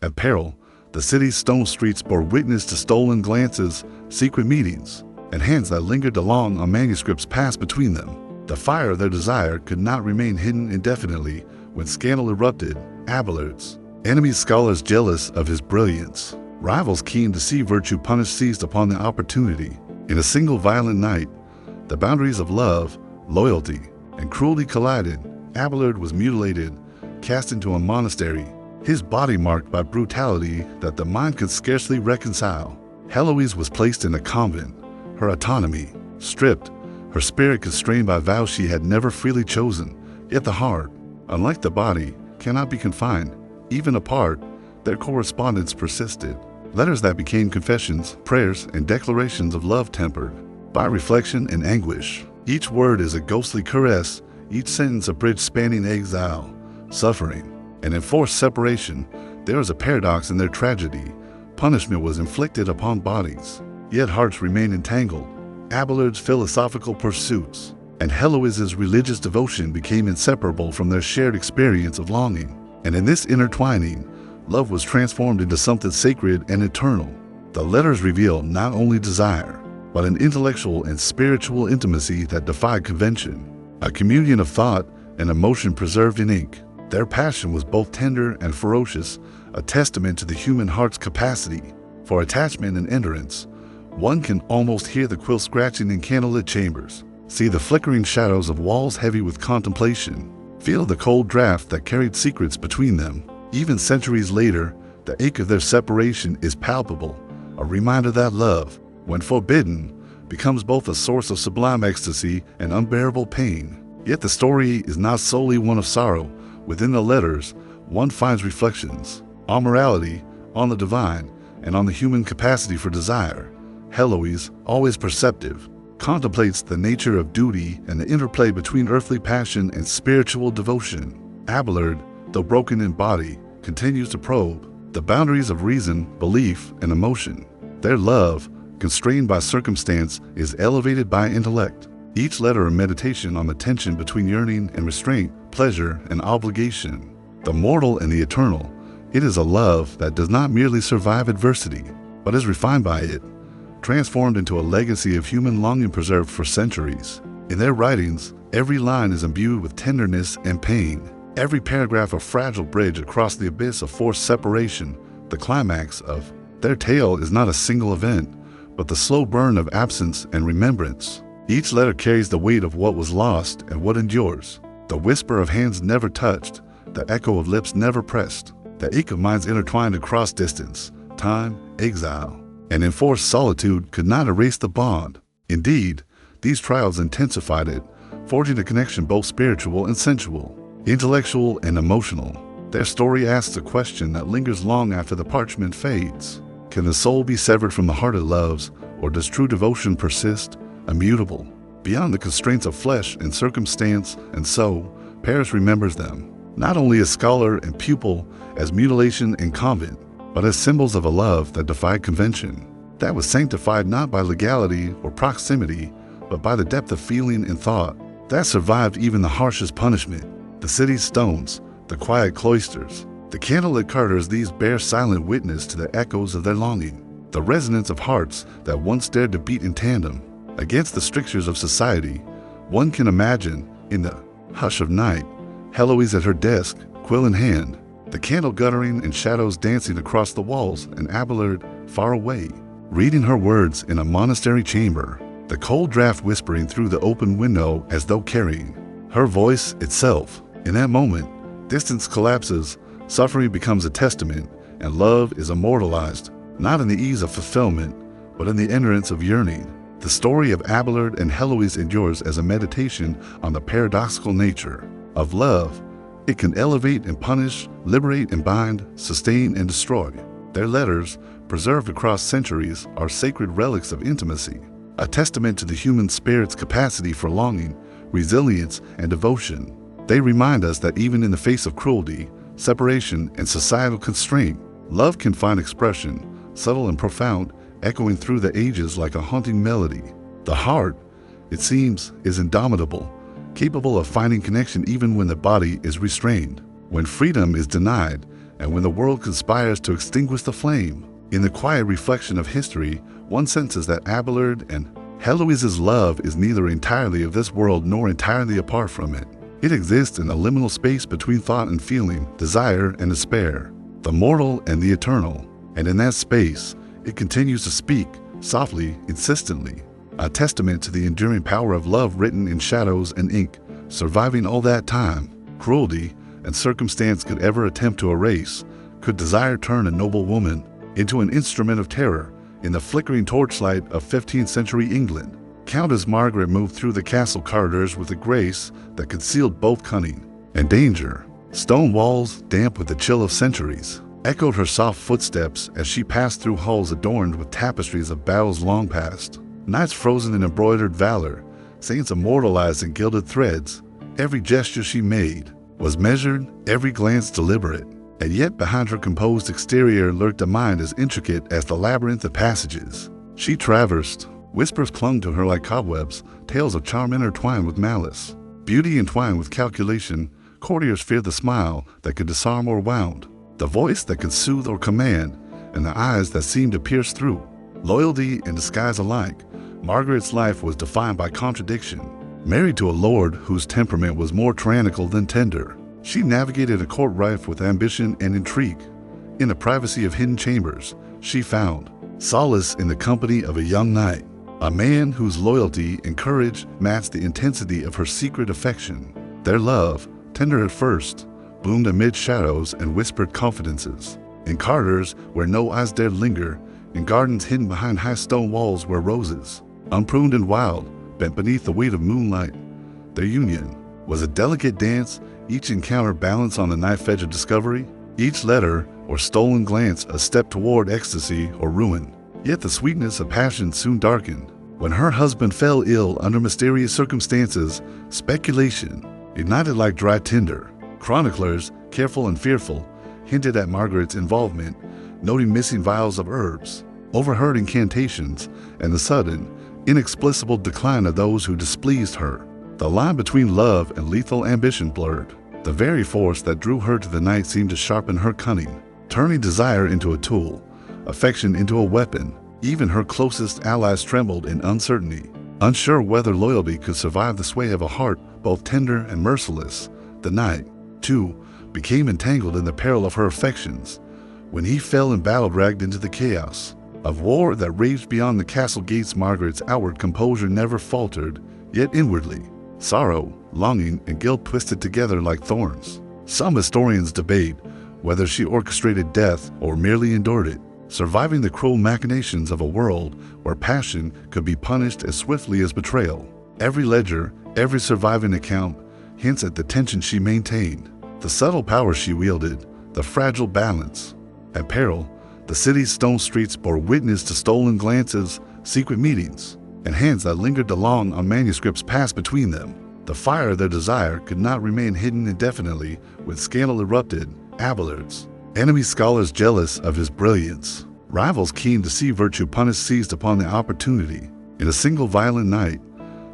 At peril, the city's stone streets bore witness to stolen glances, secret meetings, and hands that lingered along on manuscripts passed between them. The fire of their desire could not remain hidden indefinitely when scandal erupted. Abelard's enemies, scholars jealous of his brilliance, rivals keen to see virtue punished, seized upon the opportunity. In a single violent night, the boundaries of love, loyalty, and cruelty collided. Abelard was mutilated, cast into a monastery, his body marked by brutality that the mind could scarcely reconcile. Heloise was placed in a convent, her autonomy stripped, her spirit constrained by vows she had never freely chosen. Yet the heart, unlike the body, cannot be confined. Even apart, their correspondence persisted. Letters that became confessions, prayers, and declarations of love tempered by reflection and anguish. Each word is a ghostly caress, each sentence a bridge spanning exile, suffering, and enforced separation. There is a paradox in their tragedy. Punishment was inflicted upon bodies, yet hearts remained entangled. Abelard's philosophical pursuits and Heloise's religious devotion became inseparable from their shared experience of longing. And in this intertwining, love was transformed into something sacred and eternal. The letters reveal not only desire, but an intellectual and spiritual intimacy that defied convention, a communion of thought and emotion preserved in ink. Their passion was both tender and ferocious, a testament to the human heart's capacity for attachment and endurance. One can almost hear the quill scratching in candlelit chambers, see the flickering shadows of walls heavy with contemplation, feel the cold draft that carried secrets between them. Even centuries later, the ache of their separation is palpable, a reminder that love, when forbidden, becomes both a source of sublime ecstasy and unbearable pain. Yet the story is not solely one of sorrow. Within the letters, one finds reflections on morality, on the divine, and on the human capacity for desire. Heloise, always perceptive, contemplates the nature of duty and the interplay between earthly passion and spiritual devotion. Abelard, though broken in body, continues to probe the boundaries of reason, belief, and emotion. Their love, constrained by circumstance, is elevated by intellect. Each letter a meditation on the tension between yearning and restraint, pleasure and obligation, the mortal and the eternal. It is a love that does not merely survive adversity, but is refined by it, transformed into a legacy of human longing preserved for centuries. In their writings, every line is imbued with tenderness and pain, every paragraph a fragile bridge across the abyss of forced separation. The climax of their tale is not a single event, but the slow burn of absence and remembrance. Each letter carries the weight of what was lost and what endures, the whisper of hands never touched, the echo of lips never pressed, the ache of minds intertwined across distance, time, exile, and enforced solitude could not erase the bond. Indeed, these trials intensified it, forging a connection both spiritual and sensual, intellectual and emotional. Their story asks a question that lingers long after the parchment fades. Can the soul be severed from the heart it loves, or does true devotion persist, immutable, beyond the constraints of flesh and circumstance? And so, Paris remembers them, not only as scholar and pupil, as mutilation and convent, but as symbols of a love that defied convention, that was sanctified not by legality or proximity, but by the depth of feeling and thought, that survived even the harshest punishment. The city's stones, the quiet cloisters, the candlelit corridors, these bear silent witness to the echoes of their longing, the resonance of hearts that once dared to beat in tandem against the strictures of society. One can imagine, in the hush of night, Heloise at her desk, quill in hand, the candle guttering and shadows dancing across the walls, and Abelard far away, reading her words in a monastery chamber, the cold draft whispering through the open window as though carrying her voice itself. In that moment, distance collapses, suffering becomes a testament, and love is immortalized, not in the ease of fulfillment, but in the endurance of yearning. The story of Abelard and Heloise endures as a meditation on the paradoxical nature of love. It can elevate and punish, liberate and bind, sustain and destroy. Their letters, preserved across centuries, are sacred relics of intimacy, a testament to the human spirit's capacity for longing, resilience, and devotion. They remind us that even in the face of cruelty, separation, and societal constraint, love can find expression, subtle and profound, echoing through the ages like a haunting melody. The heart, it seems, is indomitable, capable of finding connection even when the body is restrained, when freedom is denied, and when the world conspires to extinguish the flame. In the quiet reflection of history, one senses that Abelard and Heloise's love is neither entirely of this world nor entirely apart from it. It exists in a liminal space between thought and feeling, desire and despair, the mortal and the eternal. And in that space, it continues to speak, softly, insistently, a testament to the enduring power of love written in shadows and ink, surviving all that time, cruelty, and circumstance could ever attempt to erase. Could desire turn a noble woman into an instrument of terror in the flickering torchlight of 15th century England? Countess Margaret moved through the castle corridors with a grace that concealed both cunning and danger. Stone walls, damp with the chill of centuries, echoed her soft footsteps as she passed through halls adorned with tapestries of battles long past. Knights frozen in embroidered valor, saints immortalized in gilded threads. Every gesture she made was measured, every glance deliberate. And yet behind her composed exterior lurked a mind as intricate as the labyrinth of passages she traversed. Whispers clung to her like cobwebs, tales of charm intertwined with malice, beauty entwined with calculation. Courtiers feared the smile that could disarm or wound, the voice that could soothe or command, and the eyes that seemed to pierce through. Loyalty and disguise alike, Margaret's life was defined by contradiction. Married to a lord whose temperament was more tyrannical than tender, she navigated a court rife with ambition and intrigue. In the privacy of hidden chambers, she found solace in the company of a young knight, a man whose loyalty and courage matched the intensity of her secret affection. Their love, tender at first, bloomed amid shadows and whispered confidences. In corridors where no eyes dared linger, in gardens hidden behind high stone walls where roses, unpruned and wild, bent beneath the weight of moonlight. Their union was a delicate dance, each encounter balanced on the knife edge of discovery, each letter or stolen glance a step toward ecstasy or ruin. Yet the sweetness of passion soon darkened. When her husband fell ill under mysterious circumstances, speculation ignited like dry tinder. Chroniclers, careful and fearful, hinted at Margaret's involvement, noting missing vials of herbs, overheard incantations, and the sudden, inexplicable decline of those who displeased her. The line between love and lethal ambition blurred. The very force that drew her to the knight seemed to sharpen her cunning, turning desire into a tool, affection into a weapon. Even her closest allies trembled in uncertainty, unsure whether loyalty could survive the sway of a heart both tender and merciless. The knight, too, became entangled in the peril of her affections. When he fell in battle, dragged into the chaos of war that raged beyond the castle gates, Margaret's outward composure never faltered, yet inwardly, sorrow, longing, and guilt twisted together like thorns. Some historians debate whether she orchestrated death or merely endured it, surviving the cruel machinations of a world where passion could be punished as swiftly as betrayal. Every ledger, every surviving account hints at the tension she maintained, the subtle power she wielded, the fragile balance. At peril, the city's stone streets bore witness to stolen glances, secret meetings, and hands that lingered along on manuscripts passed between them. The fire of their desire could not remain hidden indefinitely. When scandal erupted, Abelard's enemy scholars jealous of his brilliance, rivals keen to see virtue punished seized upon the opportunity. In a single violent night,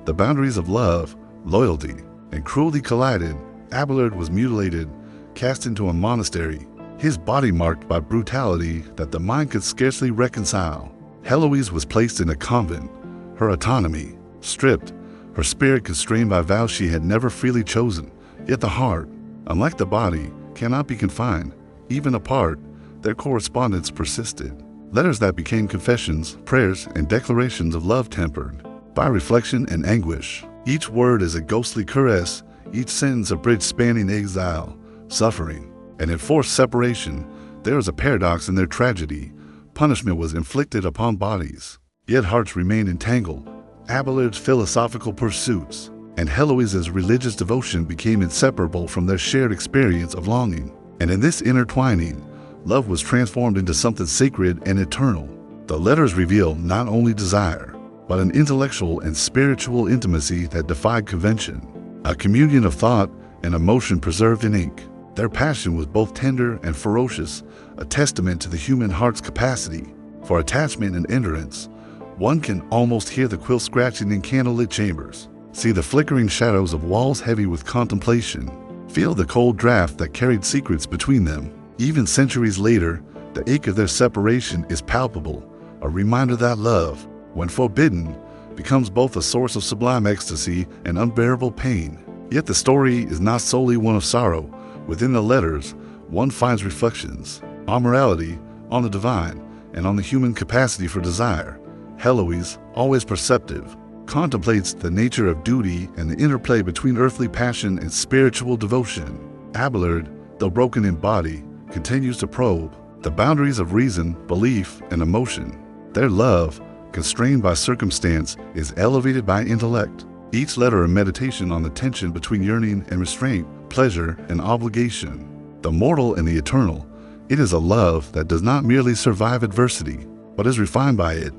the boundaries of love, loyalty, and cruelty collided. Abelard was mutilated, cast into a monastery, his body marked by brutality that the mind could scarcely reconcile. Heloise was placed in a convent, her autonomy stripped, her spirit constrained by vows she had never freely chosen. Yet the heart, unlike the body, cannot be confined. Even apart, their correspondence persisted. Letters that became confessions, prayers, and declarations of love tempered by reflection and anguish. Each word is a ghostly caress, each sentence a bridge spanning exile, suffering, and enforced separation. There is a paradox in their tragedy. Punishment was inflicted upon bodies, yet hearts remained entangled. Abelard's philosophical pursuits and Heloise's religious devotion became inseparable from their shared experience of longing. And in this intertwining, love was transformed into something sacred and eternal. The letters reveal not only desire, but an intellectual and spiritual intimacy that defied convention, a communion of thought and emotion preserved in ink. Their passion was both tender and ferocious, a testament to the human heart's capacity for attachment and endurance. One can almost hear the quill scratching in candlelit chambers, see the flickering shadows of walls heavy with contemplation, feel the cold draft that carried secrets between them. Even centuries later, the ache of their separation is palpable, a reminder that love, when forbidden, becomes both a source of sublime ecstasy and unbearable pain. Yet the story is not solely one of sorrow. Within the letters, one finds reflections on morality, on the divine, and on the human capacity for desire. Heloise, always perceptive, contemplates the nature of duty and the interplay between earthly passion and spiritual devotion. Abelard, though broken in body, continues to probe the boundaries of reason, belief, and emotion. Their love, constrained by circumstance, is elevated by intellect. Each letter a meditation on the tension between yearning and restraint, pleasure and obligation. The mortal and the eternal, it is a love that does not merely survive adversity, but is refined by it,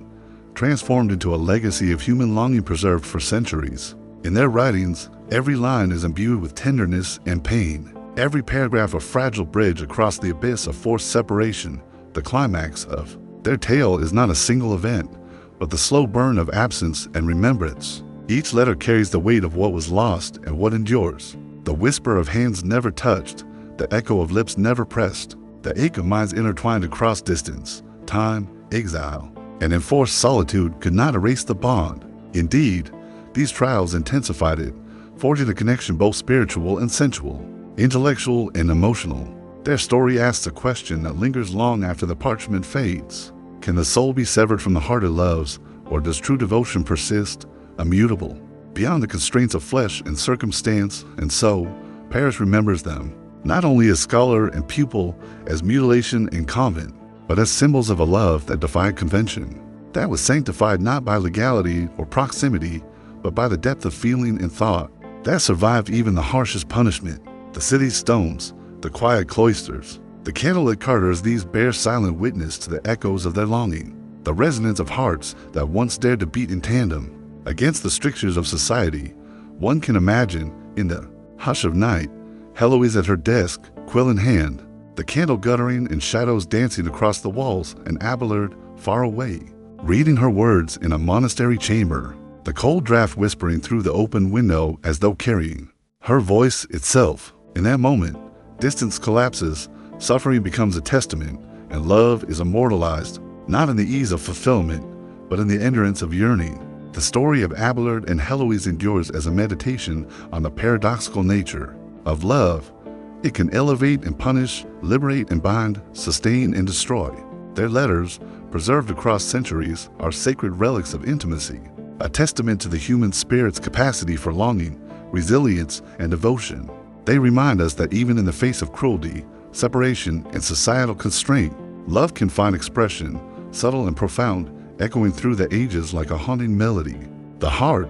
transformed into a legacy of human longing preserved for centuries. In their writings, every line is imbued with tenderness and pain. Every paragraph a fragile bridge across the abyss of forced separation. The climax of their tale is not a single event, but the slow burn of absence and remembrance. Each letter carries the weight of what was lost and what endures. The whisper of hands never touched, the echo of lips never pressed, the ache of minds intertwined across distance, time, exile, and enforced solitude could not erase the bond. Indeed, these trials intensified it, forging a connection both spiritual and sensual, intellectual and emotional. Their story asks a question that lingers long after the parchment fades. Can the soul be severed from the heart it loves, or does true devotion persist, immutable, beyond the constraints of flesh and circumstance? And so, Paris remembers them, not only as scholar and pupil, as mutilation and convent, but as symbols of a love that defied convention, that was sanctified not by legality or proximity, but by the depth of feeling and thought, that survived even the harshest punishment. The city's stones, the quiet cloisters, the candlelit corridors, these bear silent witness to the echoes of their longing, the resonance of hearts that once dared to beat in tandem against the strictures of society. One can imagine, in the hush of night, Heloise at her desk, quill in hand, the candle guttering and shadows dancing across the walls, and Abelard far away, reading her words in a monastery chamber, the cold draft whispering through the open window as though carrying her voice itself. In that moment, distance collapses, suffering becomes a testament, and love is immortalized, not in the ease of fulfillment, but in the endurance of yearning. The story of Abelard and Heloise endures as a meditation on the paradoxical nature of love. It can elevate and punish, liberate and bind, sustain and destroy. Their letters, preserved across centuries, are sacred relics of intimacy, a testament to the human spirit's capacity for longing, resilience, and devotion. They remind us that even in the face of cruelty, separation, and societal constraint, love can find expression, subtle and profound, echoing through the ages like a haunting melody. The heart,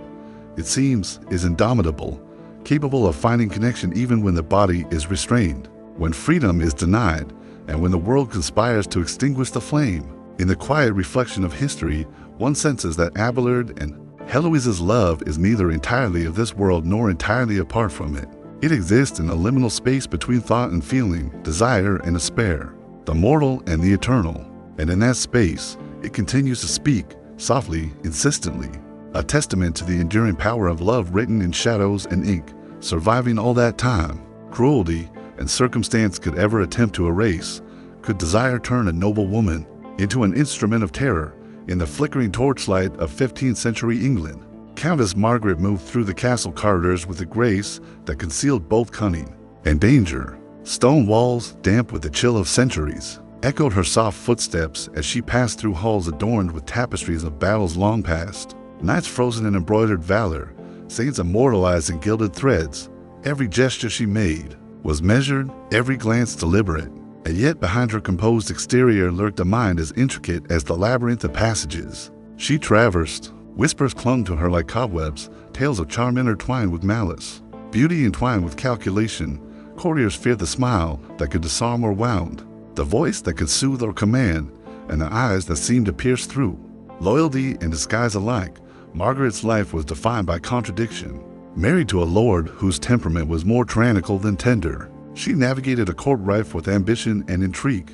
it seems, is indomitable, capable of finding connection even when the body is restrained, when freedom is denied, and when the world conspires to extinguish the flame. In the quiet reflection of history, one senses that Abelard and Heloise's love is neither entirely of this world nor entirely apart from it. It exists in a liminal space between thought and feeling, desire and despair, the mortal and the eternal. And in that space, it continues to speak, softly, insistently, a testament to the enduring power of love written in shadows and ink, surviving all that time. Cruelty and circumstance could ever attempt to erase. Could desire turn a noble woman into an instrument of terror in the flickering torchlight of 15th century England? Countess Margaret moved through the castle corridors with a grace that concealed both cunning and danger. Stone walls, damp with the chill of centuries, echoed her soft footsteps as she passed through halls adorned with tapestries of battles long past, knights frozen in embroidered valor, saints immortalized in gilded threads. Every gesture she made was measured, every glance deliberate, and yet behind her composed exterior lurked a mind as intricate as the labyrinth of passages she traversed. Whispers clung to her like cobwebs, tales of charm intertwined with malice, beauty entwined with calculation. Courtiers feared the smile that could disarm or wound, the voice that could soothe or command, and the eyes that seemed to pierce through. Loyalty and disguise alike, Margaret's life was defined by contradiction. Married to a lord whose temperament was more tyrannical than tender, she navigated a court rife with ambition and intrigue.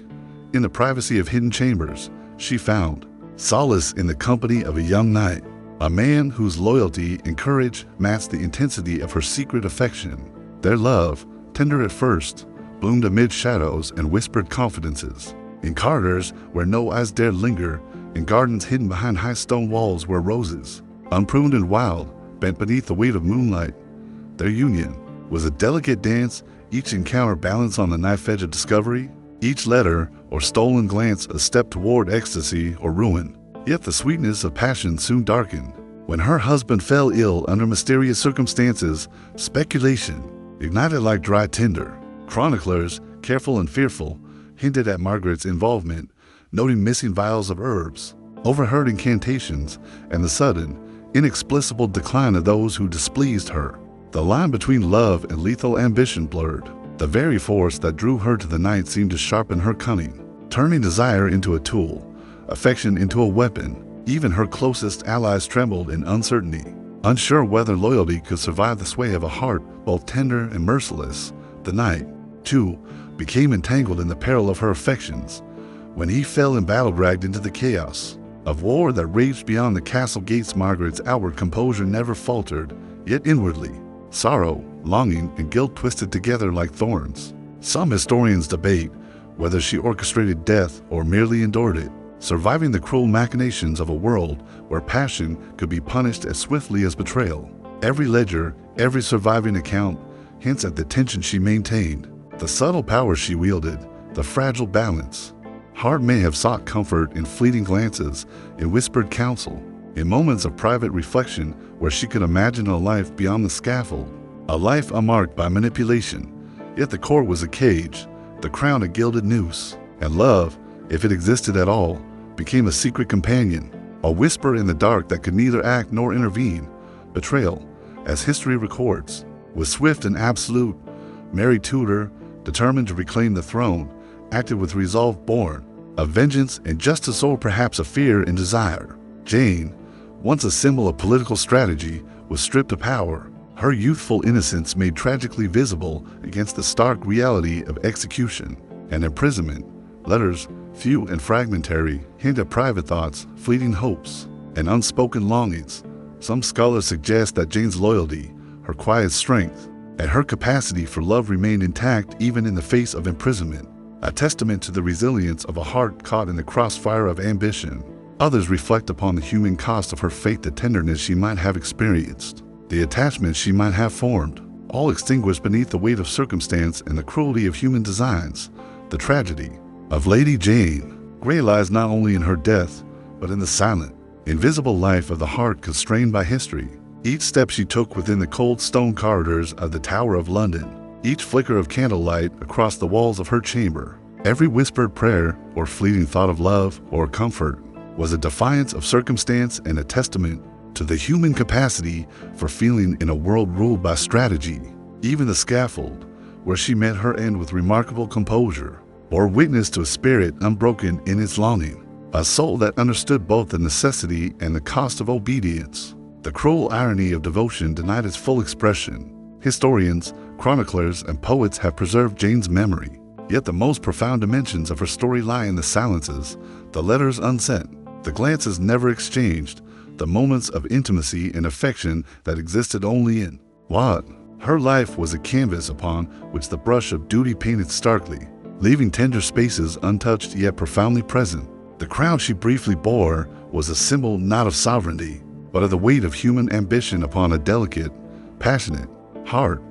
In the privacy of hidden chambers, she found solace in the company of a young knight, a man whose loyalty and courage matched the intensity of her secret affection. Their love, tender at first, bloomed amid shadows and whispered confidences. In corridors where no eyes dared linger, in gardens hidden behind high stone walls were roses, unpruned and wild, bent beneath the weight of moonlight. Their union was a delicate dance, each encounter balanced on the knife edge of discovery, each letter or stolen glance a step toward ecstasy or ruin. Yet the sweetness of passion soon darkened. When her husband fell ill under mysterious circumstances, speculation ignited like dry tinder. Chroniclers, careful and fearful, hinted at Margaret's involvement, noting missing vials of herbs, overheard incantations, and the sudden, inexplicable decline of those who displeased her. The line between love and lethal ambition blurred. The very force that drew her to the night seemed to sharpen her cunning, turning desire into a tool, affection into a weapon. Even her closest allies trembled in uncertainty, unsure whether loyalty could survive the sway of a heart both tender and merciless. The knight, too, became entangled in the peril of her affections. When he fell in battle, dragged into the chaos of war that raged beyond the castle gates, Margaret's outward composure never faltered, yet inwardly, sorrow, longing, and guilt twisted together like thorns. Some historians debate whether she orchestrated death or merely endured it, surviving the cruel machinations of a world where passion could be punished as swiftly as betrayal. Every ledger, every surviving account hints at the tension she maintained, the subtle power she wielded, the fragile balance. Hart may have sought comfort in fleeting glances, in whispered counsel, in moments of private reflection where she could imagine a life beyond the scaffold, a life unmarked by manipulation. Yet the court was a cage, the crown a gilded noose, and love, if it existed at all, became a secret companion, a whisper in the dark that could neither act nor intervene. Betrayal, as history records, was swift and absolute. Mary Tudor, determined to reclaim the throne, acted with resolve born of vengeance and justice, or perhaps a fear and desire. Jane, once a symbol of political strategy, was stripped of power, her youthful innocence made tragically visible against the stark reality of execution and imprisonment. Letters, few and fragmentary, hint at private thoughts, fleeting hopes, and unspoken longings. Some scholars suggest that Jane's loyalty, her quiet strength, and her capacity for love remained intact even in the face of imprisonment, a testament to the resilience of a heart caught in the crossfire of ambition. Others reflect upon the human cost of her faith, the tenderness she might have experienced, the attachment she might have formed, all extinguished beneath the weight of circumstance and the cruelty of human designs. The tragedy of Lady Jane Grey lies not only in her death, but in the silent, invisible life of the heart constrained by history. Each step she took within the cold stone corridors of the Tower of London, each flicker of candlelight across the walls of her chamber, every whispered prayer or fleeting thought of love or comfort, was a defiance of circumstance and a testament to the human capacity for feeling in a world ruled by strategy. Even the scaffold, where she met her end with remarkable composure, bore witness to a spirit unbroken in its longing, a soul that understood both the necessity and the cost of obedience. The cruel irony of devotion denied its full expression. Historians, chroniclers, and poets have preserved Jane's memory, yet the most profound dimensions of her story lie in the silences, the letters unsent, the glances never exchanged, the moments of intimacy and affection that existed only in what? Her life was a canvas upon which the brush of duty painted starkly, leaving tender spaces untouched yet profoundly present. The crown she briefly bore was a symbol not of sovereignty, but of the weight of human ambition upon a delicate, passionate heart.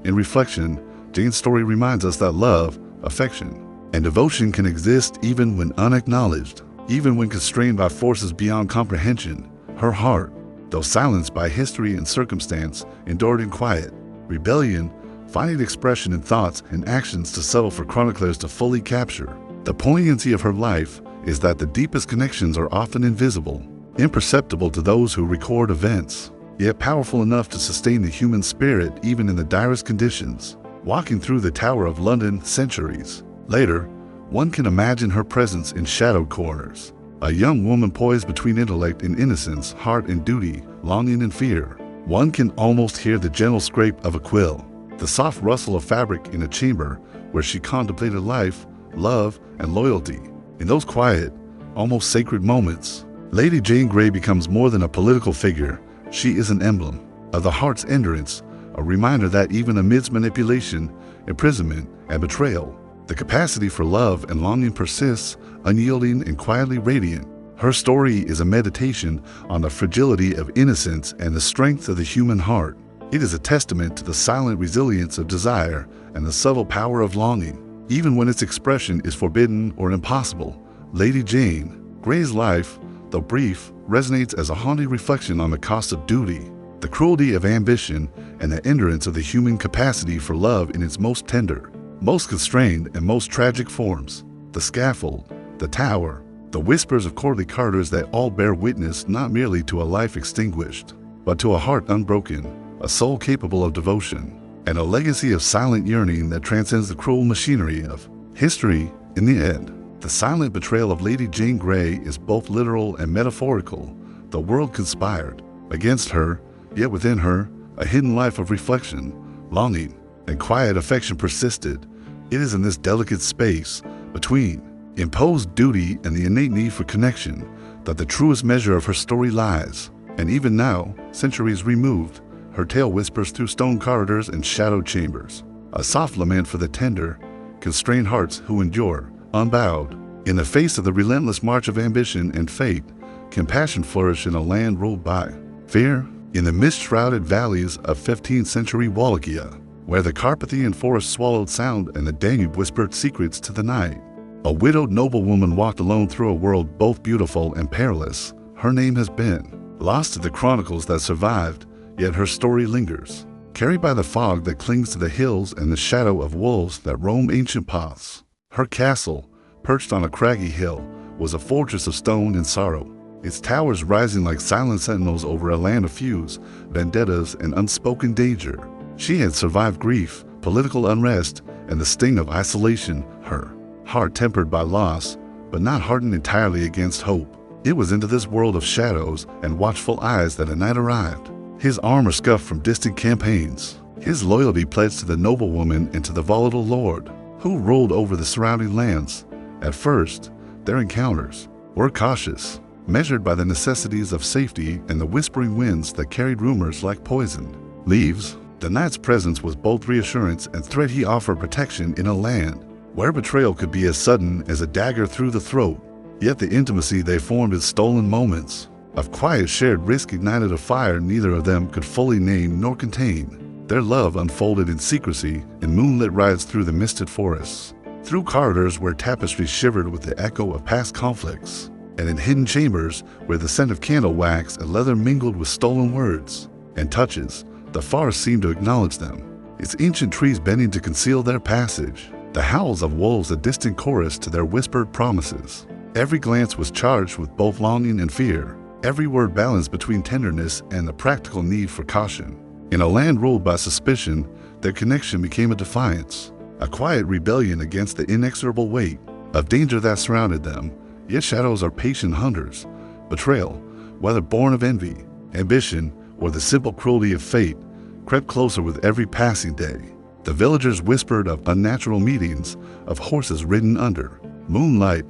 In reflection, Jane's story reminds us that love, affection, and devotion can exist even when unacknowledged, even when constrained by forces beyond comprehension. Her heart, though silenced by history and circumstance, endured in quiet rebellion, finding expression in thoughts and actions too subtle for chroniclers to fully capture. The poignancy of her life is that the deepest connections are often invisible, imperceptible to those who record events, yet powerful enough to sustain the human spirit even in the direst conditions. Walking through the Tower of London centuries later, one can imagine her presence in shadowed corners, a young woman poised between intellect and innocence, heart and duty, longing and fear. One can almost hear the gentle scrape of a quill, the soft rustle of fabric in a chamber where she contemplated life, love, and loyalty. In those quiet, almost sacred moments, Lady Jane Grey becomes more than a political figure. She is an emblem of the heart's endurance, a reminder that even amidst manipulation, imprisonment, and betrayal. The capacity for love and longing persists, unyielding and quietly radiant. Her story is a meditation on the fragility of innocence and the strength of the human heart. It is a testament to the silent resilience of desire and the subtle power of longing, even when its expression is forbidden or impossible. Lady Jane Grey's life, though brief, resonates as a haunting reflection on the cost of duty, the cruelty of ambition, and the endurance of the human capacity for love in its most tender, most constrained, and most tragic forms. The scaffold, the tower, the whispers of courtly Carters that all bear witness not merely to a life extinguished, but to a heart unbroken, a soul capable of devotion, and a legacy of silent yearning that transcends the cruel machinery of history. In the end, the silent betrayal of Lady Jane Grey is both literal and metaphorical. The world conspired against her, yet within her, a hidden life of reflection, longing, and quiet affection persisted. It is in this delicate space between imposed duty and the innate need for connection that the truest measure of her story lies. And even now, centuries removed, her tale whispers through stone corridors and shadowed chambers, a soft lament for the tender, constrained hearts who endure, unbowed. In the face of the relentless march of ambition and fate, compassion flourished in a land ruled by fear. In the mist-shrouded valleys of 15th century Wallachia, where the Carpathian forest swallowed sound and the Danube whispered secrets to the night, a widowed noblewoman walked alone through a world both beautiful and perilous. Her name has been lost to the chronicles that survived, yet her story lingers, carried by the fog that clings to the hills and the shadow of wolves that roam ancient paths. Her castle, perched on a craggy hill, was a fortress of stone and sorrow, its towers rising like silent sentinels over a land of feuds, vendettas, and unspoken danger. She had survived grief, political unrest, and the sting of isolation, her heart tempered by loss, but not hardened entirely against hope. It was into this world of shadows and watchful eyes that a knight arrived, his armor scuffed from distant campaigns, his loyalty pledged to the noblewoman and to the volatile lord who ruled over the surrounding lands. At first, their encounters were cautious, measured by the necessities of safety and the whispering winds that carried rumors like poisoned leaves. The knight's presence was both reassurance and threat. He offered protection in a land where betrayal could be as sudden as a dagger through the throat. Yet the intimacy they formed in stolen moments of quiet shared risk ignited a fire neither of them could fully name nor contain. Their love unfolded in secrecy in moonlit rides through the misted forests, through corridors where tapestries shivered with the echo of past conflicts, and in hidden chambers where the scent of candle wax and leather mingled with stolen words and touches. The forest seemed to acknowledge them, its ancient trees bending to conceal their passage, the howls of wolves a distant chorus to their whispered promises. Every glance was charged with both longing and fear, every word balanced between tenderness and the practical need for caution. In a land ruled by suspicion, their connection became a defiance, a quiet rebellion against the inexorable weight of danger that surrounded them. Yet shadows are patient hunters. Betrayal, whether born of envy, ambition, or the simple cruelty of fate, crept closer with every passing day. The villagers whispered of unnatural meetings, of horses ridden under moonlight,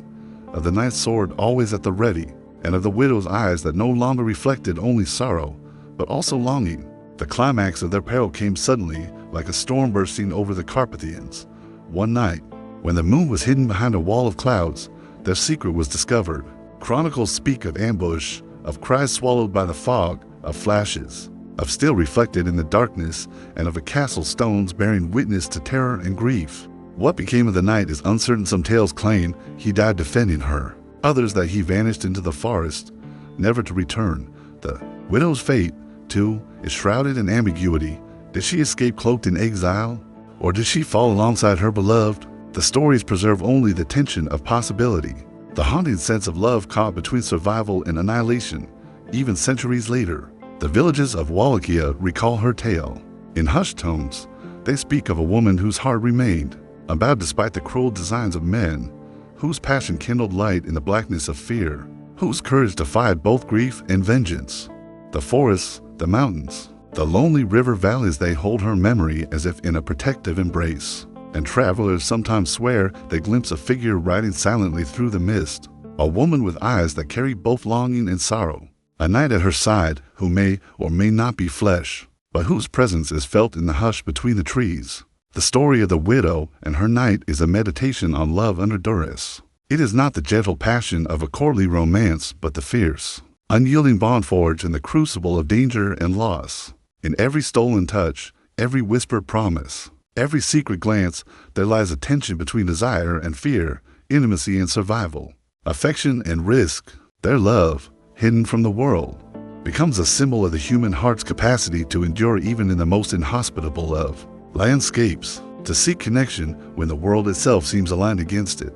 of the knight's sword always at the ready, and of the widow's eyes that no longer reflected only sorrow, but also longing. The climax of their peril came suddenly, like a storm bursting over the Carpathians. One night, when the moon was hidden behind a wall of clouds, their secret was discovered. Chronicles speak of ambush, of cries swallowed by the fog, of flashes, of steel reflected in the darkness, and of a castle stones bearing witness to terror and grief. What became of the knight is uncertain. Some tales claim he died defending her, others that he vanished into the forest, never to return. The widow's fate, too, is shrouded in ambiguity. Did she escape cloaked in exile, or did she fall alongside her beloved? The stories preserve only the tension of possibility, the haunting sense of love caught between survival and annihilation. Even centuries later, the villages of Wallachia recall her tale. In hushed tones, they speak of a woman whose heart remained unbowed despite the cruel designs of men, whose passion kindled light in the blackness of fear, whose courage defied both grief and vengeance. The forests, the mountains, the lonely river valleys, they hold her memory as if in a protective embrace. And travelers sometimes swear they glimpse a figure riding silently through the mist, a woman with eyes that carry both longing and sorrow, a knight at her side who may or may not be flesh, but whose presence is felt in the hush between the trees. The story of the widow and her knight is a meditation on love under duress. It is not the gentle passion of a courtly romance, but the fierce, unyielding bond forged in the crucible of danger and loss. In every stolen touch, every whispered promise, every secret glance, there lies a tension between desire and fear, intimacy and survival, affection and risk. Their love, hidden from the world, becomes a symbol of the human heart's capacity to endure even in the most inhospitable of landscapes, to seek connection when the world itself seems aligned against it.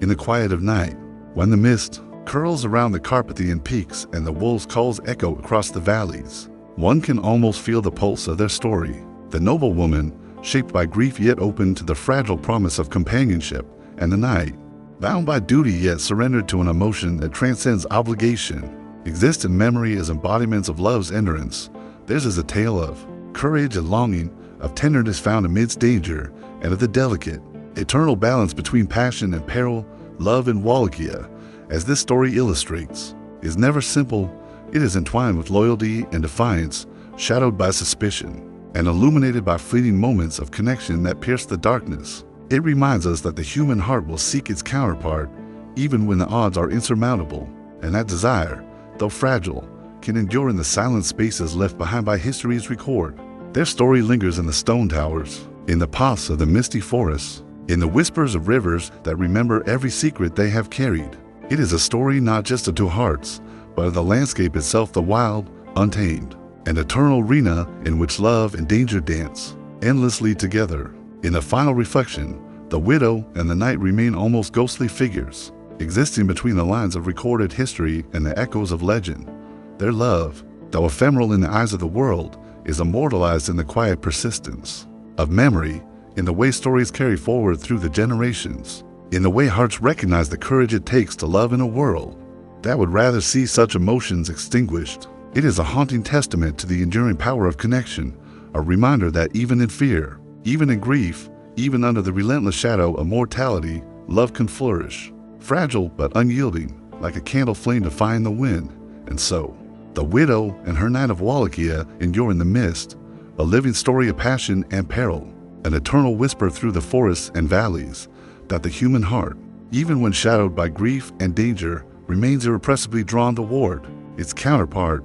In the quiet of night, when the mist curls around the Carpathian peaks and the wolves' calls echo across the valleys, one can almost feel the pulse of their story. The noble woman, shaped by grief yet open to the fragile promise of companionship, and the knight, bound by duty yet surrendered to an emotion that transcends obligation, exist in memory as embodiments of love's endurance. Theirs is a tale of courage and longing, of tenderness found amidst danger, and of the delicate, eternal balance between passion and peril. Love in Wallachia, as this story illustrates, is never simple. It is entwined with loyalty and defiance, shadowed by suspicion, and illuminated by fleeting moments of connection that pierce the darkness. It reminds us that the human heart will seek its counterpart, even when the odds are insurmountable, and that desire, though fragile, can endure in the silent spaces left behind by history's record. Their story lingers in the stone towers, in the paths of the misty forests, in the whispers of rivers that remember every secret they have carried. It is a story not just of two hearts, but of the landscape itself, the wild, untamed, an eternal arena in which love and danger dance endlessly together. In the final reflection, the widow and the knight remain almost ghostly figures, existing between the lines of recorded history and the echoes of legend. Their love, though ephemeral in the eyes of the world, is immortalized in the quiet persistence of memory, in the way stories carry forward through the generations, in the way hearts recognize the courage it takes to love in a world that would rather see such emotions extinguished. It is a haunting testament to the enduring power of connection, a reminder that even in fear, even in grief, even under the relentless shadow of mortality, love can flourish, fragile but unyielding, like a candle flame defying the wind. And so, the widow and her knight of Wallachia endure in the mist, a living story of passion and peril, an eternal whisper through the forests and valleys, that the human heart, even when shadowed by grief and danger, remains irrepressibly drawn toward its counterpart,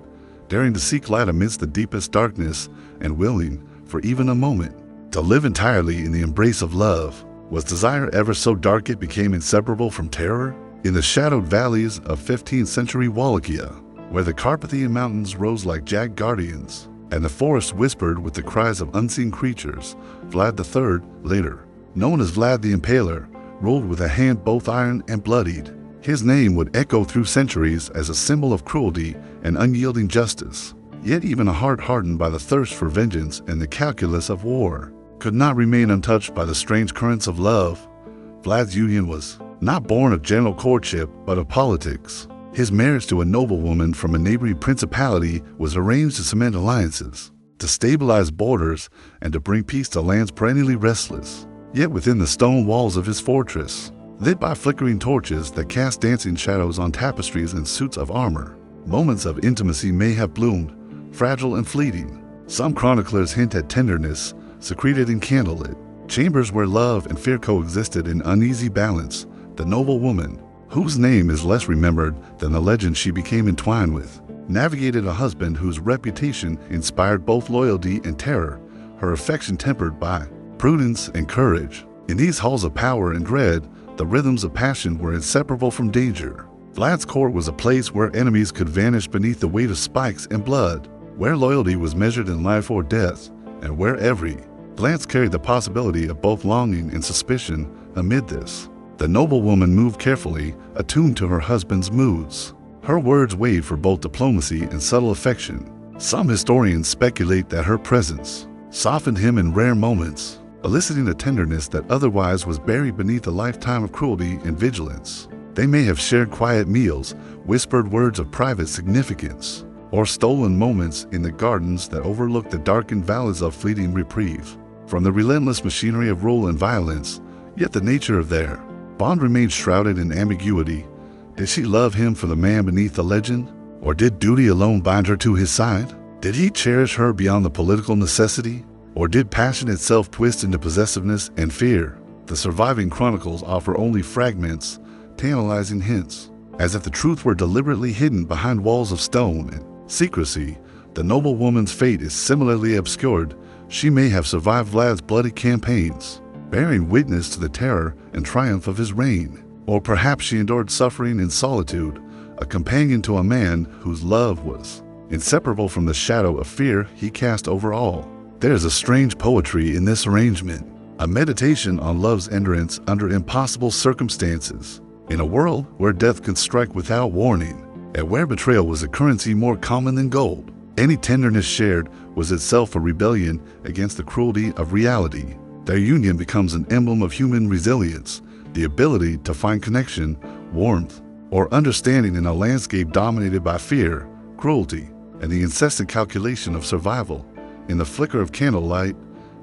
daring to seek light amidst the deepest darkness and willing, for even a moment, to live entirely in the embrace of love. Was desire ever so dark it became inseparable from terror? In the shadowed valleys of 15th century Wallachia, where the Carpathian mountains rose like jagged guardians, and the forest whispered with the cries of unseen creatures, Vlad III, later known as Vlad the Impaler, ruled with a hand both iron and bloodied. His name would echo through centuries as a symbol of cruelty and unyielding justice. Yet even a heart hardened by the thirst for vengeance and the calculus of war could not remain untouched by the strange currents of love. Vlad's union was not born of general courtship, but of politics. His marriage to a noblewoman from a neighboring principality was arranged to cement alliances, to stabilize borders, and to bring peace to lands perennially restless. Yet within the stone walls of his fortress, lit by flickering torches that cast dancing shadows on tapestries and suits of armor, moments of intimacy may have bloomed, fragile and fleeting. Some chroniclers hint at tenderness secreted in candlelit chambers where love and fear coexisted in uneasy balance. The noble woman, whose name is less remembered than the legend she became entwined with, navigated a husband whose reputation inspired both loyalty and terror, her affection tempered by prudence and courage. In these halls of power and dread, the rhythms of passion were inseparable from danger. Vlad's court was a place where enemies could vanish beneath the weight of spikes and blood, where loyalty was measured in life or death, and where every glance carried the possibility of both longing and suspicion. Amid this, the noblewoman moved carefully, attuned to her husband's moods. Her words weighed for both diplomacy and subtle affection. Some historians speculate that her presence softened him in rare moments, eliciting a tenderness that otherwise was buried beneath a lifetime of cruelty and vigilance. They may have shared quiet meals, whispered words of private significance, or stolen moments in the gardens that overlooked the darkened valleys of fleeting reprieve from the relentless machinery of rule and violence. Yet the nature of their bond remained shrouded in ambiguity. Did she love him for the man beneath the legend? Or did duty alone bind her to his side? Did he cherish her beyond the political necessity? Or did passion itself twist into possessiveness and fear? The surviving chronicles offer only fragments, tantalizing hints, as if the truth were deliberately hidden behind walls of stone and secrecy. The noble woman's fate is similarly obscured. She may have survived Vlad's bloody campaigns, bearing witness to the terror and triumph of his reign. Or perhaps she endured suffering in solitude, a companion to a man whose love was inseparable from the shadow of fear he cast over all. There is a strange poetry in this arrangement, a meditation on love's endurance under impossible circumstances, in a world where death can strike without warning, and where betrayal was a currency more common than gold. Any tenderness shared was itself a rebellion against the cruelty of reality. Their union becomes an emblem of human resilience, the ability to find connection, warmth, or understanding in a landscape dominated by fear, cruelty, and the incessant calculation of survival. In the flicker of candlelight,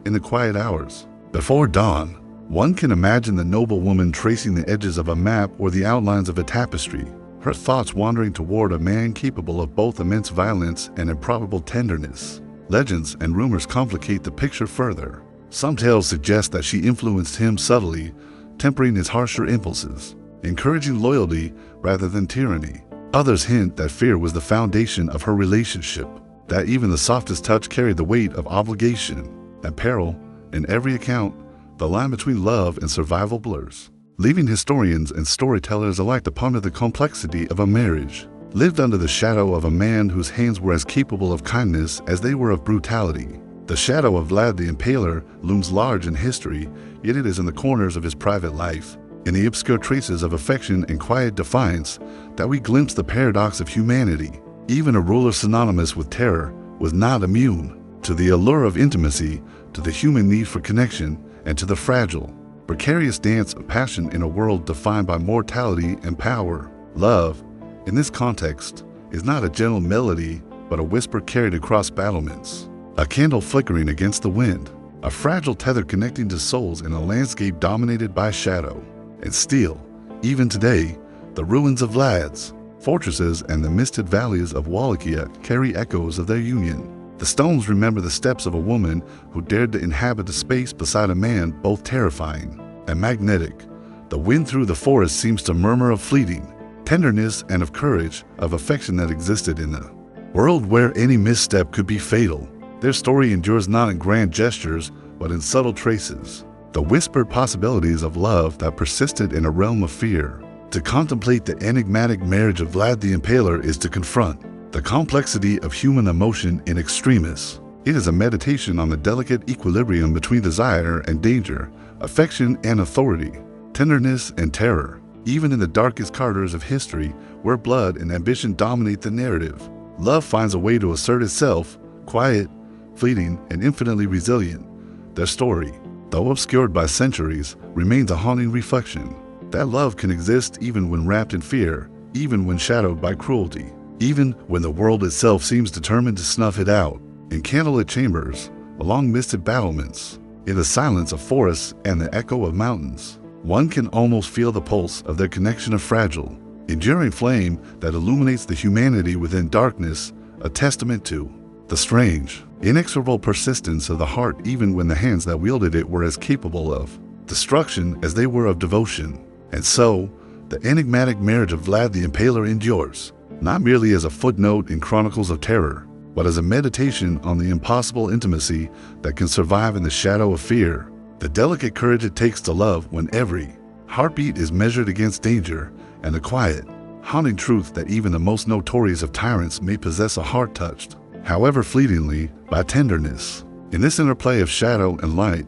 in the quiet hours before dawn, one can imagine the noble woman tracing the edges of a map or the outlines of a tapestry, her thoughts wandering toward a man capable of both immense violence and improbable tenderness. Legends and rumors complicate the picture further. Some tales suggest that she influenced him subtly, tempering his harsher impulses, encouraging loyalty rather than tyranny. Others hint that fear was the foundation of her relationship, that even the softest touch carried the weight of obligation and peril. In every account, the line between love and survival blurs, leaving historians and storytellers alike to ponder the complexity of a marriage lived under the shadow of a man whose hands were as capable of kindness as they were of brutality. The shadow of Vlad the Impaler looms large in history, yet it is in the corners of his private life, in the obscure traces of affection and quiet defiance, that we glimpse the paradox of humanity. Even a ruler synonymous with terror was not immune to the allure of intimacy, to the human need for connection, and to the fragile, precarious dance of passion in a world defined by mortality and power. Love, in this context, is not a gentle melody, but a whisper carried across battlements, a candle flickering against the wind, a fragile tether connecting to souls in a landscape dominated by shadow. And still, even today, the ruins of Vlad's fortresses and the misted valleys of Wallachia carry echoes of their union. The stones remember the steps of a woman who dared to inhabit a space beside a man both terrifying and magnetic. The wind through the forest seems to murmur of fleeting tenderness and of courage, of affection that existed in a world where any misstep could be fatal. Their story endures not in grand gestures, but in subtle traces, the whispered possibilities of love that persisted in a realm of fear. To contemplate the enigmatic marriage of Vlad the Impaler is to confront the complexity of human emotion in extremis. It is a meditation on the delicate equilibrium between desire and danger, affection and authority, tenderness and terror. Even in the darkest corridors of history, where blood and ambition dominate the narrative, love finds a way to assert itself, quiet, fleeting, and infinitely resilient. Their story, though obscured by centuries, remains a haunting reflection that love can exist even when wrapped in fear, even when shadowed by cruelty, even when the world itself seems determined to snuff it out. In candlelit chambers, along misted battlements, in the silence of forests and the echo of mountains, one can almost feel the pulse of their connection, a fragile, enduring flame that illuminates the humanity within darkness, a testament to the strange, inexorable persistence of the heart even when the hands that wielded it were as capable of destruction as they were of devotion. And so, the enigmatic marriage of Vlad the Impaler endures, not merely as a footnote in chronicles of terror, but as a meditation on the impossible intimacy that can survive in the shadow of fear, the delicate courage it takes to love when every heartbeat is measured against danger, and the quiet, haunting truth that even the most notorious of tyrants may possess a heart touched, however fleetingly, by tenderness. In this interplay of shadow and light,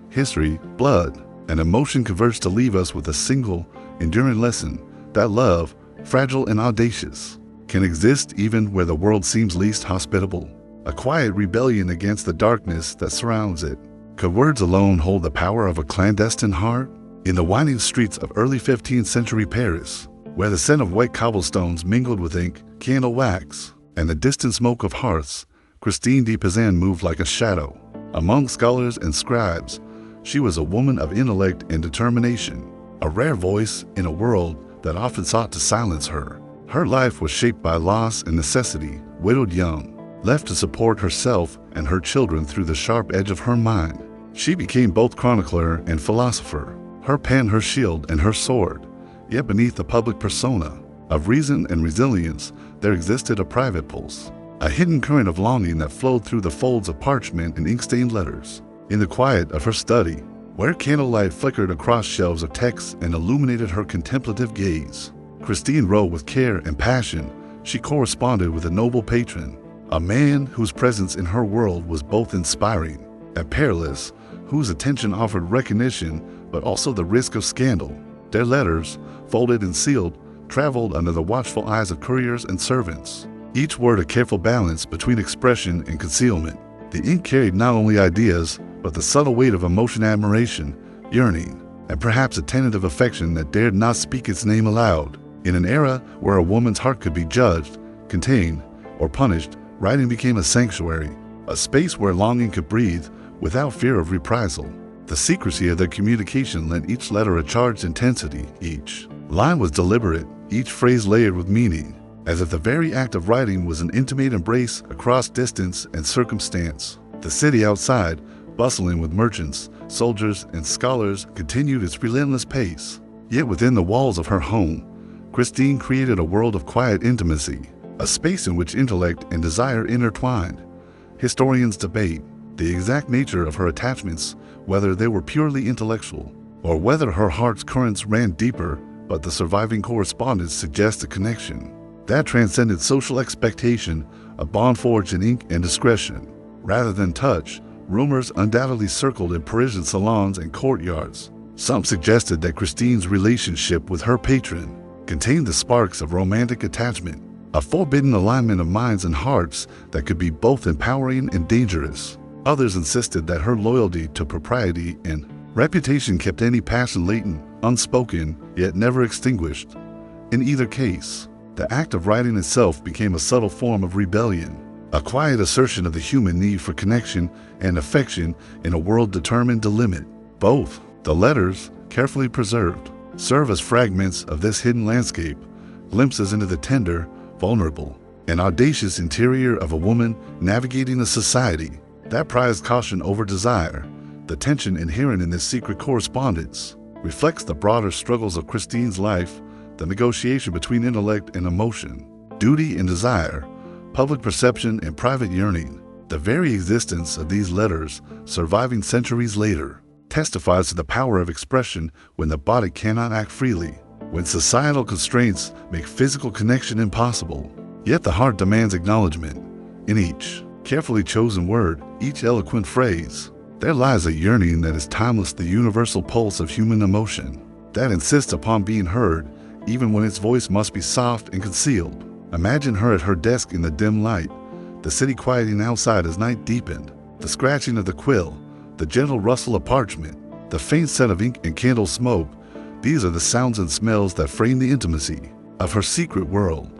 history, blood, and emotion converge to leave us with a single, enduring lesson that love, fragile and audacious, can exist even where the world seems least hospitable, a quiet rebellion against the darkness that surrounds it. Could words alone hold the power of a clandestine heart? In the winding streets of early 15th century Paris, where the scent of white cobblestones mingled with ink, candle wax, and the distant smoke of hearths, Christine de Pizan moved like a shadow. Among scholars and scribes, she was a woman of intellect and determination, a rare voice in a world that often sought to silence her. Her life was shaped by loss and necessity. Widowed young, left to support herself and her children through the sharp edge of her mind. She became both chronicler and philosopher, her pen her shield and her sword. Yet beneath the public persona of reason and resilience, there existed a private pulse, a hidden current of longing that flowed through the folds of parchment and ink-stained letters. In the quiet of her study, where candlelight flickered across shelves of texts and illuminated her contemplative gaze, Christine wrote with care and passion. She corresponded with a noble patron, a man whose presence in her world was both inspiring and perilous, whose attention offered recognition but also the risk of scandal. Their letters, folded and sealed, traveled under the watchful eyes of couriers and servants, each word a careful balance between expression and concealment. The ink carried not only ideas, but the subtle weight of emotion, admiration, yearning, and perhaps a tentative affection that dared not speak its name aloud. In an era where a woman's heart could be judged, contained, or punished, writing became a sanctuary, a space where longing could breathe without fear of reprisal. The secrecy of their communication lent each letter a charged intensity. Each line was deliberate, each phrase layered with meaning, as if the very act of writing was an intimate embrace across distance and circumstance. The city outside, bustling with merchants, soldiers, and scholars, continued its relentless pace. Yet within the walls of her home, Christine created a world of quiet intimacy, a space in which intellect and desire intertwined. Historians debate the exact nature of her attachments, whether they were purely intellectual, or whether her heart's currents ran deeper, but the surviving correspondence suggests a connection that transcended social expectation, a bond forged in ink and discretion. Rather than touch, rumors undoubtedly circled in Parisian salons and courtyards. Some suggested that Christine's relationship with her patron contained the sparks of romantic attachment, a forbidden alignment of minds and hearts that could be both empowering and dangerous. Others insisted that her loyalty to propriety and reputation kept any passion latent, unspoken, yet never extinguished. In either case, the act of writing itself became a subtle form of rebellion, a quiet assertion of the human need for connection and affection in a world determined to limit. Both, the letters, carefully preserved, serve as fragments of this hidden landscape, glimpses into the tender, vulnerable, and audacious interior of a woman navigating a society that prized caution over desire. The tension inherent in this secret correspondence reflects the broader struggles of Christine's life, the negotiation between intellect and emotion, duty and desire, public perception and private yearning. The very existence of these letters, surviving centuries later, testifies to the power of expression when the body cannot act freely, when societal constraints make physical connection impossible. Yet the heart demands acknowledgement. In each carefully chosen word, each eloquent phrase, there lies a yearning that is timeless, the universal pulse of human emotion, that insists upon being heard, even when its voice must be soft and concealed. Imagine her at her desk in the dim light, the city quieting outside as night deepened, the scratching of the quill, the gentle rustle of parchment, the faint scent of ink and candle smoke. These are the sounds and smells that frame the intimacy of her secret world.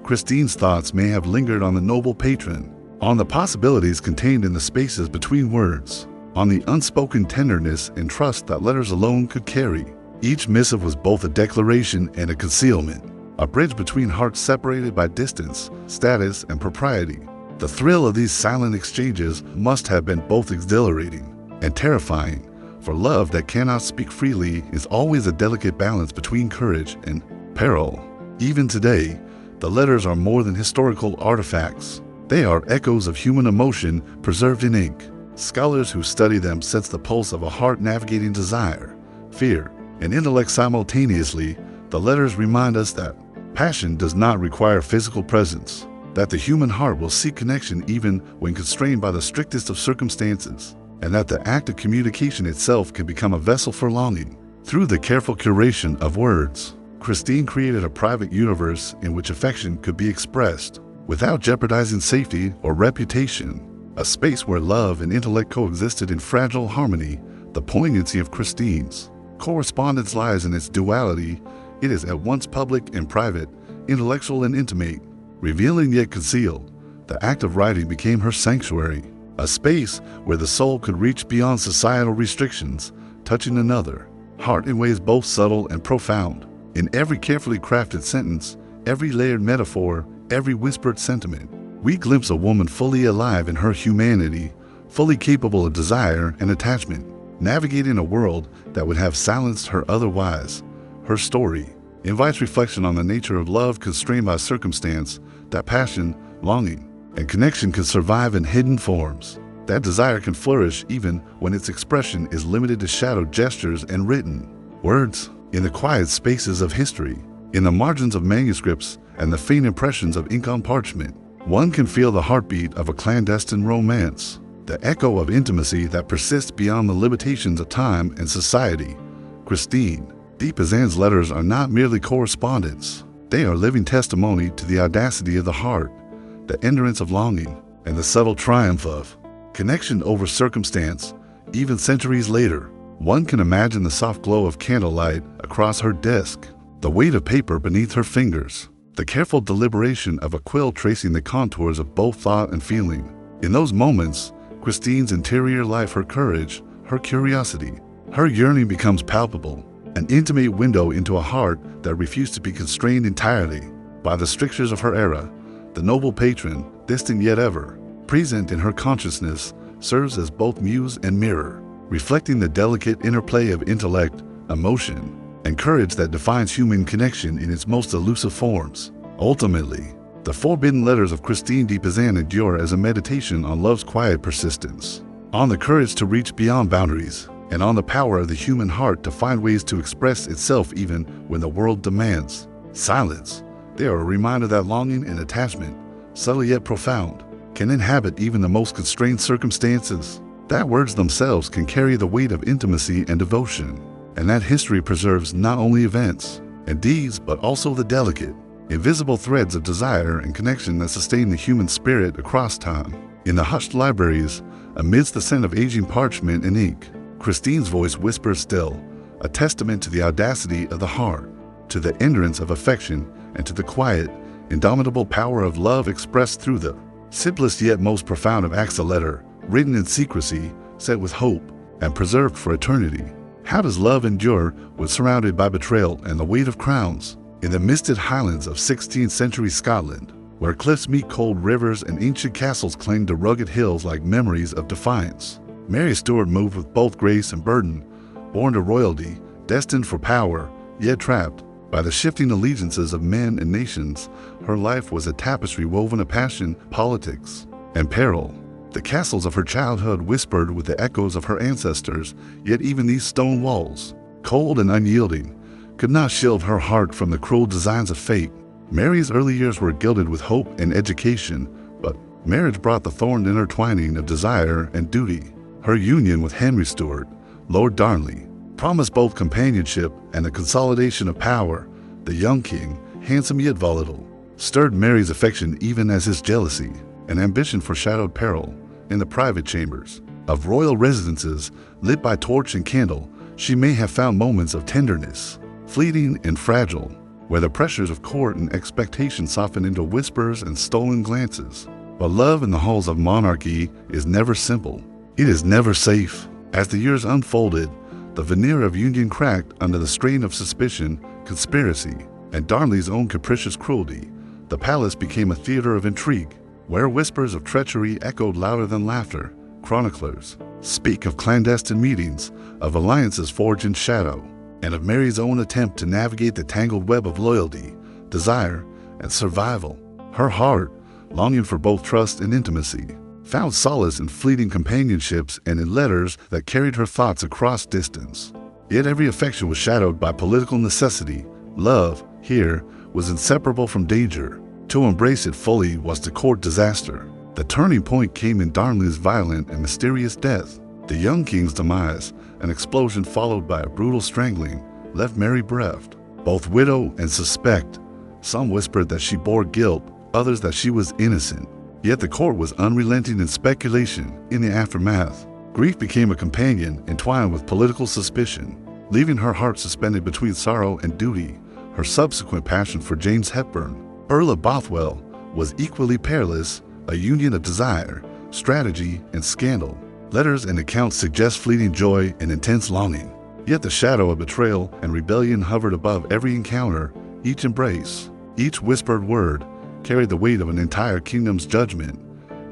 Christine's thoughts may have lingered on the noble patron, on the possibilities contained in the spaces between words, on the unspoken tenderness and trust that letters alone could carry. Each missive was both a declaration and a concealment, a bridge between hearts separated by distance, status, and propriety. The thrill of these silent exchanges must have been both exhilarating and terrifying, for love that cannot speak freely is always a delicate balance between courage and peril. Even today, the letters are more than historical artifacts. They are echoes of human emotion preserved in ink. Scholars who study them sense the pulse of a heart navigating desire, fear, and intellect simultaneously. The letters remind us that passion does not require physical presence, that the human heart will seek connection even when constrained by the strictest of circumstances, and that the act of communication itself can become a vessel for longing. Through the careful curation of words, Christine created a private universe in which affection could be expressed without jeopardizing safety or reputation, a space where love and intellect coexisted in fragile harmony. The poignancy of Christine's correspondence lies in its duality. It is at once public and private, intellectual and intimate, revealing yet concealed. The act of writing became her sanctuary, a space where the soul could reach beyond societal restrictions, touching another heart in ways both subtle and profound. In every carefully crafted sentence, every layered metaphor, every whispered sentiment, we glimpse a woman fully alive in her humanity, fully capable of desire and attachment, navigating a world that would have silenced her otherwise. Her story invites reflection on the nature of love constrained by circumstance, that passion, longing, and connection can survive in hidden forms. That desire can flourish even when its expression is limited to shadowed gestures and written words. In the quiet spaces of history, in the margins of manuscripts and the faint impressions of ink on parchment, one can feel the heartbeat of a clandestine romance, the echo of intimacy that persists beyond the limitations of time and society. Christine de Pizan's letters are not merely correspondence. They are living testimony to the audacity of the heart, the endurance of longing, and the subtle triumph of connection over circumstance. Even centuries later, one can imagine the soft glow of candlelight across her desk, the weight of paper beneath her fingers, the careful deliberation of a quill tracing the contours of both thought and feeling. In those moments, Christine's interior life, her courage, her curiosity, her yearning becomes palpable, an intimate window into a heart that refused to be constrained entirely by the strictures of her era. The noble patron, distant yet ever present in her consciousness, serves as both muse and mirror, reflecting the delicate interplay of intellect, emotion, and courage that defines human connection in its most elusive forms. Ultimately, the forbidden letters of Christine de Pizan endure as a meditation on love's quiet persistence, on the courage to reach beyond boundaries, and on the power of the human heart to find ways to express itself even when the world demands silence. They are a reminder that longing and attachment, subtle yet profound, can inhabit even the most constrained circumstances, that words themselves can carry the weight of intimacy and devotion, and that history preserves not only events and deeds but also the delicate, invisible threads of desire and connection that sustain the human spirit across time. In the hushed libraries, amidst the scent of aging parchment and ink, Christine's voice whispers still, a testament to the audacity of the heart, to the endurance of affection, and to the quiet, indomitable power of love expressed through the simplest yet most profound of acts. A letter, written in secrecy, set with hope, and preserved for eternity. How does love endure when surrounded by betrayal and the weight of crowns? In the misted highlands of 16th century Scotland, where cliffs meet cold rivers and ancient castles cling to rugged hills like memories of defiance, Mary Stuart moved with both grace and burden, born to royalty, destined for power, yet trapped by the shifting allegiances of men and nations. Her life was a tapestry woven of passion, politics, and peril. The castles of her childhood whispered with the echoes of her ancestors, yet even these stone walls, cold and unyielding, could not shield her heart from the cruel designs of fate. Mary's early years were gilded with hope and education, but marriage brought the thorn intertwining of desire and duty. Her union with Henry Stuart, Lord Darnley, promised both companionship and the consolidation of power. The young king, handsome yet volatile, stirred Mary's affection even as his jealousy and ambition foreshadowed peril. In the private chambers of royal residences, lit by torch and candle, she may have found moments of tenderness, fleeting and fragile, where the pressures of court and expectation softened into whispers and stolen glances. But love in the halls of monarchy is never simple. It is never safe. As the years unfolded, the veneer of union cracked under the strain of suspicion, conspiracy, and Darnley's own capricious cruelty. The palace became a theater of intrigue, where whispers of treachery echoed louder than laughter. Chroniclers speak of clandestine meetings, of alliances forged in shadow, and of Mary's own attempt to navigate the tangled web of loyalty, desire, and survival. Her heart, longing for both trust and intimacy, found solace in fleeting companionships and in letters that carried her thoughts across distance. Yet every affection was shadowed by political necessity. Love, here, was inseparable from danger. To embrace it fully was to court disaster. The turning point came in Darnley's violent and mysterious death. The young king's demise, an explosion followed by a brutal strangling, left Mary bereft, both widow and suspect. Some whispered that she bore guilt, others that she was innocent. Yet the court was unrelenting in speculation. In the aftermath, grief became a companion entwined with political suspicion, leaving her heart suspended between sorrow and duty. Her subsequent passion for James Hepburn, Earl of Bothwell, was equally perilous, a union of desire, strategy, and scandal. Letters and accounts suggest fleeting joy and intense longing. Yet the shadow of betrayal and rebellion hovered above every encounter, each embrace, each whispered word, carried the weight of an entire kingdom's judgment.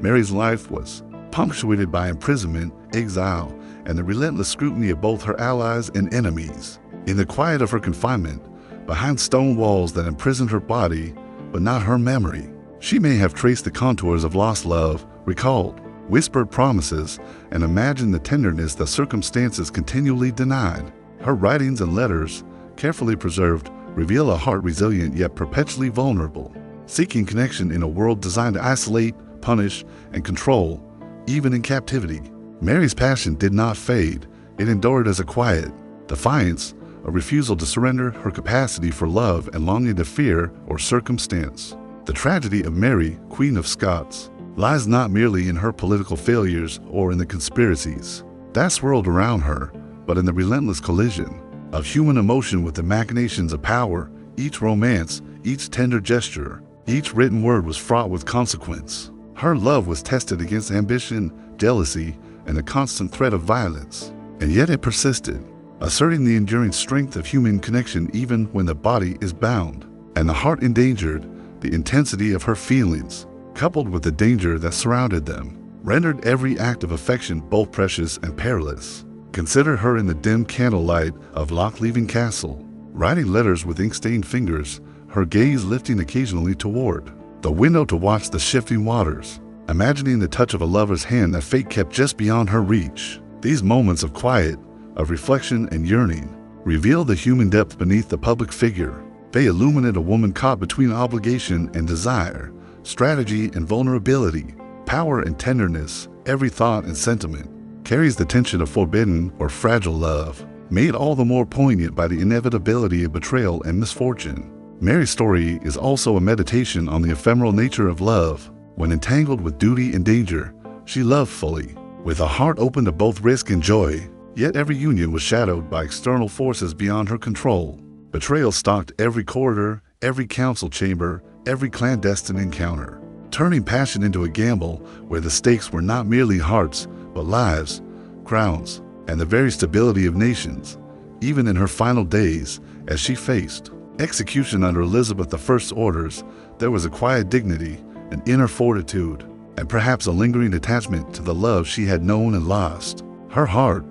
Mary's life was punctuated by imprisonment, exile, and the relentless scrutiny of both her allies and enemies. In the quiet of her confinement, behind stone walls that imprisoned her body, but not her memory, she may have traced the contours of lost love, recalled whispered promises, and imagined the tenderness that circumstances continually denied. Her writings and letters, carefully preserved, reveal a heart resilient yet perpetually vulnerable, seeking connection in a world designed to isolate, punish, and control, even in captivity. Mary's passion did not fade. It endured as a quiet defiance, a refusal to surrender her capacity for love and longing to fear or circumstance. The tragedy of Mary, Queen of Scots, lies not merely in her political failures or in the conspiracies that swirled around her, but in the relentless collision of human emotion with the machinations of power. Each romance, each tender gesture, each written word was fraught with consequence. Her love was tested against ambition, jealousy, and the constant threat of violence, and yet it persisted, asserting the enduring strength of human connection even when the body is bound and the heart endangered. The intensity of her feelings, coupled with the danger that surrounded them, rendered every act of affection both precious and perilous. Consider her in the dim candlelight of Lochleven Castle, writing letters with ink-stained fingers, her gaze lifting occasionally toward the window to watch the shifting waters, imagining the touch of a lover's hand that fate kept just beyond her reach. These moments of quiet, of reflection and yearning, reveal the human depth beneath the public figure. They illuminate a woman caught between obligation and desire, strategy and vulnerability, power and tenderness. Every thought and sentiment carries the tension of forbidden or fragile love, made all the more poignant by the inevitability of betrayal and misfortune. Mary's story is also a meditation on the ephemeral nature of love. When entangled with duty and danger, she loved fully, with a heart open to both risk and joy. Yet every union was shadowed by external forces beyond her control. Betrayal stalked every corridor, every council chamber, every clandestine encounter, turning passion into a gamble where the stakes were not merely hearts, but lives, crowns, and the very stability of nations. Even in her final days, as she faced execution under Elizabeth I's orders, there was a quiet dignity, an inner fortitude, and perhaps a lingering attachment to the love she had known and lost. Her heart,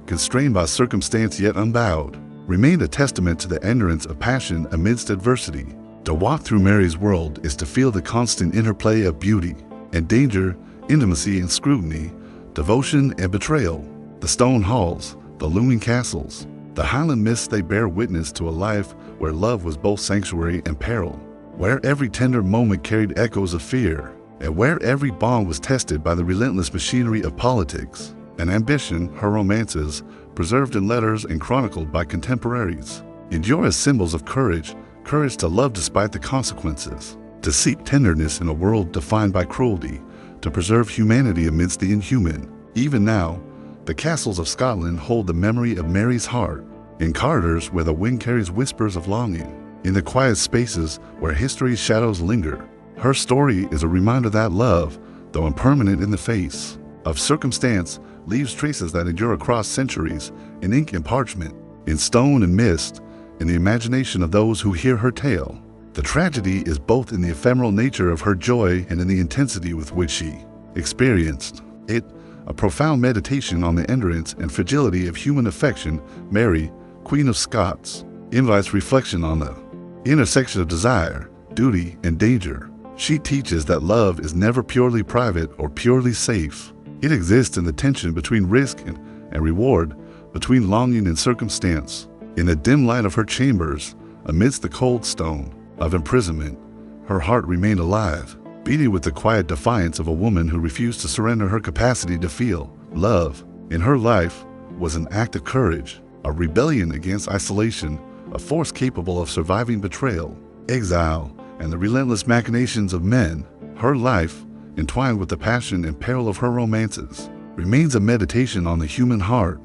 constrained by circumstance yet unbowed, remained a testament to the endurance of passion amidst adversity. To walk through Mary's world is to feel the constant interplay of beauty and danger, intimacy and scrutiny, devotion and betrayal. The stone halls, the looming castles, the Highland mists, they bear witness to a life where love was both sanctuary and peril, where every tender moment carried echoes of fear, and where every bond was tested by the relentless machinery of politics and ambition. Her romances, preserved in letters and chronicled by contemporaries, endure as symbols of courage to love despite the consequences, to seek tenderness in a world defined by cruelty, to preserve humanity amidst the inhuman. Even now, the castles of Scotland hold the memory of Mary's heart, in corridors where the wind carries whispers of longing, in the quiet spaces where history's shadows linger. Her story is a reminder that love, though impermanent in the face of circumstance, leaves traces that endure across centuries, in ink and parchment, in stone and mist, in the imagination of those who hear her tale. The tragedy is both in the ephemeral nature of her joy and in the intensity with which she experienced it. A profound meditation on the endurance and fragility of human affection, Mary, Queen of Scots, invites reflection on the intersection of desire, duty, and danger. She teaches that love is never purely private or purely safe. It exists in the tension between risk and reward, between longing and circumstance. In the dim light of her chambers, amidst the cold stone of imprisonment, her heart remained alive, beating with the quiet defiance of a woman who refused to surrender her capacity to feel. Love, in her life, was an act of courage, a rebellion against isolation, a force capable of surviving betrayal, exile, and the relentless machinations of men. Her life, entwined with the passion and peril of her romances, remains a meditation on the human heart,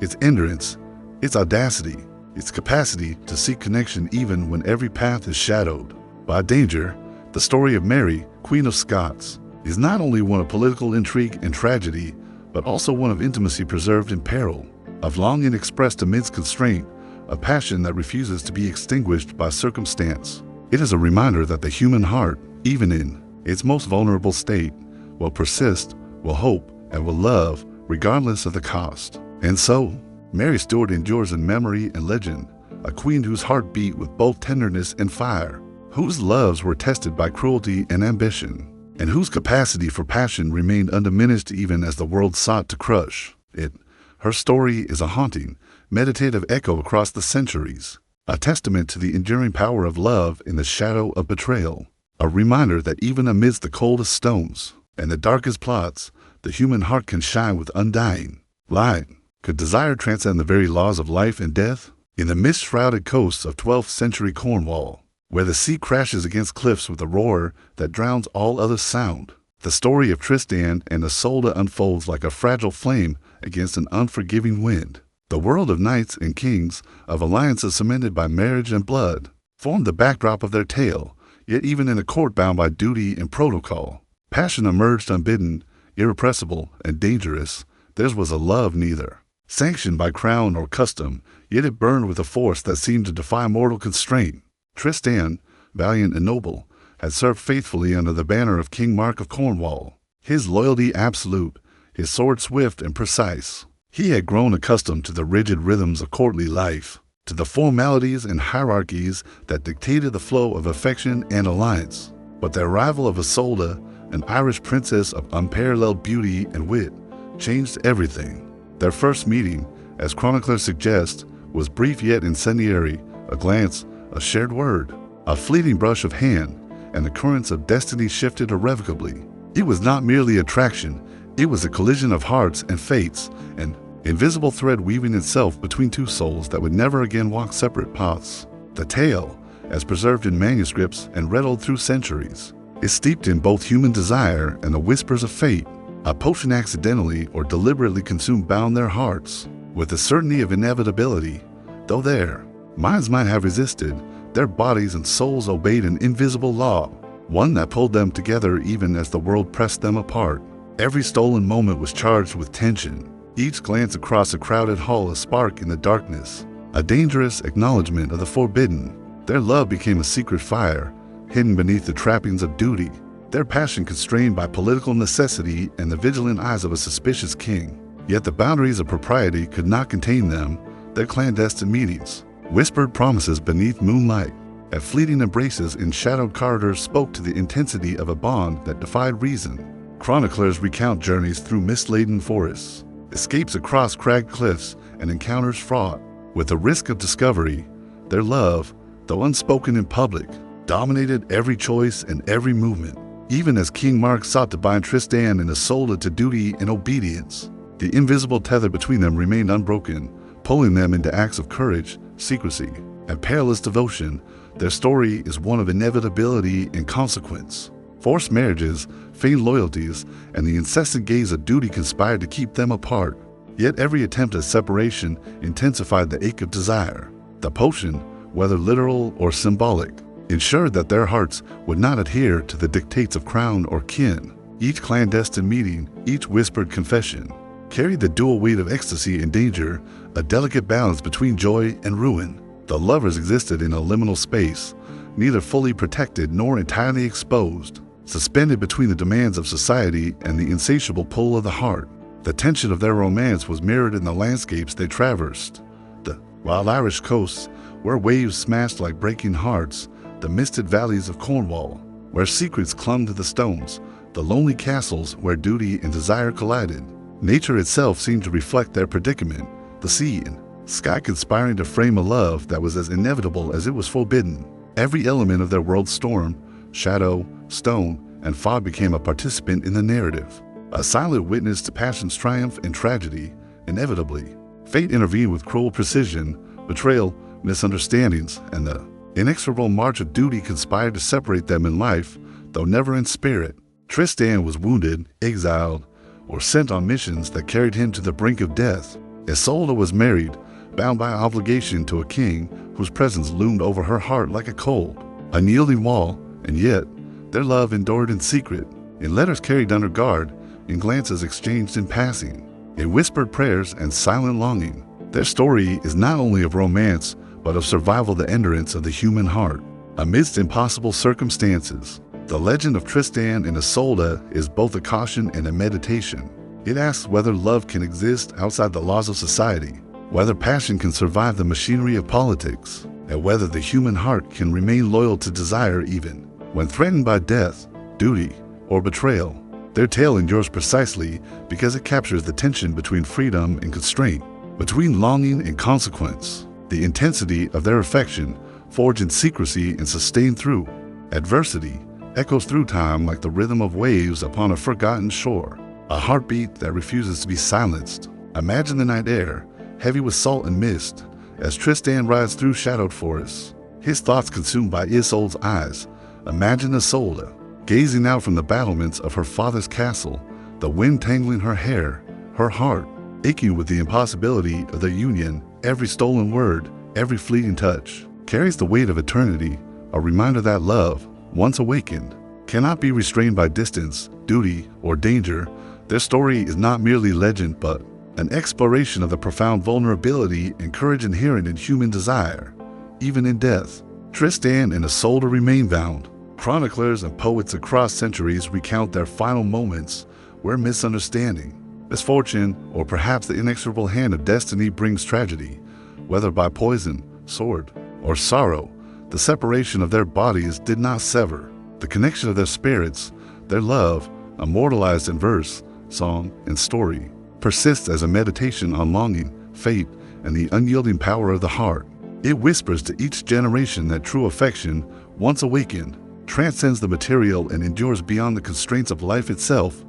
its endurance, its audacity, its capacity to seek connection even when every path is shadowed by danger. The story of Mary, Queen of Scots, is not only one of political intrigue and tragedy, but also one of intimacy preserved in peril, of longing expressed amidst constraint, a passion that refuses to be extinguished by circumstance. It is a reminder that the human heart, even in its most vulnerable state, will persist, will hope, and will love regardless of the cost. And so, Mary Stuart endures in memory and legend, a queen whose heart beat with both tenderness and fire, whose loves were tested by cruelty and ambition, and whose capacity for passion remained undiminished even as the world sought to crush it. Her story is a haunting, meditative echo across the centuries, a testament to the enduring power of love in the shadow of betrayal, a reminder that even amidst the coldest stones and the darkest plots, the human heart can shine with undying light. Could desire transcend the very laws of life and death? In the mist-shrouded coasts of 12th century Cornwall, where the sea crashes against cliffs with a roar that drowns all other sound, the story of Tristan and Isolde unfolds like a fragile flame against an unforgiving wind. The world of knights and kings, of alliances cemented by marriage and blood, formed the backdrop of their tale, yet even in a court bound by duty and protocol, passion emerged unbidden, irrepressible, and dangerous. Theirs was a love neither sanctioned by crown or custom, yet it burned with a force that seemed to defy mortal constraint. Tristan, valiant and noble, had served faithfully under the banner of King Mark of Cornwall, his loyalty absolute, his sword swift and precise. He had grown accustomed to the rigid rhythms of courtly life, to the formalities and hierarchies that dictated the flow of affection and alliance. But the arrival of Isolde, an Irish princess of unparalleled beauty and wit, changed everything. Their first meeting, as chroniclers suggest, was brief yet incendiary, a glance, a shared word, a fleeting brush of hand, and the currents of destiny shifted irrevocably. It was not merely attraction, it was a collision of hearts and fates, an invisible thread weaving itself between two souls that would never again walk separate paths. The tale, as preserved in manuscripts and riddled through centuries, is steeped in both human desire and the whispers of fate. A potion accidentally or deliberately consumed bound their hearts with the certainty of inevitability. Though their minds might have resisted, their bodies and souls obeyed an invisible law, one that pulled them together even as the world pressed them apart. Every stolen moment was charged with tension, each glance across a crowded hall a spark in the darkness, a dangerous acknowledgement of the forbidden. Their love became a secret fire, hidden beneath the trappings of duty, their passion constrained by political necessity and the vigilant eyes of a suspicious king. Yet the boundaries of propriety could not contain them, their clandestine meetings, whispered promises beneath moonlight, and fleeting embraces in shadowed corridors spoke to the intensity of a bond that defied reason. Chroniclers recount journeys through mist-laden forests, escapes across cragged cliffs, and encounters fraught with the risk of discovery. Their love, though unspoken in public, dominated every choice and every movement. Even as King Mark sought to bind Tristan and Isolde to duty and obedience, the invisible tether between them remained unbroken, pulling them into acts of courage, secrecy, and perilous devotion. Their story is one of inevitability and consequence. Forced marriages, feigned loyalties, and the incessant gaze of duty conspired to keep them apart. Yet every attempt at separation intensified the ache of desire. The potion, whether literal or symbolic, ensured that their hearts would not adhere to the dictates of crown or kin. Each clandestine meeting, each whispered confession, carried the dual weight of ecstasy and danger, a delicate balance between joy and ruin. The lovers existed in a liminal space, neither fully protected nor entirely exposed, suspended between the demands of society and the insatiable pull of the heart. The tension of their romance was mirrored in the landscapes they traversed. The wild Irish coasts, where waves smashed like breaking hearts, the misted valleys of Cornwall, where secrets clung to the stones, the lonely castles where duty and desire collided. Nature itself seemed to reflect their predicament, the sea and sky conspiring to frame a love that was as inevitable as it was forbidden. Every element of their world storm, shadow, stone, and fog became a participant in the narrative, a silent witness to passion's triumph and tragedy. Inevitably, fate intervened with cruel precision. Betrayal, misunderstandings, and the inexorable march of duty conspired to separate them in life, though never in spirit. Tristan was wounded, exiled, or sent on missions that carried him to the brink of death. Isolde was married, bound by obligation to a king whose presence loomed over her heart like a cold, unyielding wall, and yet their love endured in secret, in letters carried under guard, in glances exchanged in passing, in whispered prayers and silent longing. Their story is not only of romance, but of survival, the endurance of the human heart. Amidst impossible circumstances, The legend of Tristan and Isolde is both a caution and a meditation. It asks whether love can exist outside the laws of society, whether passion can survive the machinery of politics, and whether the human heart can remain loyal to desire even when threatened by death, duty, or betrayal. Their tale endures precisely because it captures the tension between freedom and constraint, between longing and consequence. The intensity of their affection, forged in secrecy and sustained through adversity, echoes through time like the rhythm of waves upon a forgotten shore, a heartbeat that refuses to be silenced. Imagine the night air, heavy with salt and mist, as Tristan rides through shadowed forests, his thoughts consumed by Isolde's eyes. Imagine Isolde, gazing out from the battlements of her father's castle, the wind tangling her hair, her heart aching with the impossibility of their union. Every stolen word, every fleeting touch, carries the weight of eternity, a reminder that love, once awakened, cannot be restrained by distance, duty, or danger. Their story is not merely legend, but an exploration of the profound vulnerability and courage inherent in human desire. Even in death, Tristan and Isolde remain bound. Chroniclers and poets across centuries recount their final moments where misunderstanding, misfortune, or perhaps the inexorable hand of destiny brings tragedy. Whether by poison, sword, or sorrow, the separation of their bodies did not sever the connection of their spirits. Their love, immortalized in verse, song, and story, persists as a meditation on longing, fate, and the unyielding power of the heart. It whispers to each generation that true affection, once awakened, transcends the material and endures beyond the constraints of life itself.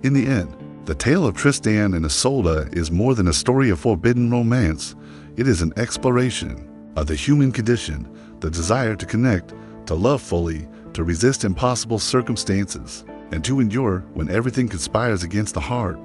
In the end, the tale of Tristan and Isolde is more than a story of forbidden romance. It is an exploration of the human condition, the desire to connect, to love fully, to resist impossible circumstances, and to endure when everything conspires against the heart.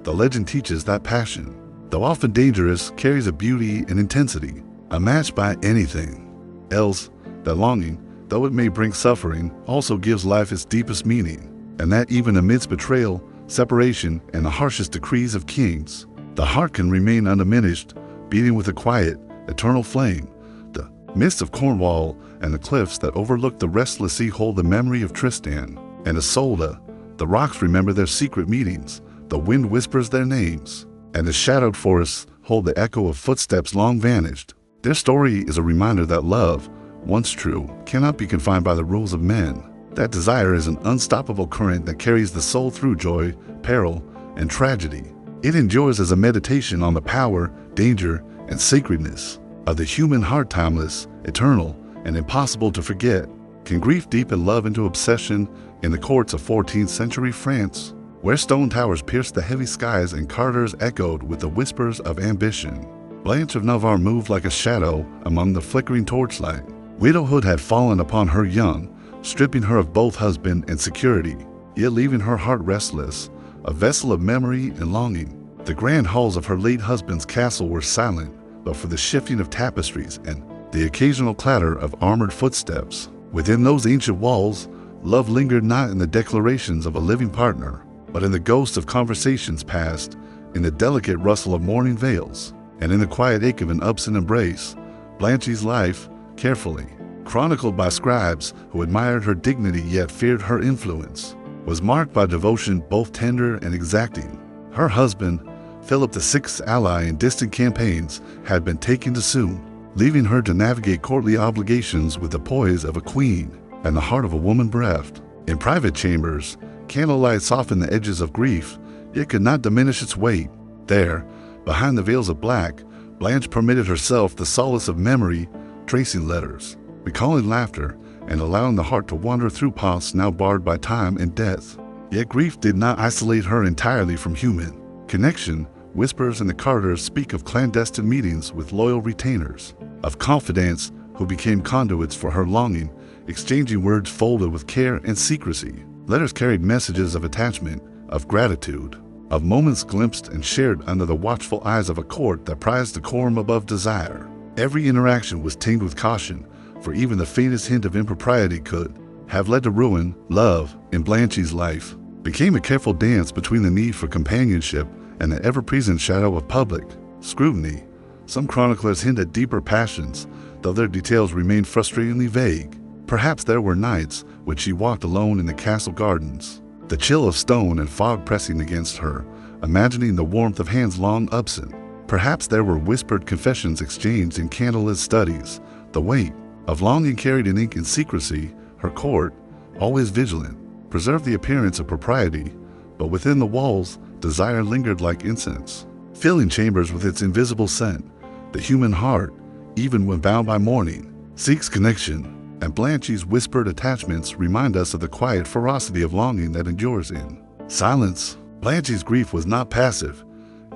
The legend teaches that passion, though often dangerous, carries a beauty and intensity unmatched by anything else. That longing, though it may bring suffering, also gives life its deepest meaning, and that even amidst betrayal, separation, and the harshest decrees of kings, the heart can remain undiminished, beating with a quiet, eternal flame. The mists of Cornwall and the cliffs that overlook the restless sea hold the memory of Tristan and Isolde. The rocks remember their secret meetings, the wind whispers their names, and the shadowed forests hold the echo of footsteps long vanished. Their story is a reminder that love, once true, cannot be confined by the rules of men. That desire is an unstoppable current that carries the soul through joy, peril, and tragedy. It endures as a meditation on the power, danger, and sacredness of the human heart, timeless, eternal, and impossible to forget. Can grief deepen love into obsession? In the courts of 14th century France, where stone towers pierced the heavy skies and corridors echoed with the whispers of ambition, Blanche of Navarre moved like a shadow among the flickering torchlight. Widowhood had fallen upon her young, stripping her of both husband and security, yet leaving her heart restless, a vessel of memory and longing. The grand halls of her late husband's castle were silent, but for the shifting of tapestries and the occasional clatter of armored footsteps. Within those ancient walls, love lingered not in the declarations of a living partner, but in the ghosts of conversations past, in the delicate rustle of mourning veils, and in the quiet ache of an absent embrace. Blanche's life, carefully chronicled by scribes who admired her dignity yet feared her influence, was marked by devotion both tender and exacting. Her husband, Philip VI's ally in distant campaigns, had been taken too soon, leaving her to navigate courtly obligations with the poise of a queen and the heart of a woman bereft. In private chambers, candlelight softened the edges of grief, yet could not diminish its weight. There, behind the veils of black, Blanche permitted herself the solace of memory, tracing letters, recalling laughter, and allowing the heart to wander through paths now barred by time and death. Yet grief did not isolate her entirely from human connection. Whispers in the corridors speak of clandestine meetings with loyal retainers, of confidants who became conduits for her longing, exchanging words folded with care and secrecy. Letters carried messages of attachment, of gratitude, of moments glimpsed and shared under the watchful eyes of a court that prized decorum above desire. Every interaction was tinged with caution, for even the faintest hint of impropriety could have led to ruin. Love, in Blanche's life, became a careful dance between the need for companionship and the ever-present shadow of public scrutiny. Some chroniclers hint at deeper passions, though their details remain frustratingly vague. Perhaps there were nights when she walked alone in the castle gardens, the chill of stone and fog pressing against her, imagining the warmth of hands long absent. Perhaps there were whispered confessions exchanged in candlelit studies, the weight of longing carried in ink in secrecy. Her court, always vigilant, preserved the appearance of propriety, but within the walls, desire lingered like incense, filling chambers with its invisible scent. The human heart, even when bound by mourning, seeks connection, and Blanche's whispered attachments remind us of the quiet ferocity of longing that endures in silence. Blanche's grief was not passive.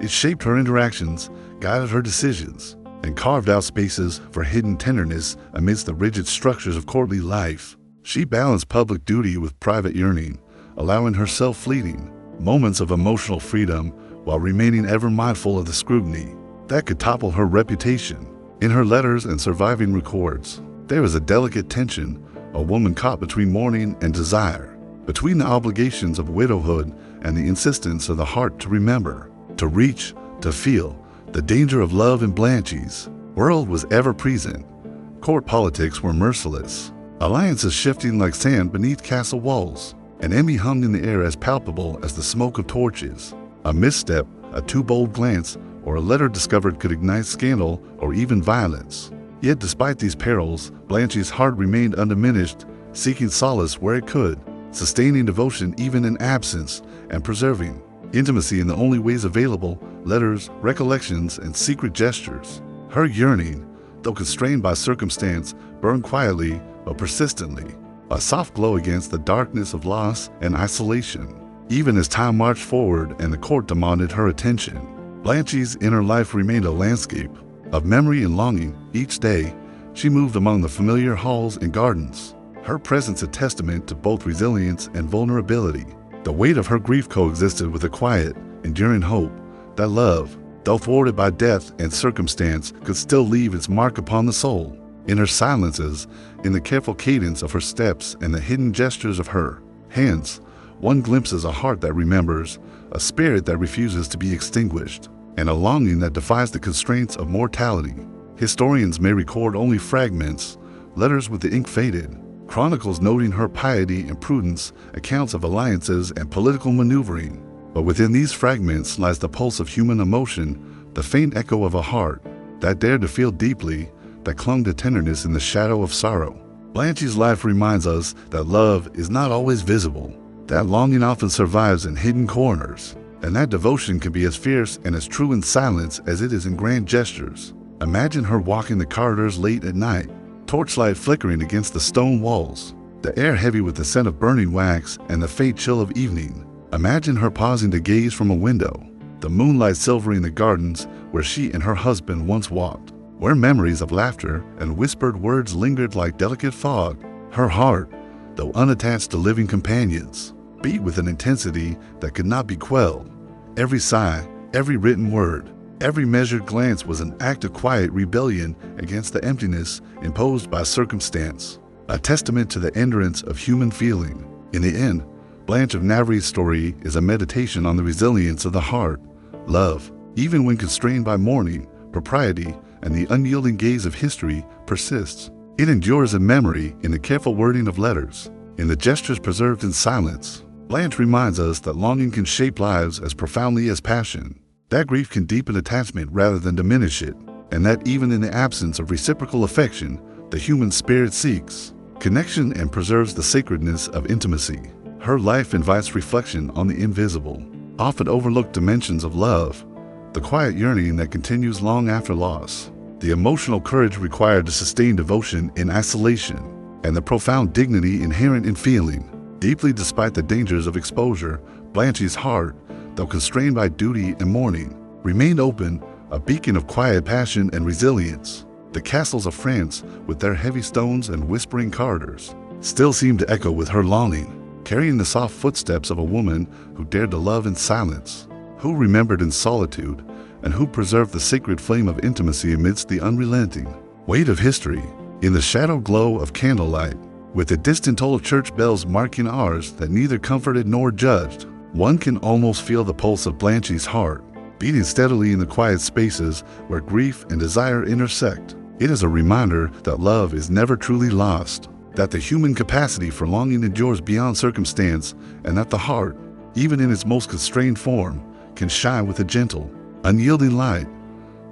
It shaped her interactions, guided her decisions, and carved out spaces for hidden tenderness amidst the rigid structures of courtly life. She balanced public duty with private yearning, allowing herself fleeting moments of emotional freedom while remaining ever mindful of the scrutiny that could topple her reputation. In her letters and surviving records, there is a delicate tension, a woman caught between mourning and desire, between the obligations of widowhood and the insistence of the heart to remember, to reach, to feel. The danger of love in Blanche's world was ever present. Court politics were merciless, alliances shifting like sand beneath castle walls. An enemy hung in the air as palpable as the smoke of torches. A misstep, a too bold glance, or a letter discovered could ignite scandal or even violence. Yet despite these perils, Blanche's heart remained undiminished, seeking solace where it could, sustaining devotion even in absence, and preserving intimacy in the only ways available: letters, recollections, and secret gestures. Her yearning, though constrained by circumstance, burned quietly but persistently, a soft glow against the darkness of loss and isolation. Even as time marched forward and the court demanded her attention, Blanche's inner life remained a landscape of memory and longing. Each day, she moved among the familiar halls and gardens, her presence a testament to both resilience and vulnerability. The weight of her grief coexisted with a quiet, enduring hope that love, though thwarted by death and circumstance, could still leave its mark upon the soul. In her silences, in the careful cadence of her steps and the hidden gestures of her hands, one glimpses a heart that remembers, a spirit that refuses to be extinguished, and a longing that defies the constraints of mortality. Historians may record only fragments, letters with the ink faded, chronicles noting her piety and prudence, accounts of alliances and political maneuvering. But within these fragments lies the pulse of human emotion, the faint echo of a heart that dared to feel deeply, that clung to tenderness in the shadow of sorrow. Blanche's life reminds us that love is not always visible, that longing often survives in hidden corners, and that devotion can be as fierce and as true in silence as it is in grand gestures. Imagine her walking the corridors late at night, torchlight flickering against the stone walls, the air heavy with the scent of burning wax and the faint chill of evening. Imagine her pausing to gaze from a window, the moonlight silvering the gardens where she and her husband once walked, where memories of laughter and whispered words lingered like delicate fog. Her heart, though unattached to living companions, beat with an intensity that could not be quelled. Every sigh, every written word, every measured glance was an act of quiet rebellion against the emptiness imposed by circumstance, a testament to the endurance of human feeling. In the end, Blanche of Navarre's story is a meditation on the resilience of the heart. Love, even when constrained by mourning, propriety, and the unyielding gaze of history, persists. It endures in memory, in the careful wording of letters, in the gestures preserved in silence. Blanche reminds us that longing can shape lives as profoundly as passion, that grief can deepen attachment rather than diminish it, and that even in the absence of reciprocal affection, the human spirit seeks connection and preserves the sacredness of intimacy. Her life invites reflection on the invisible, often overlooked dimensions of love, the quiet yearning that continues long after loss, the emotional courage required to sustain devotion in isolation, and the profound dignity inherent in feeling deeply despite the dangers of exposure. Blanche's heart, though constrained by duty and mourning, remained open, a beacon of quiet passion and resilience. The castles of France, with their heavy stones and whispering corridors, still seemed to echo with her longing, carrying the soft footsteps of a woman who dared to love in silence, who remembered in solitude, and who preserved the sacred flame of intimacy amidst the unrelenting weight of history. In the shadow glow of candlelight, with the distant toll of church bells marking hours that neither comforted nor judged, one can almost feel the pulse of Blanche's heart, beating steadily in the quiet spaces where grief and desire intersect. It is a reminder that love is never truly lost, that the human capacity for longing endures beyond circumstance, and that the heart, even in its most constrained form, can shine with a gentle, unyielding light.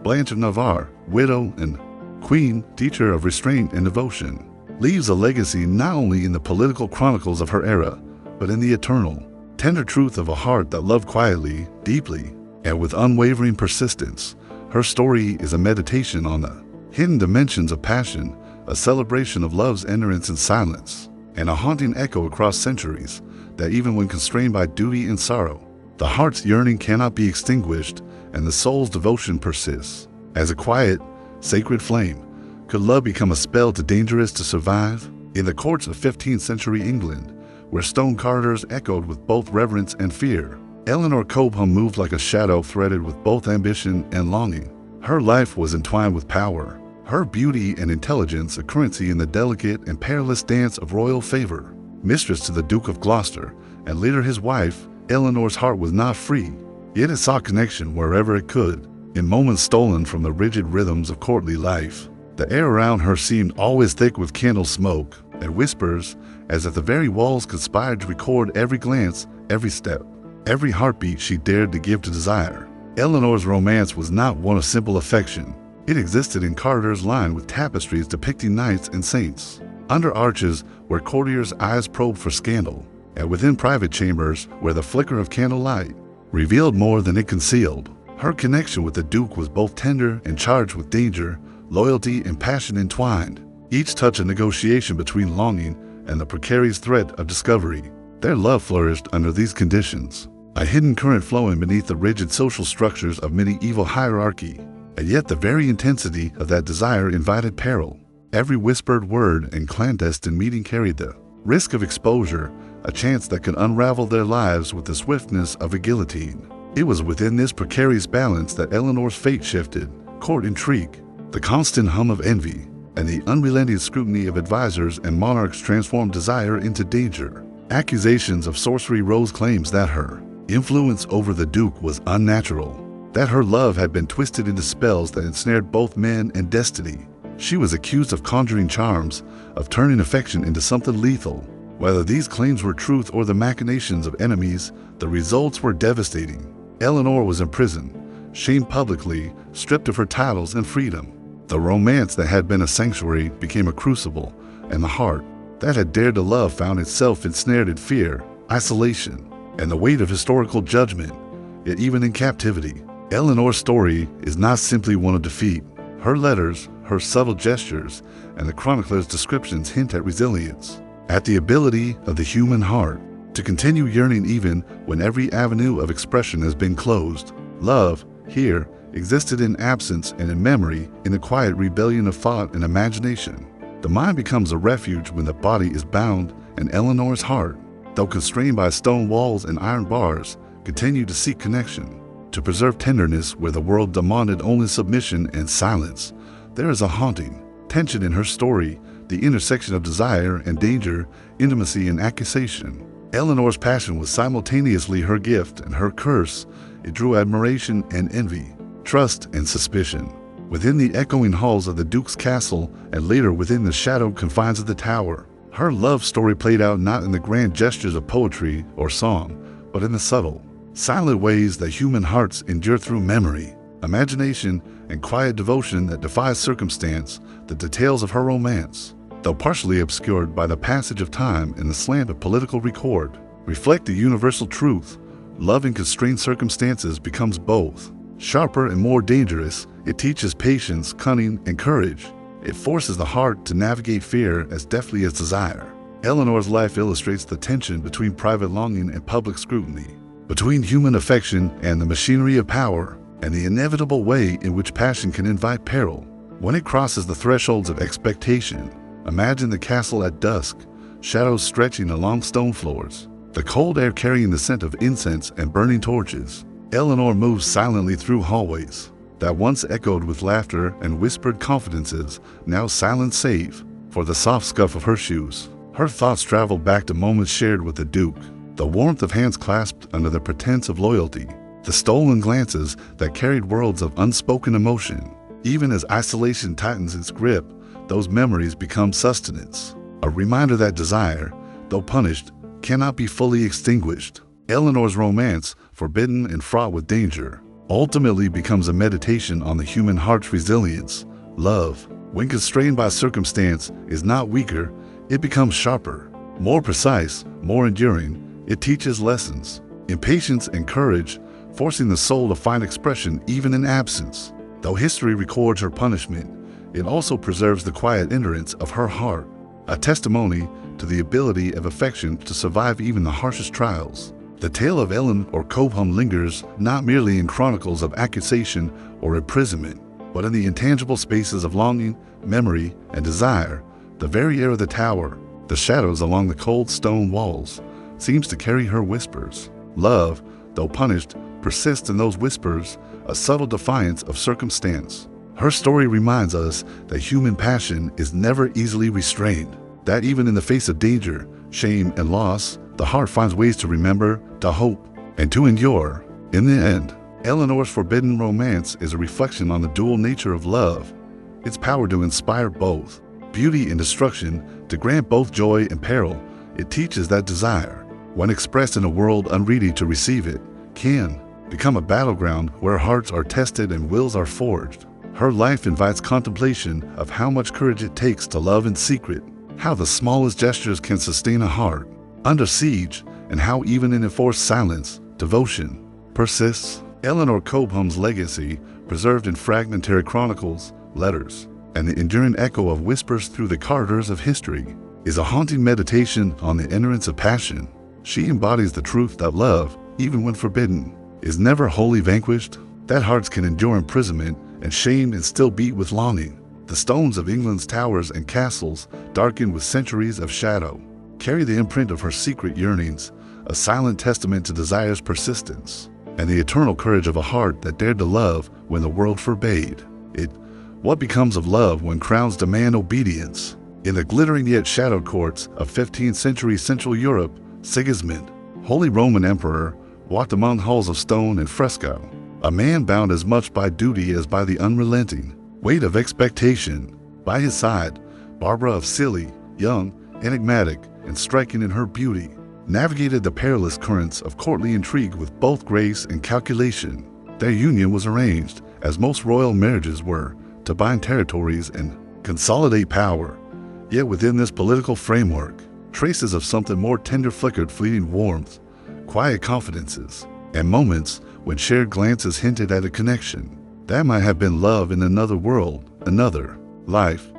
Blanche of Navarre, widow and queen, teacher of restraint and devotion, leaves a legacy not only in the political chronicles of her era, but in the eternal, tender truth of a heart that loved quietly, deeply, and with unwavering persistence. Her story is a meditation on the hidden dimensions of passion, a celebration of love's endurance in silence, and a haunting echo across centuries that even when constrained by duty and sorrow, the heart's yearning cannot be extinguished and the soul's devotion persists. As a quiet, sacred flame, could love become a spell too dangerous to survive? In the courts of 15th century England, where stone corridors echoed with both reverence and fear, Eleanor Cobham moved like a shadow threaded with both ambition and longing. Her life was entwined with power, her beauty and intelligence a currency in the delicate and perilous dance of royal favor. Mistress to the Duke of Gloucester, and later his wife, Eleanor's heart was not free, yet it sought connection wherever it could, in moments stolen from the rigid rhythms of courtly life. The air around her seemed always thick with candle smoke and whispers, as if the very walls conspired to record every glance, every step, every heartbeat she dared to give to desire. Eleanor's romance was not one of simple affection. It existed in corridors lined with tapestries depicting knights and saints, under arches where courtiers' eyes probed for scandal, and within private chambers where the flicker of candlelight revealed more than it concealed. Her connection with the Duke was both tender and charged with danger, loyalty and passion entwined, each touch a negotiation between longing and the precarious threat of discovery. Their love flourished under these conditions, a hidden current flowing beneath the rigid social structures of medieval hierarchy. And yet the very intensity of that desire invited peril. Every whispered word and clandestine meeting carried the risk of exposure, a chance that could unravel their lives with the swiftness of a guillotine. It was within this precarious balance that Eleanor's fate shifted. Court intrigue, the constant hum of envy, and the unrelenting scrutiny of advisors and monarchs transformed desire into danger. Accusations of sorcery rose claims that her influence over the Duke was unnatural, that her love had been twisted into spells that ensnared both men and destiny. She was accused of conjuring charms, of turning affection into something lethal. Whether these claims were truth or the machinations of enemies, the results were devastating. Eleanor was imprisoned, shamed publicly, stripped of her titles and freedom. The romance that had been a sanctuary became a crucible, and the heart that had dared to love found itself ensnared in fear, isolation, and the weight of historical judgment. Yet even in captivity, Eleanor's story is not simply one of defeat. Her letters, her subtle gestures, and the chronicler's descriptions hint at resilience, at the ability of the human heart to continue yearning even when every avenue of expression has been closed. Love, here, existed in absence and in memory, in a quiet rebellion of thought and imagination. The mind becomes a refuge when the body is bound, and Eleanor's heart, though constrained by stone walls and iron bars, continued to seek connection, to preserve tenderness where the world demanded only submission and silence. There is a haunting tension in her story, the intersection of desire and danger, intimacy and accusation. Eleanor's passion was simultaneously her gift and her curse. It drew admiration and envy, trust and suspicion. Within the echoing halls of the Duke's castle, and later within the shadowed confines of the tower, her love story played out not in the grand gestures of poetry or song, but in the subtle, silent ways that human hearts endure through memory, imagination, and quiet devotion that defies circumstance. The details of her romance, though partially obscured by the passage of time and the slant of political record, reflect the universal truth. Love in constrained circumstances becomes both sharper and more dangerous. It teaches patience, cunning, and courage. It forces the heart to navigate fear as deftly as desire. Eleanor's life illustrates the tension between private longing and public scrutiny, between human affection and the machinery of power, and the inevitable way in which passion can invite peril when it crosses the thresholds of expectation. Imagine the castle at dusk, shadows stretching along stone floors, the cold air carrying the scent of incense and burning torches. Eleanor moves silently through hallways that once echoed with laughter and whispered confidences, now silent save for the soft scuff of her shoes. Her thoughts travel back to moments shared with the Duke, the warmth of hands clasped under the pretense of loyalty, the stolen glances that carried worlds of unspoken emotion. Even as isolation tightens its grip, those memories become sustenance. a reminder that desire, though punished, cannot be fully extinguished. Eleanor's romance, forbidden and fraught with danger, ultimately becomes a meditation on the human heart's resilience. Love, when constrained by circumstance, is not weaker, it becomes sharper, more precise, more enduring. It teaches lessons in patience and courage, forcing the soul to find expression even in absence. Though history records her punishment, it also preserves the quiet endurance of her heart, a testimony to the ability of affection to survive even the harshest trials. The tale of Eleanor Cobham lingers not merely in chronicles of accusation or imprisonment, but in the intangible spaces of longing, memory, and desire. The very air of the tower, the shadows along the cold stone walls, seems to carry her whispers. Love, though punished, persists in those whispers, a subtle defiance of circumstance. Her story reminds us that human passion is never easily restrained, that even in the face of danger, shame, and loss, the heart finds ways to remember, to hope, and to endure. In the end, Eleanor's forbidden romance is a reflection on the dual nature of love, its power to inspire both beauty and destruction, to grant both joy and peril. It teaches that desire, when expressed in a world unready to receive it, can become a battleground where hearts are tested and wills are forged. Her life invites contemplation of how much courage it takes to love in secret, how the smallest gestures can sustain a heart under siege, and how even in enforced silence, devotion persists. Eleanor Cobham's legacy, preserved in fragmentary chronicles, letters, and the enduring echo of whispers through the corridors of history, is a haunting meditation on the endurance of passion. She embodies the truth that love, even when forbidden, is never wholly vanquished, that hearts can endure imprisonment and shame and still beat with longing. The stones of England's towers and castles, darkened with centuries of shadow, carry the imprint of her secret yearnings, a silent testament to desire's persistence, and the eternal courage of a heart that dared to love when the world forbade it. What becomes of love when crowns demand obedience? In the glittering yet shadowed courts of 15th century Central Europe, Sigismund, Holy Roman Emperor, walked among halls of stone and fresco, a man bound as much by duty as by the unrelenting weight of expectation. By his side, Barbara of Scilly, young, enigmatic, and striking in her beauty, navigated the perilous currents of courtly intrigue with both grace and calculation. Their union was arranged, as most royal marriages were, to bind territories and consolidate power. Yet within this political framework, traces of something more tender flickered, fleeting warmth, quiet confidences, and moments when shared glances hinted at a connection. That might have been love in another world, another life.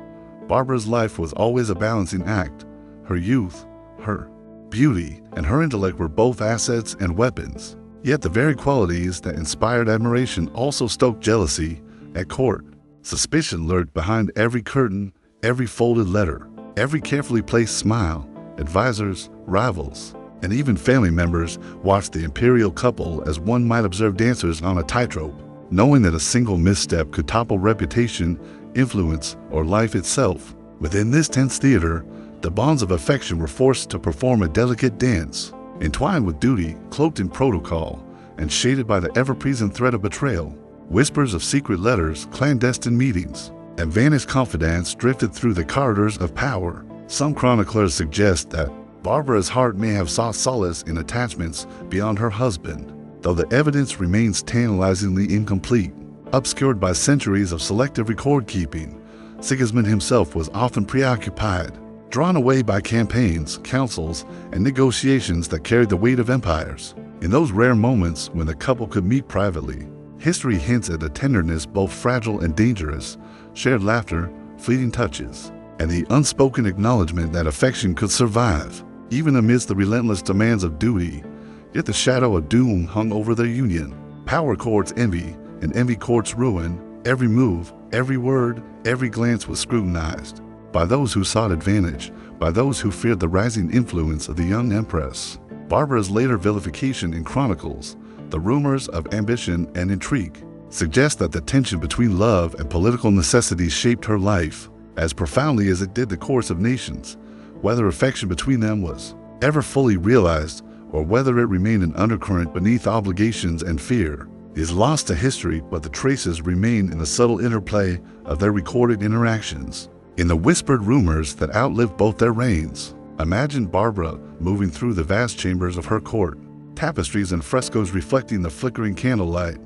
Barbara's life was always a balancing act. Her youth, her beauty, and her intellect were both assets and weapons. Yet the very qualities that inspired admiration also stoked jealousy at court. Suspicion lurked behind every curtain, every folded letter, every carefully placed smile. Advisors, rivals, and even family members watched the imperial couple as one might observe dancers on a tightrope, knowing that a single misstep could topple reputation, influence, or life itself. Within this tense theater, the bonds of affection were forced to perform a delicate dance, entwined with duty, cloaked in protocol, and shaded by the ever-present threat of betrayal. Whispers of secret letters, clandestine meetings, and vanished confidants drifted through the corridors of power. Some chroniclers suggest that Barbara's heart may have sought solace in attachments beyond her husband, though the evidence remains tantalizingly incomplete. Obscured by centuries of selective record-keeping, Sigismund himself was often preoccupied, drawn away by campaigns, councils, and negotiations that carried the weight of empires. In those rare moments when the couple could meet privately, history hints at a tenderness both fragile and dangerous, shared laughter, fleeting touches, and the unspoken acknowledgement that affection could survive, even amidst the relentless demands of duty. Yet the shadow of doom hung over their union. Power courts envy, and envy courts ruin. Every move, every word, every glance was scrutinized by those who sought advantage, by those who feared the rising influence of the young empress. Barbara's later vilification in chronicles, the rumors of ambition and intrigue, suggest that the tension between love and political necessity shaped her life as profoundly as it did the course of nations. Whether affection between them was ever fully realized, or whether it remained an undercurrent beneath obligations and fear, is lost to history, but the traces remain in the subtle interplay of their recorded interactions. In the whispered rumors that outlived both their reigns, imagine Barbara moving through the vast chambers of her court, tapestries and frescoes reflecting the flickering candlelight.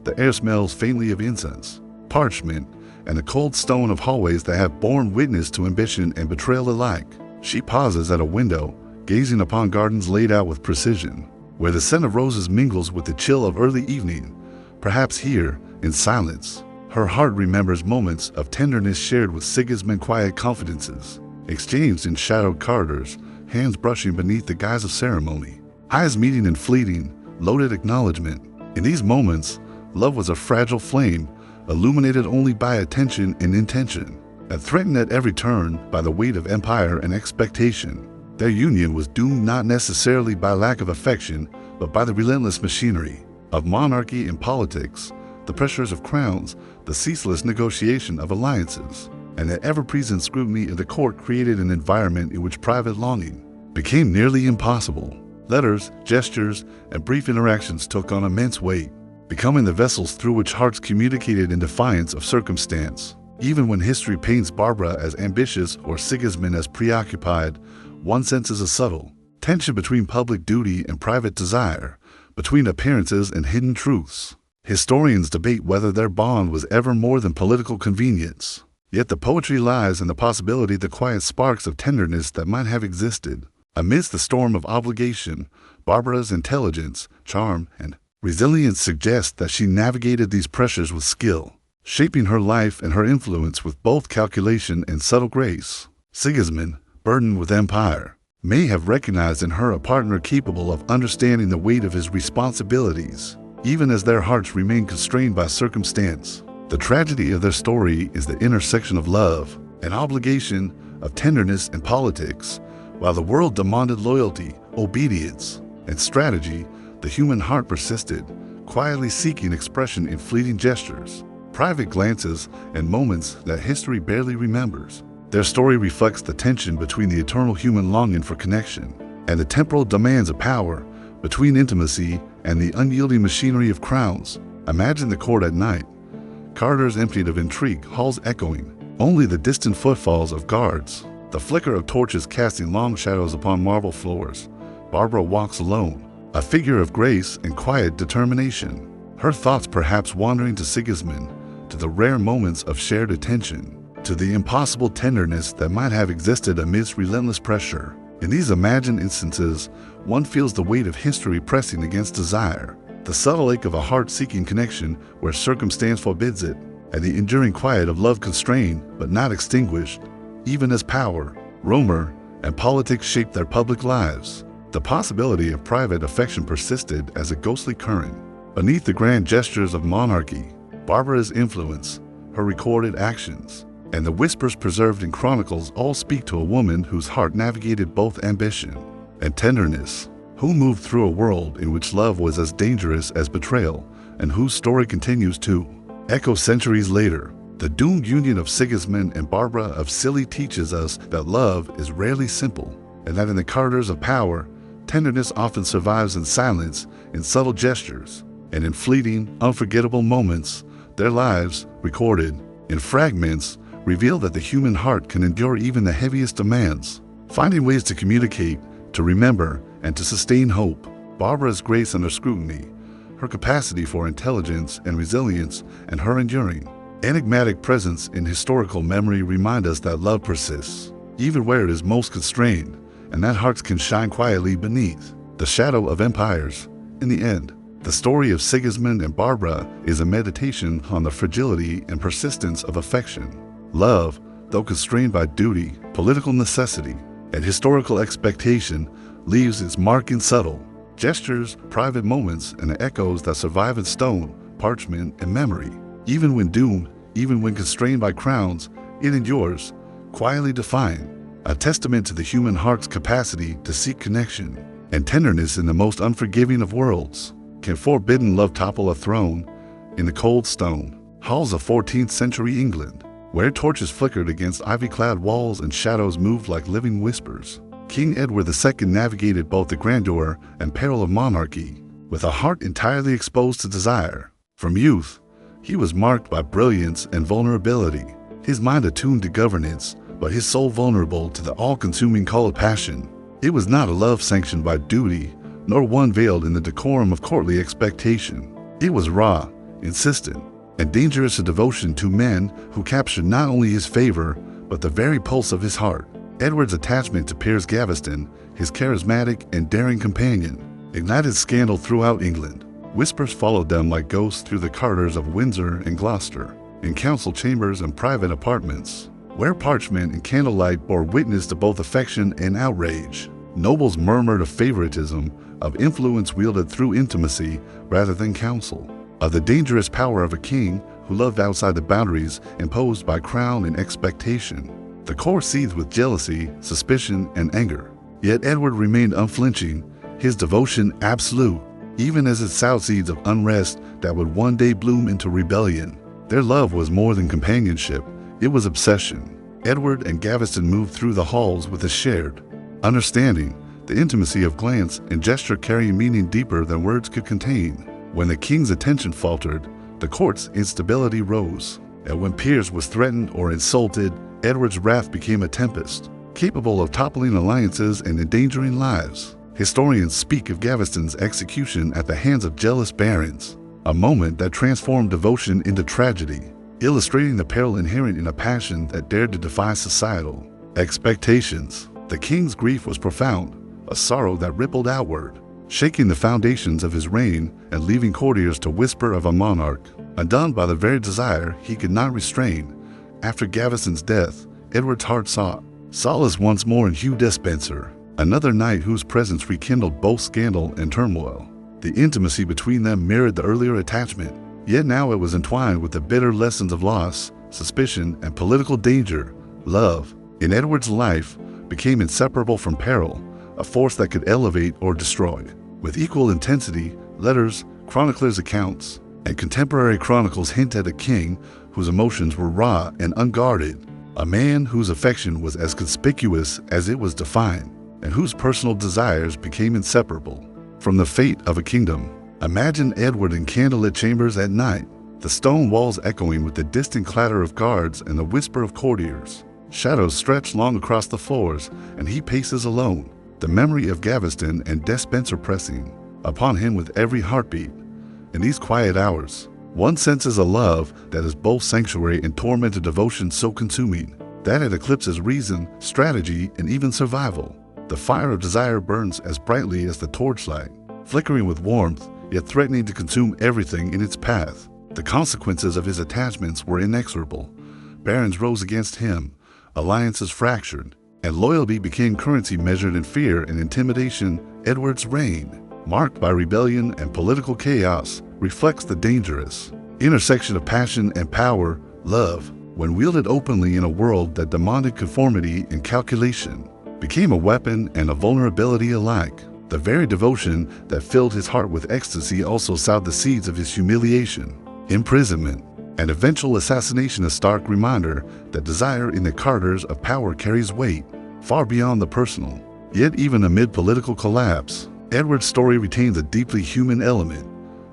The air smells faintly of incense, parchment, and the cold stone of hallways that have borne witness to ambition and betrayal alike. She pauses at a window, gazing upon gardens laid out with precision, where the scent of roses mingles with the chill of early evening. Perhaps here, in silence, her heart remembers moments of tenderness shared with Sigismund, quiet confidences, exchanged in shadowed corridors, hands brushing beneath the guise of ceremony, eyes meeting in fleeting, loaded acknowledgement. In these moments, love was a fragile flame, illuminated only by attention and intention, and threatened at every turn by the weight of empire and expectation. Their union was doomed not necessarily by lack of affection, but by the relentless machinery of monarchy and politics, the pressures of crowns, the ceaseless negotiation of alliances, and the ever-present scrutiny of the court created an environment in which private longing became nearly impossible. Letters, gestures, and brief interactions took on immense weight, becoming the vessels through which hearts communicated in defiance of circumstance. Even when history paints Barbara as ambitious or Sigismund as preoccupied, one senses a subtle tension between public duty and private desire, between appearances and hidden truths. Historians debate whether their bond was ever more than political convenience. Yet the poetry lies in the possibility the quiet sparks of tenderness that might have existed. Amidst the storm of obligation, Barbara's intelligence, charm, and resilience suggest that she navigated these pressures with skill, shaping her life and her influence with both calculation and subtle grace. Sigismund, burdened with empire, may have recognized in her a partner capable of understanding the weight of his responsibilities, even as their hearts remain constrained by circumstance. The tragedy of their story is the intersection of love and obligation, of tenderness and politics. While the world demanded loyalty, obedience, and strategy, the human heart persisted, quietly seeking expression in fleeting gestures, private glances, and moments that history barely remembers. Their story reflects the tension between the eternal human longing for connection and the temporal demands of power, between intimacy and the unyielding machinery of crowns. Imagine the court at night, corridors emptied of intrigue, halls echoing, only the distant footfalls of guards, the flicker of torches casting long shadows upon marble floors. Barbara walks alone, a figure of grace and quiet determination, her thoughts perhaps wandering to Sigismund, to the rare moments of shared attention, to the impossible tenderness that might have existed amidst relentless pressure. In these imagined instances, one feels the weight of history pressing against desire, the subtle ache of a heart seeking connection where circumstance forbids it, and the enduring quiet of love constrained but not extinguished, even as power, rumor, and politics shaped their public lives. The possibility of private affection persisted as a ghostly current. Beneath the grand gestures of monarchy, Barbara's influence, her recorded actions, and the whispers preserved in chronicles all speak to a woman whose heart navigated both ambition and tenderness, who moved through a world in which love was as dangerous as betrayal, and whose story continues to echo centuries later. The doomed union of Sigismund and Barbara of Scilly teaches us that love is rarely simple, and that in the corridors of power, tenderness often survives in silence, in subtle gestures, and in fleeting, unforgettable moments. Their lives, recorded in fragments, reveal that the human heart can endure even the heaviest demands, finding ways to communicate, to remember, and to sustain hope. Barbara's grace under scrutiny, her capacity for intelligence and resilience, and her enduring, enigmatic presence in historical memory remind us that love persists, even where it is most constrained, and that hearts can shine quietly beneath the shadow of empires. In the end, the story of Sigismund and Barbara is a meditation on the fragility and persistence of affection. Love, though constrained by duty, political necessity, and historical expectation, leaves its mark in subtle gestures, private moments, and the echoes that survive in stone, parchment, and memory. Even when doomed, even when constrained by crowns, it endures, quietly defiant, a testament to the human heart's capacity to seek connection and tenderness in the most unforgiving of worlds. Can forbidden love topple a throne? In the cold stone halls of 14th century England, where torches flickered against ivy-clad walls and shadows moved like living whispers, King Edward II navigated both the grandeur and peril of monarchy, with a heart entirely exposed to desire. From youth, he was marked by brilliance and vulnerability. his mind attuned to governance, but his soul vulnerable to the all-consuming call of passion. It was not a love sanctioned by duty, nor one veiled in the decorum of courtly expectation. It was raw, insistent, and dangerous a devotion to men who captured not only his favor, but the very pulse of his heart. Edward's attachment to Piers Gaveston, his charismatic and daring companion, ignited scandal throughout England. Whispers followed them like ghosts through the corridors of Windsor and Gloucester, in council chambers and private apartments, where parchment and candlelight bore witness to both affection and outrage. Nobles murmured of favoritism, of influence wielded through intimacy rather than counsel, of the dangerous power of a king who loved outside the boundaries imposed by crown and expectation. The court seethed with jealousy, suspicion, and anger. Yet Edward remained unflinching, his devotion absolute, even as it sowed seeds of unrest that would one day bloom into rebellion. Their love was more than companionship, it was obsession. Edward and Gaveston moved through the halls with a shared understanding, the intimacy of glance and gesture carrying meaning deeper than words could contain. When the king's attention faltered, the court's instability rose. And when Piers was threatened or insulted, Edward's wrath became a tempest, capable of toppling alliances and endangering lives. Historians speak of Gaveston's execution at the hands of jealous barons, a moment that transformed devotion into tragedy, illustrating the peril inherent in a passion that dared to defy societal expectations. The king's grief was profound, a sorrow that rippled outward, shaking the foundations of his reign and leaving courtiers to whisper of a monarch, undone by the very desire he could not restrain. After Gaveston's death, Edward's heart sought solace once more in Hugh Despenser, another knight whose presence rekindled both scandal and turmoil. The intimacy between them mirrored the earlier attachment, yet now it was entwined with the bitter lessons of loss, suspicion, and political danger. Love, in Edward's life, became inseparable from peril, a force that could elevate or destroy. With equal intensity, letters, chroniclers' accounts, and contemporary chronicles hint at a king whose emotions were raw and unguarded, a man whose affection was as conspicuous as it was defined, and whose personal desires became inseparable from the fate of a kingdom. Imagine Edward in candlelit chambers at night, the stone walls echoing with the distant clatter of guards and the whisper of courtiers. Shadows stretch long across the floors, and he paces alone, the memory of Gaveston and Despenser pressing upon him with every heartbeat. In these quiet hours, one senses a love that is both sanctuary and tormented devotion so consuming that it eclipses reason, strategy, and even survival. The fire of desire burns as brightly as the torchlight, flickering with warmth, yet threatening to consume everything in its path. The consequences of his attachments were inexorable. Barons rose against him, alliances fractured, and loyalty became currency measured in fear and intimidation. Edward's reign, marked by rebellion and political chaos, reflects the dangerous intersection of passion and power. Love, when wielded openly in a world that demanded conformity and calculation, became a weapon and a vulnerability alike. The very devotion that filled his heart with ecstasy also sowed the seeds of his humiliation, imprisonment, and eventual assassination, a stark reminder that desire in the corridors of power carries weight far beyond the personal. Yet even amid political collapse, Edward's story retains a deeply human element,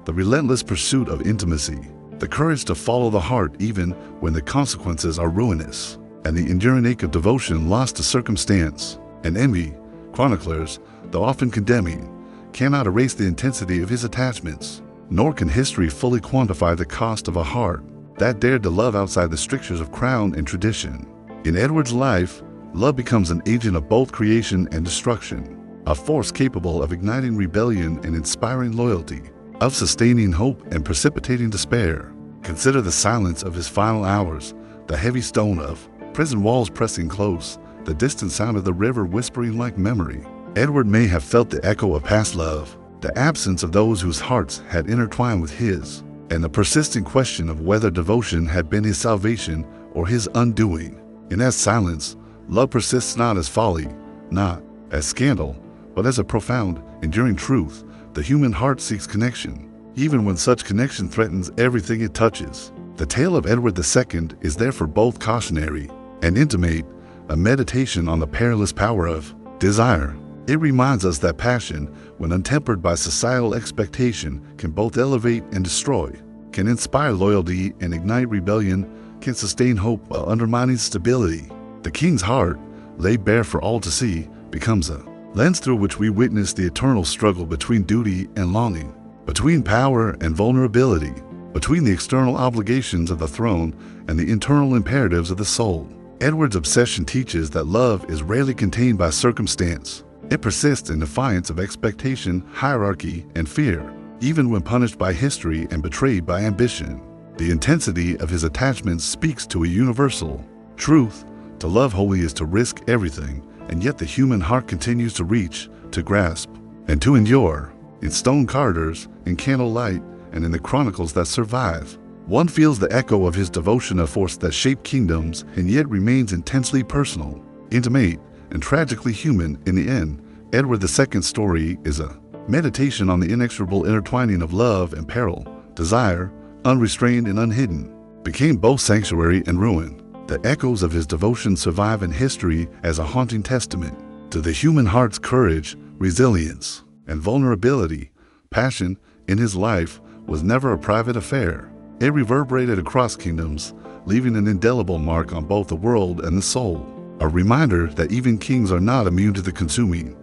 the relentless pursuit of intimacy, the courage to follow the heart even when the consequences are ruinous, and the enduring ache of devotion lost to circumstance and envy. Chroniclers, though often condemning, cannot erase the intensity of his attachments, nor can history fully quantify the cost of a heart that dared to love outside the strictures of crown and tradition. In Edward's life, love becomes an agent of both creation and destruction, a force capable of igniting rebellion and inspiring loyalty, of sustaining hope and precipitating despair. Consider the silence of his final hours, the heavy stone of prison walls pressing close, the distant sound of the river whispering like memory. Edward may have felt the echo of past love, the absence of those whose hearts had intertwined with his, and the persistent question of whether devotion had been his salvation or his undoing. In that silence, love persists not as folly, not as scandal, but as a profound, enduring truth. The human heart seeks connection, even when such connection threatens everything it touches. The tale of Edward II is therefore both cautionary and intimate, a meditation on the perilous power of desire. It reminds us that passion, when untempered by societal expectation, can both elevate and destroy, can inspire loyalty and ignite rebellion, can sustain hope while undermining stability. The king's heart, laid bare for all to see, becomes a lens through which we witness the eternal struggle between duty and longing, between power and vulnerability, between the external obligations of the throne and the internal imperatives of the soul. Edward's obsession teaches that love is rarely contained by circumstance. It persists in defiance of expectation, hierarchy, and fear, even when punished by history and betrayed by ambition. The intensity of his attachment speaks to a universal truth. To love wholly is to risk everything, and yet the human heart continues to reach, to grasp, and to endure. In Stone Carters, in Candlelight, and in the chronicles that survive, one feels the echo of his devotion, a force that shaped kingdoms and yet remains intensely personal, intimate, and tragically human. In the end, Edward II's story is a meditation on the inexorable intertwining of love and peril, desire, unrestrained and unhidden, became both sanctuary and ruin. The echoes of his devotion survive in history as a haunting testament to the human heart's courage, resilience, and vulnerability. Passion in his life was never a private affair. It reverberated across kingdoms, leaving an indelible mark on both the world and the soul. A reminder that even kings are not immune to the consuming,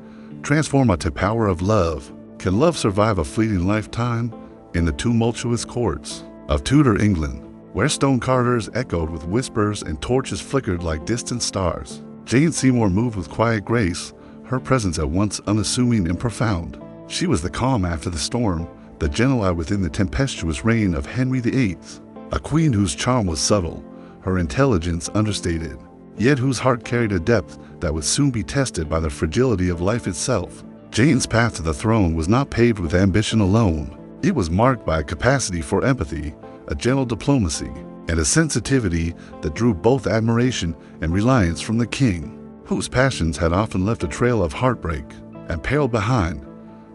transformative power of love. Can love survive a fleeting lifetime? In the tumultuous courts of Tudor England, where stone carters echoed with whispers and torches flickered like distant stars, Jane Seymour moved with quiet grace, her presence at once unassuming and profound. She was the calm after the storm, the gentle eye within the tempestuous reign of Henry VIII, a queen whose charm was subtle, her intelligence understated, yet whose heart carried a depth that would soon be tested by the fragility of life itself. Jane's path to the throne was not paved with ambition alone. It was marked by a capacity for empathy, a gentle diplomacy, and a sensitivity that drew both admiration and reliance from the king, whose passions had often left a trail of heartbreak and peril behind.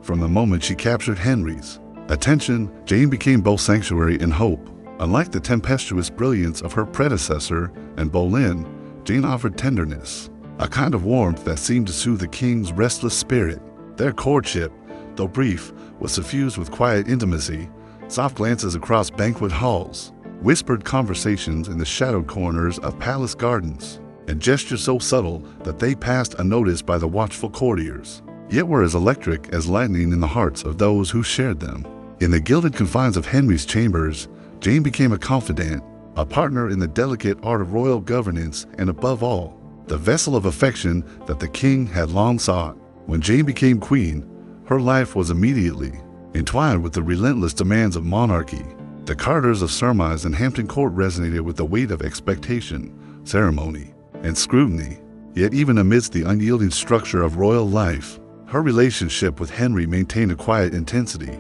From the moment she captured Henry's attention, Jane became both sanctuary and hope. Unlike the tempestuous brilliance of her predecessor, Anne Boleyn, Jane offered tenderness, a kind of warmth that seemed to soothe the king's restless spirit. Their courtship, though brief, was suffused with quiet intimacy, soft glances across banquet halls, whispered conversations in the shadowed corners of palace gardens, and gestures so subtle that they passed unnoticed by the watchful courtiers, yet were as electric as lightning in the hearts of those who shared them. In the gilded confines of Henry's chambers, Jane became a confidant, a partner in the delicate art of royal governance, and above all, the vessel of affection that the king had long sought. When Jane became queen, her life was immediately entwined with the relentless demands of monarchy. The Carters of Surmise and Hampton Court resonated with the weight of expectation, ceremony, and scrutiny. Yet even amidst the unyielding structure of royal life, her relationship with Henry maintained a quiet intensity.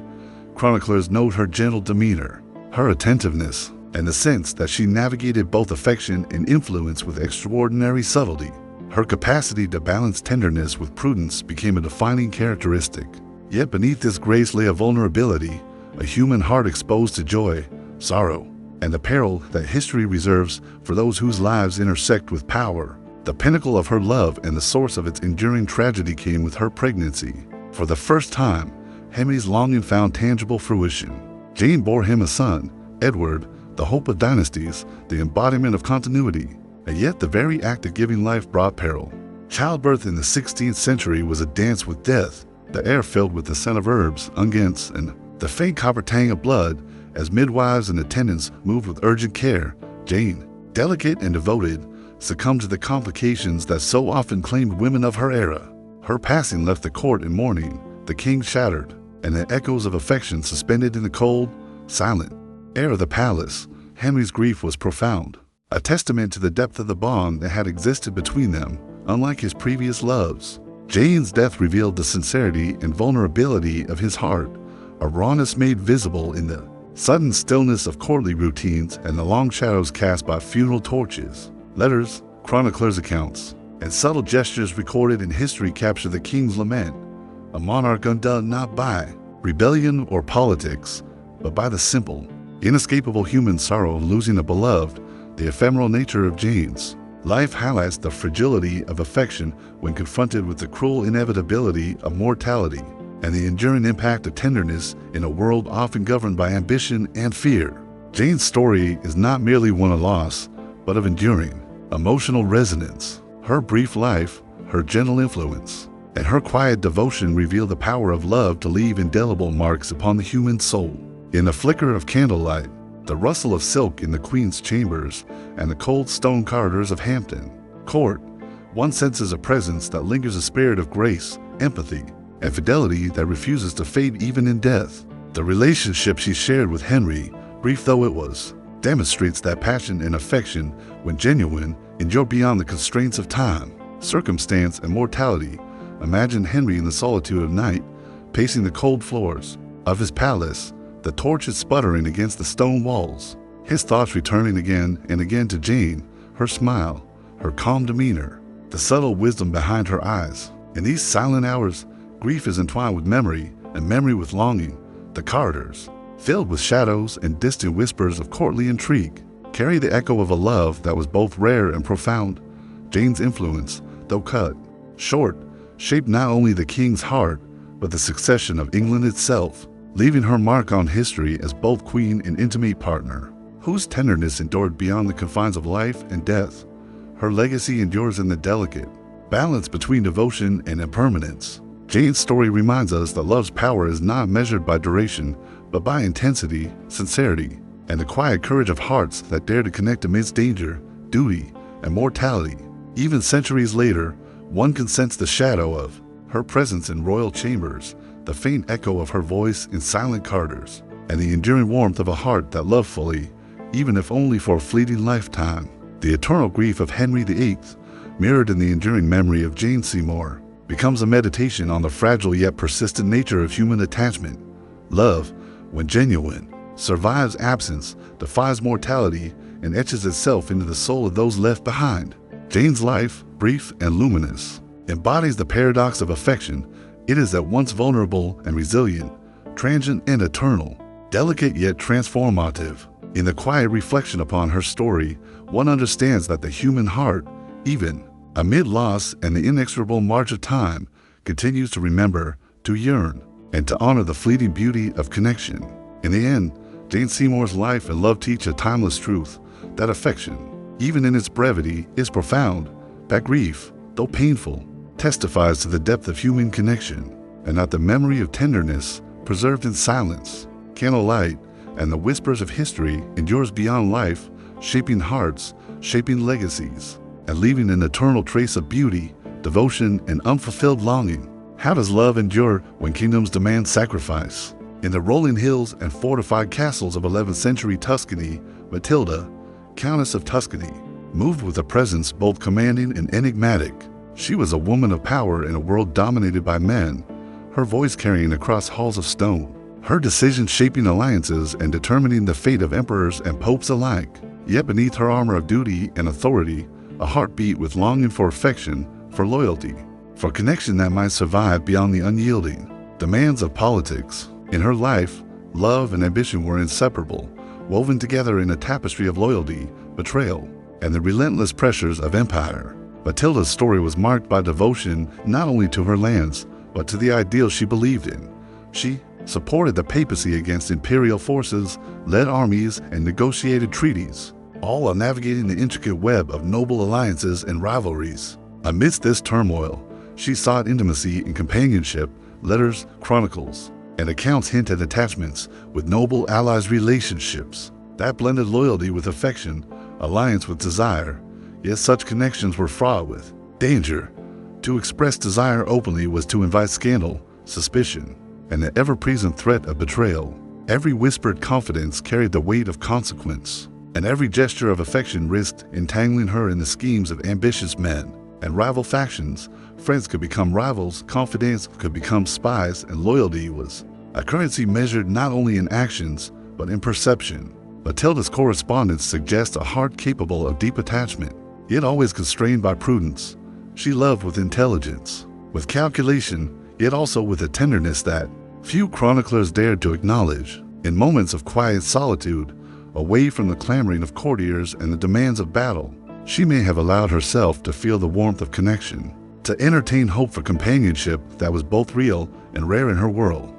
Chroniclers note her gentle demeanor, her attentiveness, and the sense that she navigated both affection and influence with extraordinary subtlety. Her capacity to balance tenderness with prudence became a defining characteristic. Yet beneath this grace lay a vulnerability, a human heart exposed to joy, sorrow, and the peril that history reserves for those whose lives intersect with power. The pinnacle of her love and the source of its enduring tragedy came with her pregnancy. For the first time, Henry's longing found tangible fruition. Jane bore him a son, Edward, the hope of dynasties, the embodiment of continuity, and yet the very act of giving life brought peril. Childbirth in the 16th century was a dance with death, the air filled with the scent of herbs, unguents, and the faint copper tang of blood. As midwives and attendants moved with urgent care, Jane, delicate and devoted, succumbed to the complications that so often claimed women of her era. Her passing left the court in mourning, the king shattered, and the echoes of affection suspended in the cold, silent air of the palace. Henry's grief was profound, a testament to the depth of the bond that had existed between them, unlike his previous loves. Jane's death revealed the sincerity and vulnerability of his heart, a rawness made visible in the sudden stillness of courtly routines and the long shadows cast by funeral torches. Letters, chroniclers' accounts, and subtle gestures recorded in history capture the king's lament, a monarch undone not by rebellion or politics, but by the simple, inescapable human sorrow of losing a beloved. The ephemeral nature of Jane's life highlights the fragility of affection when confronted with the cruel inevitability of mortality, and the enduring impact of tenderness in a world often governed by ambition and fear. Jane's story is not merely one of loss, but of enduring, emotional resonance. Her brief life, her gentle influence, and her quiet devotion reveal the power of love to leave indelible marks upon the human soul. In the flicker of candlelight, the rustle of silk in the Queen's chambers, and the cold stone corridors of Hampton Court, one senses a presence that lingers, a spirit of grace, empathy, and fidelity that refuses to fade even in death. The relationship she shared with Henry, brief though it was, demonstrates that passion and affection, when genuine, endure beyond the constraints of time, circumstance, and mortality. Imagine Henry in the solitude of night, pacing the cold floors of his palace, the torches sputtering against the stone walls, his thoughts returning again and again to Jane, her smile, her calm demeanor, the subtle wisdom behind her eyes. In these silent hours, grief is entwined with memory, and memory with longing. The corridors, filled with shadows and distant whispers of courtly intrigue, carry the echo of a love that was both rare and profound. Jane's influence, though cut short, shaped not only the king's heart, but the succession of England itself, leaving her mark on history as both queen and intimate partner, whose tenderness endured beyond the confines of life and death. Her legacy endures in the delicate balance between devotion and impermanence. Jane's story reminds us that love's power is not measured by duration, but by intensity, sincerity, and the quiet courage of hearts that dare to connect amidst danger, duty, and mortality. Even centuries later, one can sense the shadow of her presence in royal chambers, the faint echo of her voice in silent corridors, and the enduring warmth of a heart that loved fully, even if only for a fleeting lifetime. The eternal grief of Henry VIII, mirrored in the enduring memory of Jane Seymour, becomes a meditation on the fragile yet persistent nature of human attachment. Love, when genuine, survives absence, defies mortality, and etches itself into the soul of those left behind. Jane's life, brief and luminous, embodies the paradox of affection. It is at once vulnerable and resilient, transient and eternal, delicate yet transformative. In the quiet reflection upon her story, one understands that the human heart, even amid loss and the inexorable march of time, continues to remember, to yearn, and to honor the fleeting beauty of connection. In the end, Jane Seymour's life and love teach a timeless truth, that affection, even in its brevity, is profound, that grief, though painful, testifies to the depth of human connection, and that the memory of tenderness, preserved in silence, candlelight, and the whispers of history endures beyond life, shaping hearts, shaping legacies, and leaving an eternal trace of beauty, devotion, and unfulfilled longing. How does love endure when kingdoms demand sacrifice? In the rolling hills and fortified castles of 11th century Tuscany, Matilda, Countess of Tuscany, moved with a presence both commanding and enigmatic. She was a woman of power in a world dominated by men, her voice carrying across halls of stone, her decisions shaping alliances and determining the fate of emperors and popes alike. Yet beneath her armor of duty and authority, a heart beat with longing for affection, for loyalty, for connection that might survive beyond the unyielding demands of politics. In her life, love and ambition were inseparable, woven together in a tapestry of loyalty, betrayal, and the relentless pressures of empire. Matilda's story was marked by devotion not only to her lands, but to the ideals she believed in. She supported the papacy against imperial forces, led armies, and negotiated treaties, all while navigating the intricate web of noble alliances and rivalries. Amidst this turmoil, she sought intimacy and companionship. Letters, chronicles, and accounts hint at attachments with noble allies, relationships that blended loyalty with affection, alliance with desire. Yet such connections were fraught with danger. To express desire openly was to invite scandal, suspicion, and the ever-present threat of betrayal. Every whispered confidence carried the weight of consequence, and every gesture of affection risked entangling her in the schemes of ambitious men and rival factions. Friends could become rivals, confidants could become spies, and loyalty was a currency measured not only in actions, but in perception. Matilda's correspondence suggests a heart capable of deep attachment, yet always constrained by prudence. She loved with intelligence, with calculation, yet also with a tenderness that few chroniclers dared to acknowledge. In moments of quiet solitude, away from the clamoring of courtiers and the demands of battle, she may have allowed herself to feel the warmth of connection, to entertain hope for companionship that was both real and rare in her world.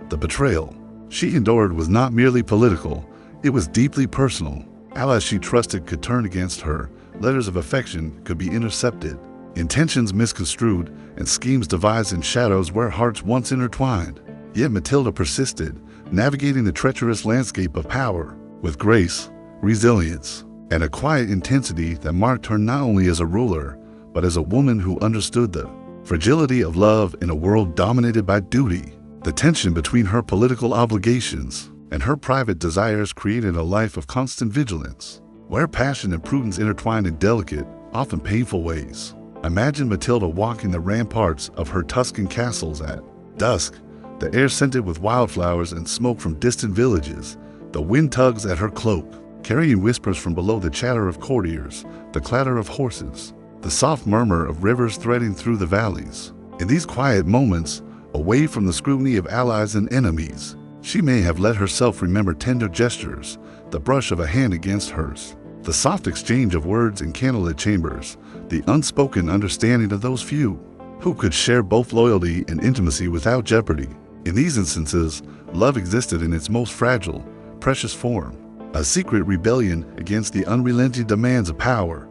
The betrayal she endured was not merely political, It was deeply personal. Allies she trusted could turn against her. Letters of affection could be intercepted. Intentions misconstrued, and schemes devised in shadows where hearts once intertwined. Yet Matilda persisted, navigating the treacherous landscape of power with grace, resilience, and a quiet intensity that marked her not only as a ruler, but as a woman who understood the fragility of love in a world dominated by duty. The tension between her political obligations and her private desires created a life of constant vigilance, where passion and prudence intertwined in delicate, often painful ways. Imagine Matilda walking the ramparts of her Tuscan castles at dusk, the air scented with wildflowers and smoke from distant villages. The wind tugs at her cloak, carrying whispers from below, the chatter of courtiers, the clatter of horses, the soft murmur of rivers threading through the valleys. In these quiet moments, away from the scrutiny of allies and enemies, she may have let herself remember tender gestures, the brush of a hand against hers, the soft exchange of words in candlelit chambers, the unspoken understanding of those few who could share both loyalty and intimacy without jeopardy. In these instances, love existed in its most fragile, precious form, a secret rebellion against the unrelenting demands of power.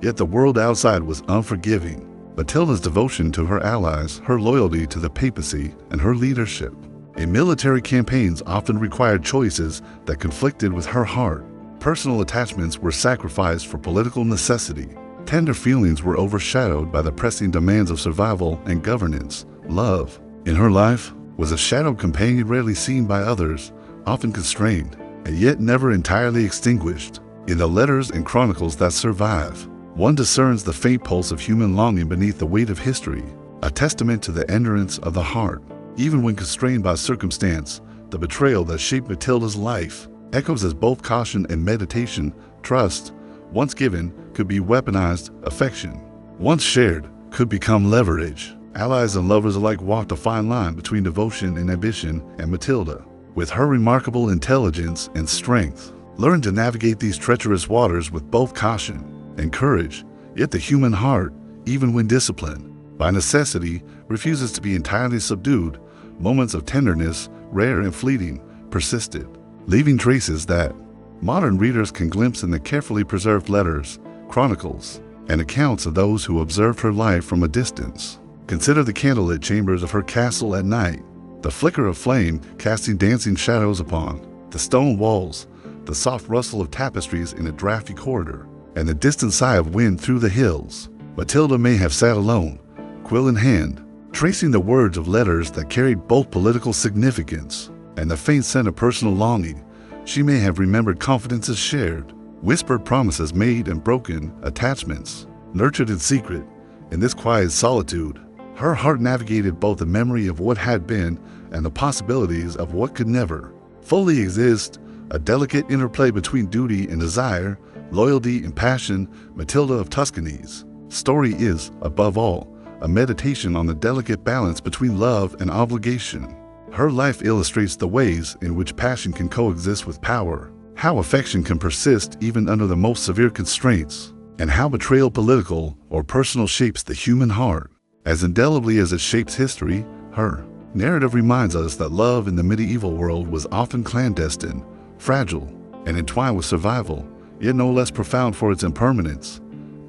Yet the world outside was unforgiving. Matilda's devotion to her allies, her loyalty to the papacy, and her leadership in military campaigns often required choices that conflicted with her heart. Personal attachments were sacrificed for political necessity. Tender feelings were overshadowed by the pressing demands of survival and governance. Love, in her life, was a shadowed companion rarely seen by others, often constrained, and yet never entirely extinguished. In the letters and chronicles that survive, one discerns the faint pulse of human longing beneath the weight of history, a testament to the endurance of the heart. Even when constrained by circumstance, the betrayal that shaped Matilda's life echoes as both caution and meditation. Trust, once given, could be weaponized. Affection, once shared, could become leverage. Allies and lovers alike walked a fine line between devotion and ambition, and Matilda, with her remarkable intelligence and strength, learned to navigate these treacherous waters with both caution and courage. Yet the human heart, even when disciplined by necessity, refuses to be entirely subdued. Moments of tenderness, rare and fleeting, persisted, leaving traces that modern readers can glimpse in the carefully preserved letters, chronicles, and accounts of those who observed her life from a distance. Consider the candlelit chambers of her castle at night, the flicker of flame casting dancing shadows upon the stone walls, the soft rustle of tapestries in a drafty corridor, and the distant sigh of wind through the hills. Matilda may have sat alone, quill in hand, tracing the words of letters that carried both political significance and the faint scent of personal longing. She may have remembered confidences shared, whispered promises made, and broken attachments nurtured in secret. In this quiet solitude, her heart navigated both the memory of what had been and the possibilities of what could never fully exist, a delicate interplay between duty and desire, loyalty and passion. Matilda of Tuscany's story is, above all, a meditation on the delicate balance between love and obligation. Her life illustrates the ways in which passion can coexist with power, how affection can persist even under the most severe constraints, and how betrayal, political or personal, shapes the human heart. As indelibly as it shapes history, her narrative reminds us that love in the medieval world was often clandestine, fragile, and entwined with survival, yet no less profound for its impermanence.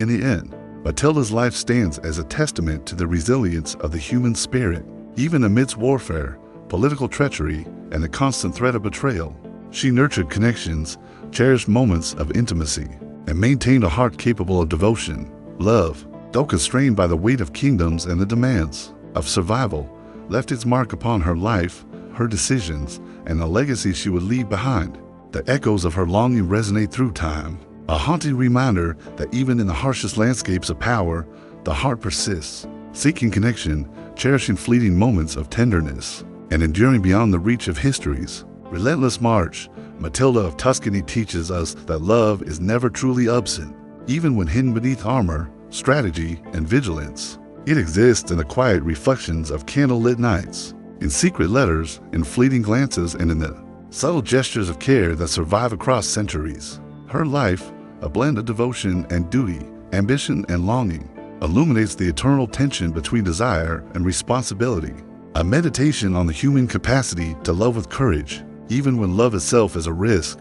In the end, Matilda's life stands as a testament to the resilience of the human spirit. Even amidst warfare, political treachery, and the constant threat of betrayal, she nurtured connections, cherished moments of intimacy, and maintained a heart capable of devotion. Love, though constrained by the weight of kingdoms and the demands of survival, left its mark upon her life, her decisions, and the legacy she would leave behind. The echoes of her longing resonate through time, a haunting reminder that even in the harshest landscapes of power, the heart persists, seeking connection, cherishing fleeting moments of tenderness, and enduring beyond the reach of history's relentless march. Matilda of Tuscany teaches us that love is never truly absent, even when hidden beneath armor, strategy, and vigilance. It exists in the quiet reflections of candlelit nights, in secret letters, in fleeting glances, and in the subtle gestures of care that survive across centuries. Her life, a blend of devotion and duty, ambition and longing, illuminates the eternal tension between desire and responsibility, a meditation on the human capacity to love with courage, even when love itself is a risk.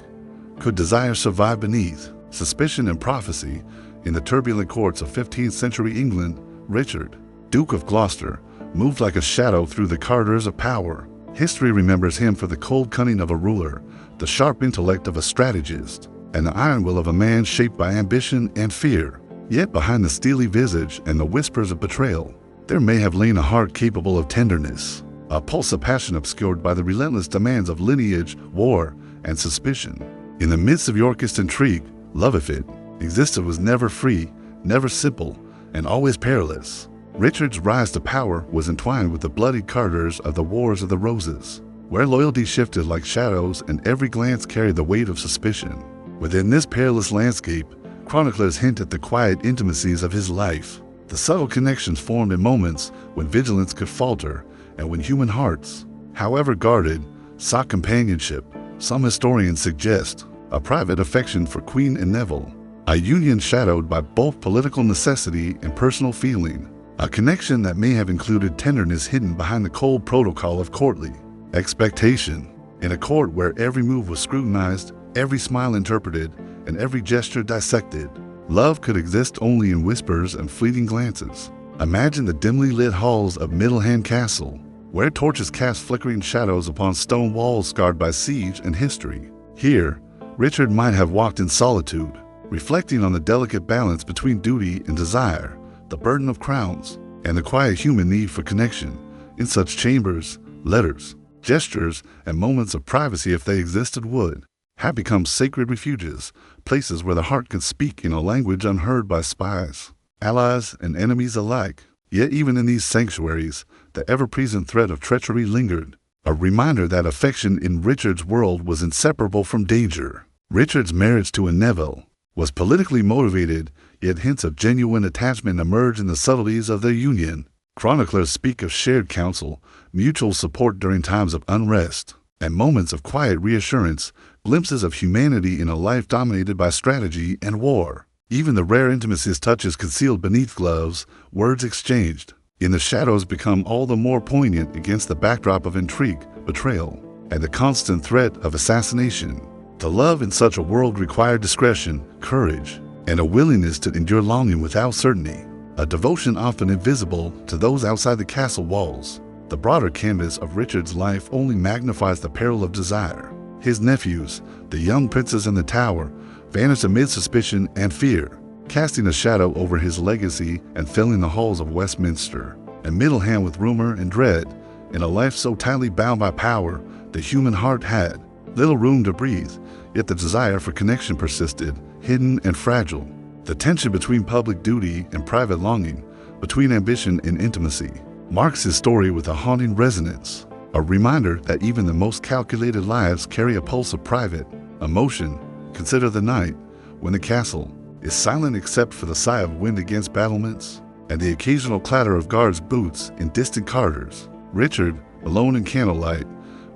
Could desire survive beneath suspicion and prophecy? In the turbulent courts of 15th century England, Richard, Duke of Gloucester, moved like a shadow through the corridors of power. History remembers him for the cold cunning of a ruler, the sharp intellect of a strategist, and the iron will of a man shaped by ambition and fear. Yet behind the steely visage and the whispers of betrayal, there may have lain a heart capable of tenderness, a pulse of passion obscured by the relentless demands of lineage, war, and suspicion. In the midst of Yorkist intrigue, love, if it existed, was never free, never simple, and always perilous. Richard's rise to power was entwined with the bloody corridors of the Wars of the Roses, where loyalty shifted like shadows and every glance carried the weight of suspicion. Within this perilous landscape, chroniclers hint at the quiet intimacies of his life, the subtle connections formed in moments when vigilance could falter and when human hearts, however guarded, sought companionship. Some historians suggest a private affection for Queen and Neville, a union shadowed by both political necessity and personal feeling, a connection that may have included tenderness hidden behind the cold protocol of courtly expectation. In a court where every move was scrutinized, every smile interpreted, and every gesture dissected, love could exist only in whispers and fleeting glances. Imagine the dimly lit halls of Middleham Castle, where torches cast flickering shadows upon stone walls scarred by siege and history. Here, Richard might have walked in solitude, reflecting on the delicate balance between duty and desire, the burden of crowns, and the quiet human need for connection. In such chambers, letters, gestures, and moments of privacy, if they existed, would have become sacred refuges, places where the heart could speak in a language unheard by spies, allies, and enemies alike. Yet even in these sanctuaries, the ever-present threat of treachery lingered, a reminder that affection in Richard's world was inseparable from danger. Richard's marriage to Neville was politically motivated, yet hints of genuine attachment emerge in the subtleties of their union. Chroniclers speak of shared counsel, mutual support during times of unrest, and moments of quiet reassurance, glimpses of humanity in a life dominated by strategy and war. Even the rare intimacies, touches concealed beneath gloves, words exchanged in the shadows, become all the more poignant against the backdrop of intrigue, betrayal, and the constant threat of assassination. To love in such a world required discretion, courage, and a willingness to endure longing without certainty, a devotion often invisible to those outside the castle walls. The broader canvas of Richard's life only magnifies the peril of desire. His nephews, the young princes in the Tower, vanished amid suspicion and fear, casting a shadow over his legacy and filling the halls of Westminster and Middleham with rumor and dread. In a life so tightly bound by power, the human heart had little room to breathe, yet the desire for connection persisted, hidden and fragile. The tension between public duty and private longing, between ambition and intimacy, marks his story with a haunting resonance, a reminder that even the most calculated lives carry a pulse of private emotion. Consider the night when the castle is silent except for the sigh of wind against battlements and the occasional clatter of guards' boots in distant corridors. Richard, alone in Candlelight,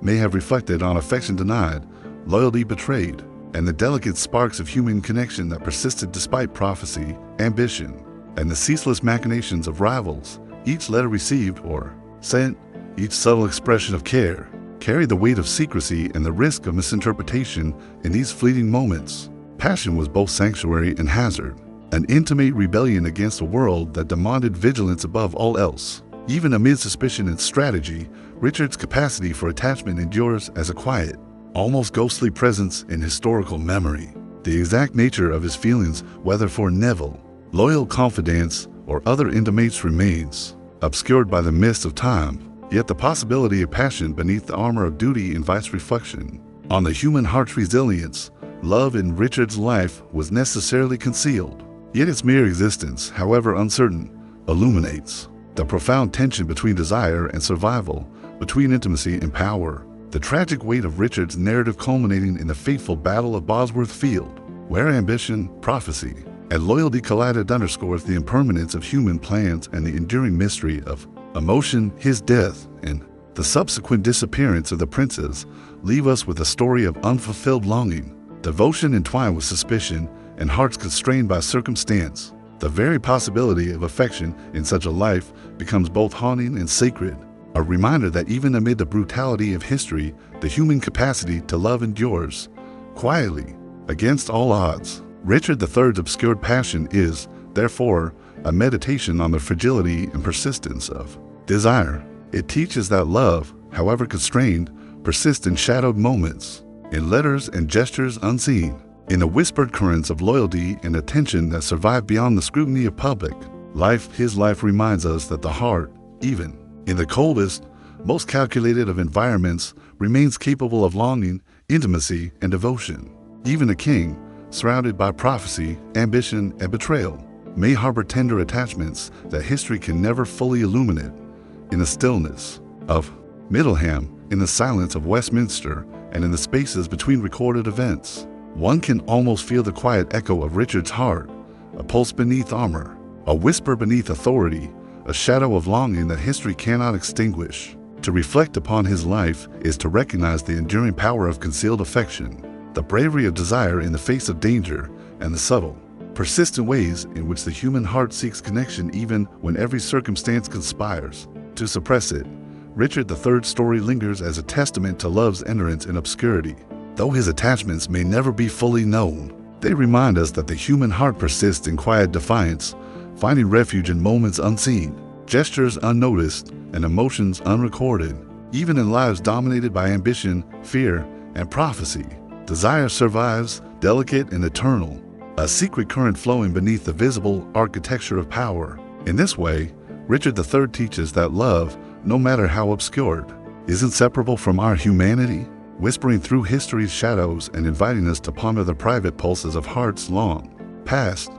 may have reflected on affection denied, loyalty betrayed, and the delicate sparks of human connection that persisted despite prophecy, ambition, and the ceaseless machinations of rivals. Each letter received or sent, each subtle expression of care, carried the weight of secrecy and the risk of misinterpretation. In these fleeting moments, passion was both sanctuary and hazard, an intimate rebellion against a world that demanded vigilance above all else. Even amid suspicion and strategy, Richard's capacity for attachment endures as a quiet, almost ghostly presence in historical memory. The exact nature of his feelings, whether for Neville, loyal confidence, or other intimates, remains obscured by the mist of time. Yet the possibility of passion beneath the armor of duty invites reflection on the human heart's resilience. Love in Richard's life was necessarily concealed, yet its mere existence, however uncertain, illuminates the profound tension between desire and survival, between intimacy and power. The tragic weight of Richard's narrative culminating in the fateful Battle of Bosworth Field, where ambition, prophecy, and loyalty collided, underscores the impermanence of human plans and the enduring mystery of emotion. His death and the subsequent disappearance of the princes leave us with a story of unfulfilled longing, devotion entwined with suspicion, and hearts constrained by circumstance. The very possibility of affection in such a life becomes both haunting and sacred, a reminder that even amid the brutality of history, the human capacity to love endures quietly, Against all odds, Richard III's obscured passion is, therefore, a meditation on the fragility and persistence of desire. It teaches that love, however constrained, persists in shadowed moments, in letters and gestures unseen, in the whispered currents of loyalty and attention that survive beyond the scrutiny of public life. His life reminds us that the heart, even in the coldest, most calculated of environments, remains capable of longing, intimacy, and devotion. Even a king, surrounded by prophecy, ambition, and betrayal, may harbor tender attachments that history can never fully illuminate. In the stillness of Middleham, in the silence of Westminster, and in the spaces between recorded events, one can almost feel the quiet echo of Richard's heart, a pulse beneath armor, a whisper beneath authority, a shadow of longing that history cannot extinguish. To reflect upon his life is to recognize the enduring power of concealed affection, the bravery of desire in the face of danger, and the subtle, persistent ways in which the human heart seeks connection even when every circumstance conspires to suppress it. Richard III's story lingers as a testament to love's endurance in obscurity. Though his attachments may never be fully known, they remind us that the human heart persists in quiet defiance, finding refuge in moments unseen, gestures unnoticed, and emotions unrecorded. Even in lives dominated by ambition, fear, and prophecy, desire survives, delicate and eternal, a secret current flowing beneath the visible architecture of power. In this way, Richard III teaches that love, no matter how obscured, is inseparable from our humanity, whispering through history's shadows and inviting us to ponder the private pulses of hearts long past.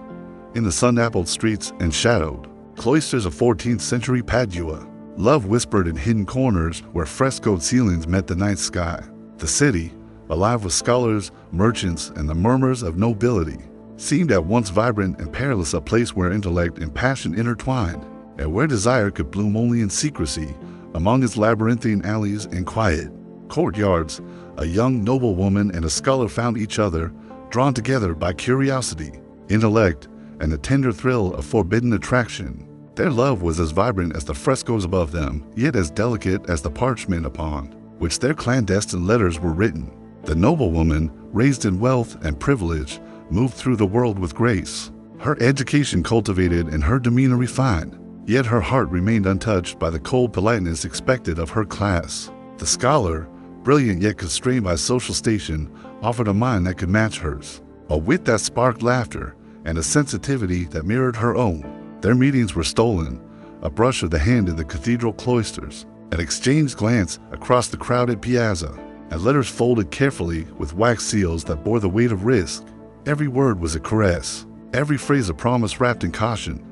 In the sun-dappled streets and shadowed cloisters of 14th century Padua, love whispered in hidden corners where frescoed ceilings met the night sky. The city, alive with scholars, merchants, and the murmurs of nobility, seemed at once vibrant and perilous, a place where intellect and passion intertwined, and where desire could bloom only in secrecy. Among its labyrinthine alleys and quiet courtyards, a young noblewoman and a scholar found each other, drawn together by curiosity, intellect, and the tender thrill of forbidden attraction. Their love was as vibrant as the frescoes above them, yet as delicate as the parchment upon which their clandestine letters were written. The noblewoman, raised in wealth and privilege, moved through the world with grace, her education cultivated and her demeanor refined, yet her heart remained untouched by the cold politeness expected of her class. The scholar, brilliant yet constrained by social station, offered a mind that could match hers, a wit that sparked laughter, and a sensitivity that mirrored her own. Their meetings were stolen, a brush of the hand in the cathedral cloisters, an exchanged glance across the crowded piazza, and letters folded carefully with wax seals that bore the weight of risk. Every word was a caress, every phrase a promise wrapped in caution.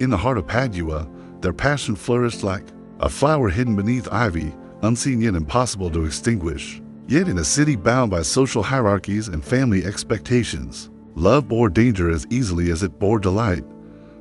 In the heart of Padua, their passion flourished like a flower hidden beneath ivy, unseen yet impossible to extinguish. Yet in a city bound by social hierarchies and family expectations, love bore danger as easily as it bore delight.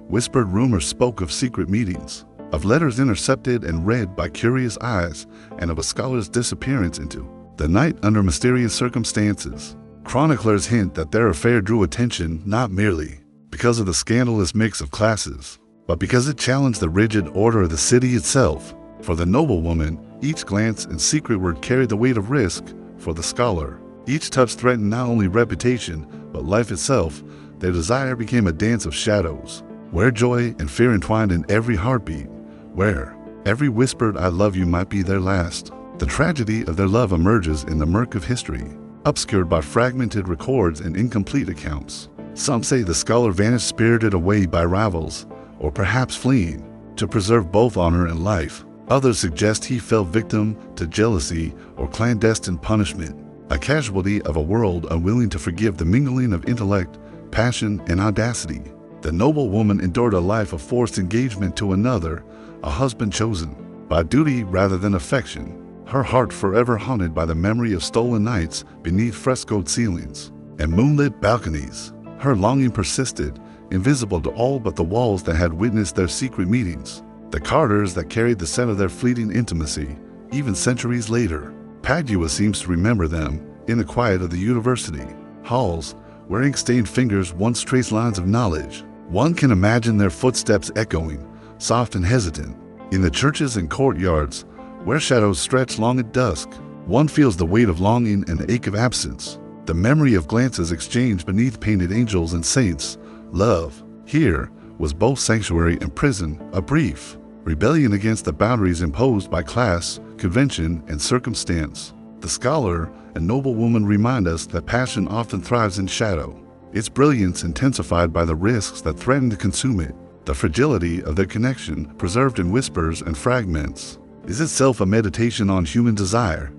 Whispered rumors spoke of secret meetings, of letters intercepted and read by curious eyes, and of a scholar's disappearance into the night under mysterious circumstances. Chroniclers hint that their affair drew attention not merely because of the scandalous mix of classes, but because it challenged the rigid order of the city itself. For the noblewoman, each glance and secret word carried the weight of risk. For the scholar, each touch threatened not only reputation, but life itself. Their desire became a dance of shadows, where joy and fear entwined in every heartbeat, where every whispered "I love you" might be their last. The tragedy of their love emerges in the murk of history, obscured by fragmented records and incomplete accounts. Some say the scholar vanished, spirited away by rivals, or perhaps fleeing to preserve both honor and life. Others suggest he fell victim to jealousy or clandestine punishment, a casualty of a world unwilling to forgive the mingling of intellect, passion, and audacity. The noblewoman endured a life of forced engagement to another, a husband chosen by duty rather than affection, her heart forever haunted by the memory of stolen nights beneath frescoed ceilings and moonlit balconies. Her longing persisted, invisible to all but the walls that had witnessed their secret meetings, the corridors that carried the scent of their fleeting intimacy. Even centuries later, Padua seems to remember them in the quiet of the university halls, where ink-stained fingers once traced lines of knowledge. One can imagine their footsteps echoing, soft and hesitant, in the churches and courtyards, where shadows stretch long at dusk. One feels the weight of longing and the ache of absence. the memory of glances exchanged beneath painted angels and saints. Love, here, was both sanctuary and prison, a brief rebellion against the boundaries imposed by class, convention, and circumstance. The scholar and noblewoman remind us that passion often thrives in shadow, its brilliance intensified by the risks that threaten to consume it. The fragility of their connection, preserved in whispers and fragments, is itself a meditation on human desire.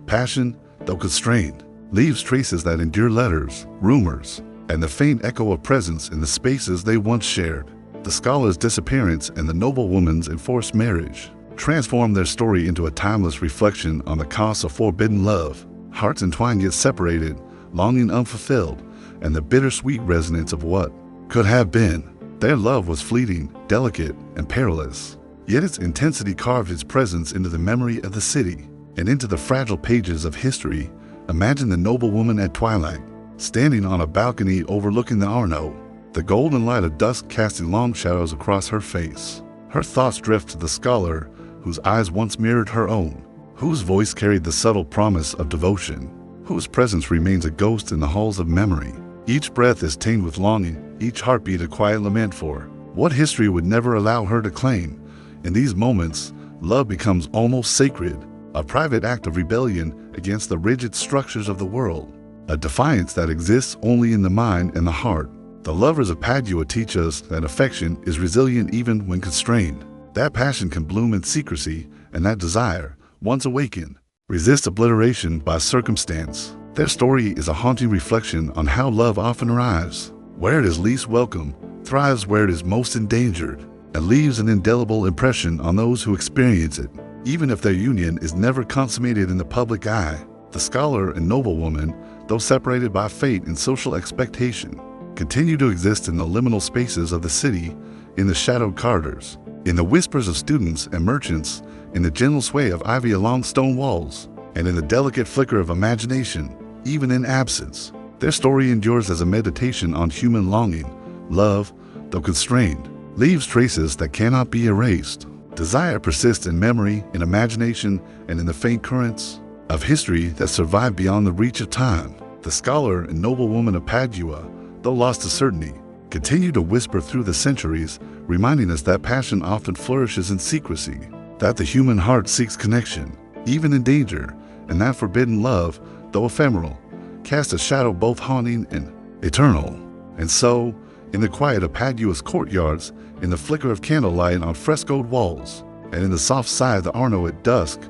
Passion, though constrained, leaves traces that endure letters, rumors, and the faint echo of presence in the spaces they once shared. The scholar's disappearance and the noblewoman's enforced marriage transform their story into a timeless reflection on the cost of forbidden love, hearts entwined yet separated, longing unfulfilled, and the bittersweet resonance of what could have been. Their love was fleeting, delicate, and perilous, yet its intensity carved its presence into the memory of the city and into the fragile pages of history. Imagine the noblewoman at twilight, standing on a balcony overlooking the Arno, the golden light of dusk casting long shadows across her face. Her thoughts drift to the scholar whose eyes once mirrored her own, whose voice carried the subtle promise of devotion, whose presence remains a ghost in the halls of memory. Each breath is tamed with longing, each heartbeat a quiet lament for what history would never allow her to claim. In these moments, love becomes almost sacred, a private act of rebellion against the rigid structures of the world, a defiance that exists only in the mind and the heart. The lovers of Padua teach us that affection is resilient even when constrained, that passion can bloom in secrecy, and that desire, once awakened, resists obliteration by circumstance. Their story is a haunting reflection on how love often arrives where it is least welcome, thrives where it is most endangered, and leaves an indelible impression on those who experience it, even if their union is never consummated in the public eye. The scholar and noblewoman, though separated by fate and social expectation, continue to exist in the liminal spaces of the city, in the shadowed corridors, in the whispers of students and merchants, in the gentle sway of ivy along stone walls, and in the delicate flicker of imagination, even in absence. Their story endures as a meditation on human longing. Love, though constrained, leaves traces that cannot be erased. Desire persists in memory, in imagination, and in the faint currents of history that survive beyond the reach of time. The scholar and noblewoman of Padua, though lost to certainty, continue to whisper through the centuries, reminding us that passion often flourishes in secrecy, that the human heart seeks connection, even in danger, and that forbidden love, though ephemeral, casts a shadow both haunting and eternal. And so, in the quiet of Padua's courtyards, in the flicker of candlelight on frescoed walls, and in the soft sigh of the Arno at dusk,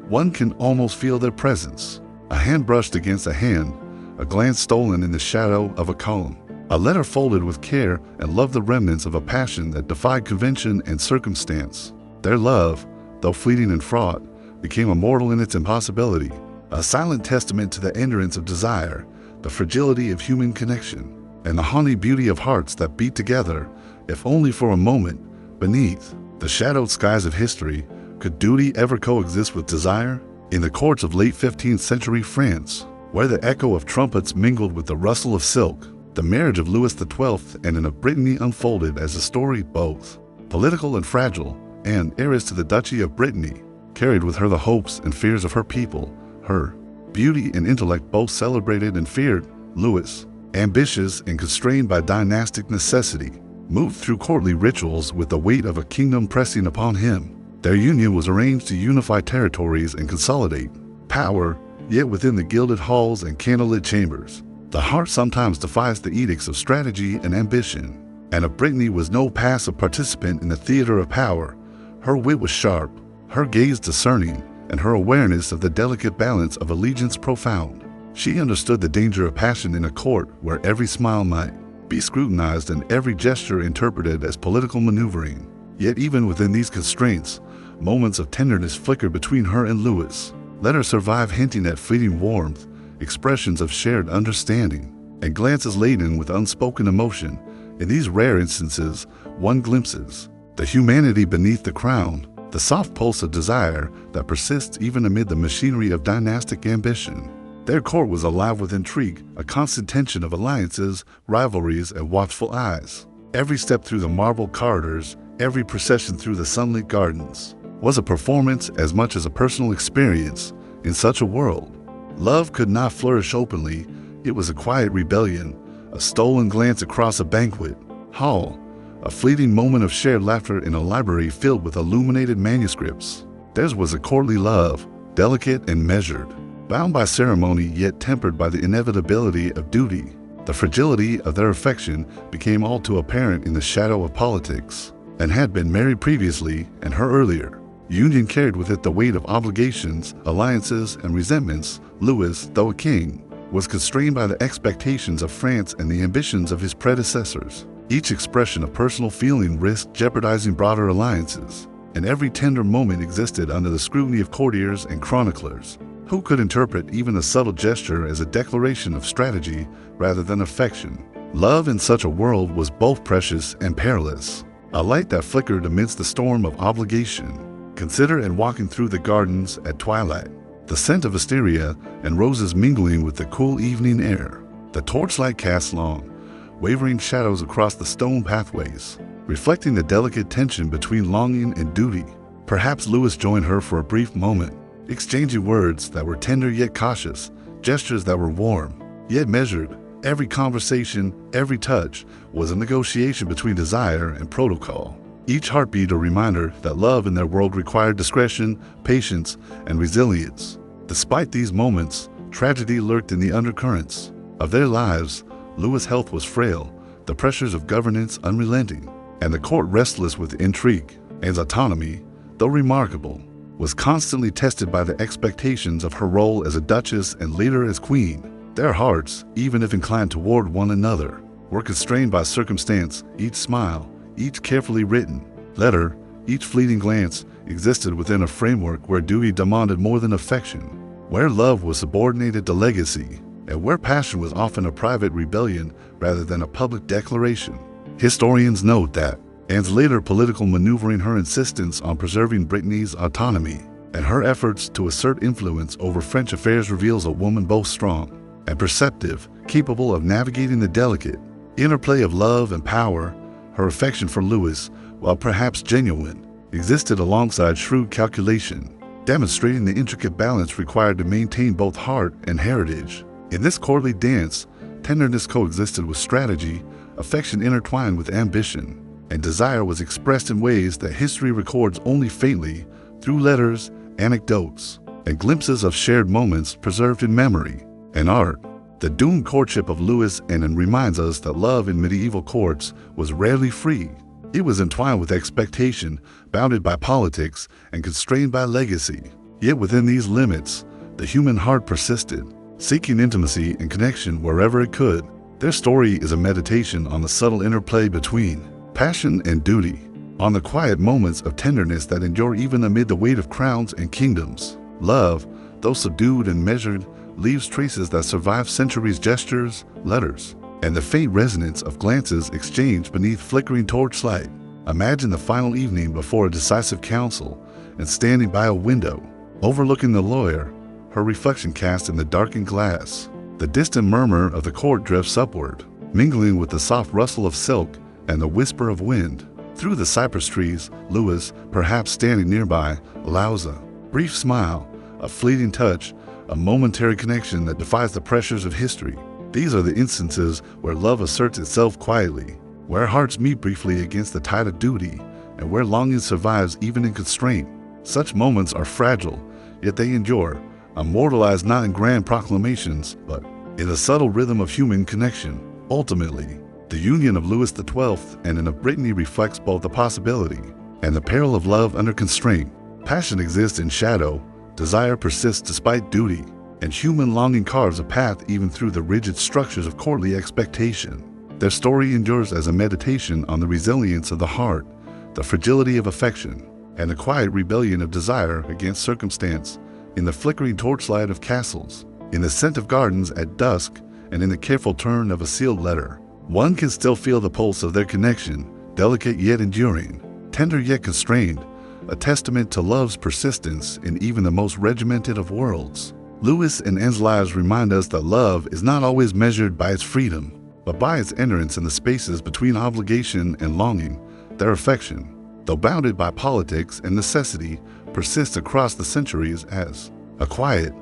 one can almost feel their presence. A hand brushed against a hand, a glance stolen in the shadow of a column, a letter folded with care and love, the remnants of a passion that defied convention and circumstance. Their love, though fleeting and fraught, became immortal in its impossibility, a silent testament to the endurance of desire, the fragility of human connection, and the haunting beauty of hearts that beat together, if only for a moment, beneath the shadowed skies of history. Could duty ever coexist with desire? In the courts of late 15th century France, where the echo of trumpets mingled with the rustle of silk, the marriage of Louis XII and Anne of Brittany unfolded as a story both political and fragile. Anne, heiress to the Duchy of Brittany, carried with her the hopes and fears of her people. Her beauty and intellect both celebrated and feared. Louis, ambitious and constrained by dynastic necessity, moved through courtly rituals with the weight of a kingdom pressing upon him. Their union was arranged to unify territories and consolidate power, yet within the gilded halls and candlelit chambers, the heart sometimes defies the edicts of strategy and ambition. Anne of Brittany was no passive participant in the theater of power. Her wit was sharp, her gaze discerning, and her awareness of the delicate balance of allegiance profound. She understood the danger of passion in a court where every smile might be scrutinized and every gesture interpreted as political maneuvering. Yet even within these constraints, moments of tenderness flickered between her and Louis. Letters survive hinting at fleeting warmth, expressions of shared understanding, and glances laden with unspoken emotion. In these rare instances, one glimpses the humanity beneath the crown, the soft pulse of desire that persists even amid the machinery of dynastic ambition. Their court was alive with intrigue, a constant tension of alliances, rivalries, and watchful eyes. Every step through the marble corridors, every procession through the sunlit gardens, was a performance as much as a personal experience. In such a world, love could not flourish openly. It was a quiet rebellion, a stolen glance across a banquet hall, a fleeting moment of shared laughter in a library filled with illuminated manuscripts. Theirs was a courtly love, delicate and measured, bound by ceremony yet tempered by the inevitability of duty. The fragility of their affection became all too apparent in the shadow of politics, and had been married previously and her earlier union carried with it the weight of obligations, alliances, and resentments. Louis, though a king, was constrained by the expectations of France and the ambitions of his predecessors. Each expression of personal feeling risked jeopardizing broader alliances, and every tender moment existed under the scrutiny of courtiers and chroniclers, who could interpret even a subtle gesture as a declaration of strategy rather than affection. Love in such a world was both precious and perilous, a light that flickered amidst the storm of obligation. Consider and walking through the gardens at twilight, the scent of wisteria and roses mingling with the cool evening air. The torchlight cast long, wavering shadows across the stone pathways, reflecting the delicate tension between longing and duty. Perhaps Louis joined her for a brief moment, exchanging words that were tender yet cautious, gestures that were warm yet measured. Every conversation, every touch was a negotiation between desire and protocol. Each heartbeat a reminder that love in their world required discretion, patience, and resilience. Despite these moments, tragedy lurked in the undercurrents of their lives. Louis' health was frail, the pressures of governance unrelenting, and the court restless with intrigue. Anne's autonomy, though remarkable, was constantly tested by the expectations of her role as a duchess and later as queen. Their hearts, even if inclined toward one another, were constrained by circumstance. Each smile, each carefully written letter, each fleeting glance existed within a framework where duty demanded more than affection, where love was subordinated to legacy, and where passion was often a private rebellion rather than a public declaration. Historians note that Anne's later political maneuvering, her insistence on preserving Brittany's autonomy, and her efforts to assert influence over French affairs reveals a woman both strong and perceptive, capable of navigating the delicate interplay of love and power. Her affection for Louis, while perhaps genuine, existed alongside shrewd calculation, demonstrating the intricate balance required to maintain both heart and heritage. In this courtly dance, tenderness coexisted with strategy, affection intertwined with ambition, and desire was expressed in ways that history records only faintly through letters, anecdotes, and glimpses of shared moments preserved in memory and art. The doomed courtship of Louis and Anne reminds us that love in medieval courts was rarely free. It was entwined with expectation, bounded by politics, and constrained by legacy. Yet within these limits, the human heart persisted, seeking intimacy and connection wherever it could. Their story is a meditation on the subtle interplay between passion and duty, on the quiet moments of tenderness that endure even amid the weight of crowns and kingdoms. Love, though subdued and measured, leaves traces that survive centuries, gestures, letters, and the faint resonance of glances exchanged beneath flickering torchlight. Imagine the final evening before a decisive council, and standing by a window, overlooking the lawyer, her reflection cast in the darkened glass. The distant murmur of the court drifts upward, mingling with the soft rustle of silk and the whisper of wind. Through the cypress trees, Louis, perhaps standing nearby, allows a brief smile, a fleeting touch, a momentary connection that defies the pressures of history. These are the instances where love asserts itself quietly, where hearts meet briefly against the tide of duty, and where longing survives even in constraint. Such moments are fragile, yet they endure, immortalized not in grand proclamations, but in the subtle rhythm of human connection. Ultimately, the union of Louis XII and Anne of Brittany reflects both the possibility and the peril of love under constraint. Passion exists in shadow, desire persists despite duty, and human longing carves a path even through the rigid structures of courtly expectation. Their story endures as a meditation on the resilience of the heart, the fragility of affection, and the quiet rebellion of desire against circumstance. In the flickering torchlight of castles, in the scent of gardens at dusk, and in the careful turn of a sealed letter, one can still feel the pulse of their connection, delicate yet enduring, tender yet constrained, a testament to love's persistence in even the most regimented of worlds. Louis and Anne's lives remind us that love is not always measured by its freedom, but by its endurance in the spaces between obligation and longing. Their affection, though bounded by politics and necessity, persists across the centuries as a quiet,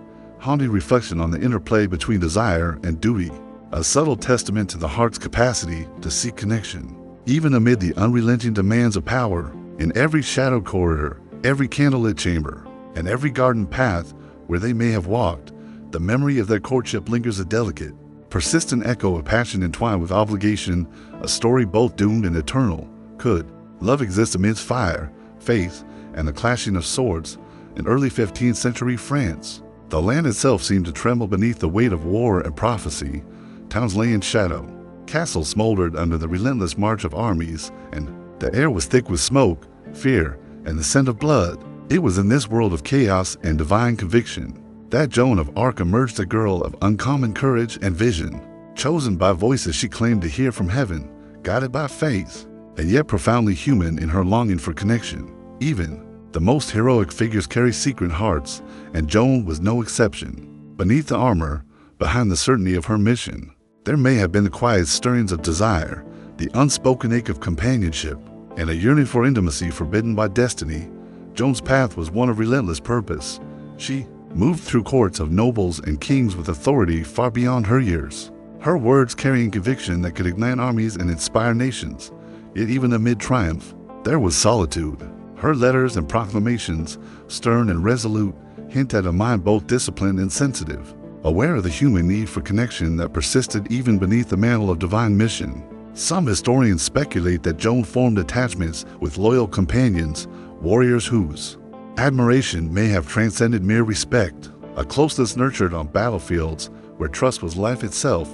haunting reflection on the interplay between desire and duty, a subtle testament to the heart's capacity to seek connection. Even amid the unrelenting demands of power, in every shadowed corridor, every candlelit chamber, and every garden path where they may have walked, the memory of their courtship lingers, a delicate, persistent echo of passion entwined with obligation, a story both doomed and eternal. Could love exist amidst fire, faith, and the clashing of swords in early 15th century France? The land itself seemed to tremble beneath the weight of war and prophecy. Towns lay in shadow, castles smoldered under the relentless march of armies, and the air was thick with smoke, fear, and the scent of blood. It was in this world of chaos and divine conviction that Joan of Arc emerged, a girl of uncommon courage and vision, chosen by voices she claimed to hear from heaven, guided by faith, and yet profoundly human in her longing for connection. Even the most heroic figures carry secret hearts, and Joan was no exception. Beneath the armor, behind the certainty of her mission, there may have been the quiet stirrings of desire, the unspoken ache of companionship, and a yearning for intimacy forbidden by destiny. Joan's path was one of relentless purpose. She moved through courts of nobles and kings with authority far beyond her years, her words carrying conviction that could ignite armies and inspire nations. Yet even amid triumph, there was solitude. Her letters and proclamations, stern and resolute, hint at a mind both disciplined and sensitive, aware of the human need for connection that persisted even beneath the mantle of divine mission. Some historians speculate that Joan formed attachments with loyal companions, warriors whose admiration may have transcended mere respect, a closeness nurtured on battlefields where trust was life itself.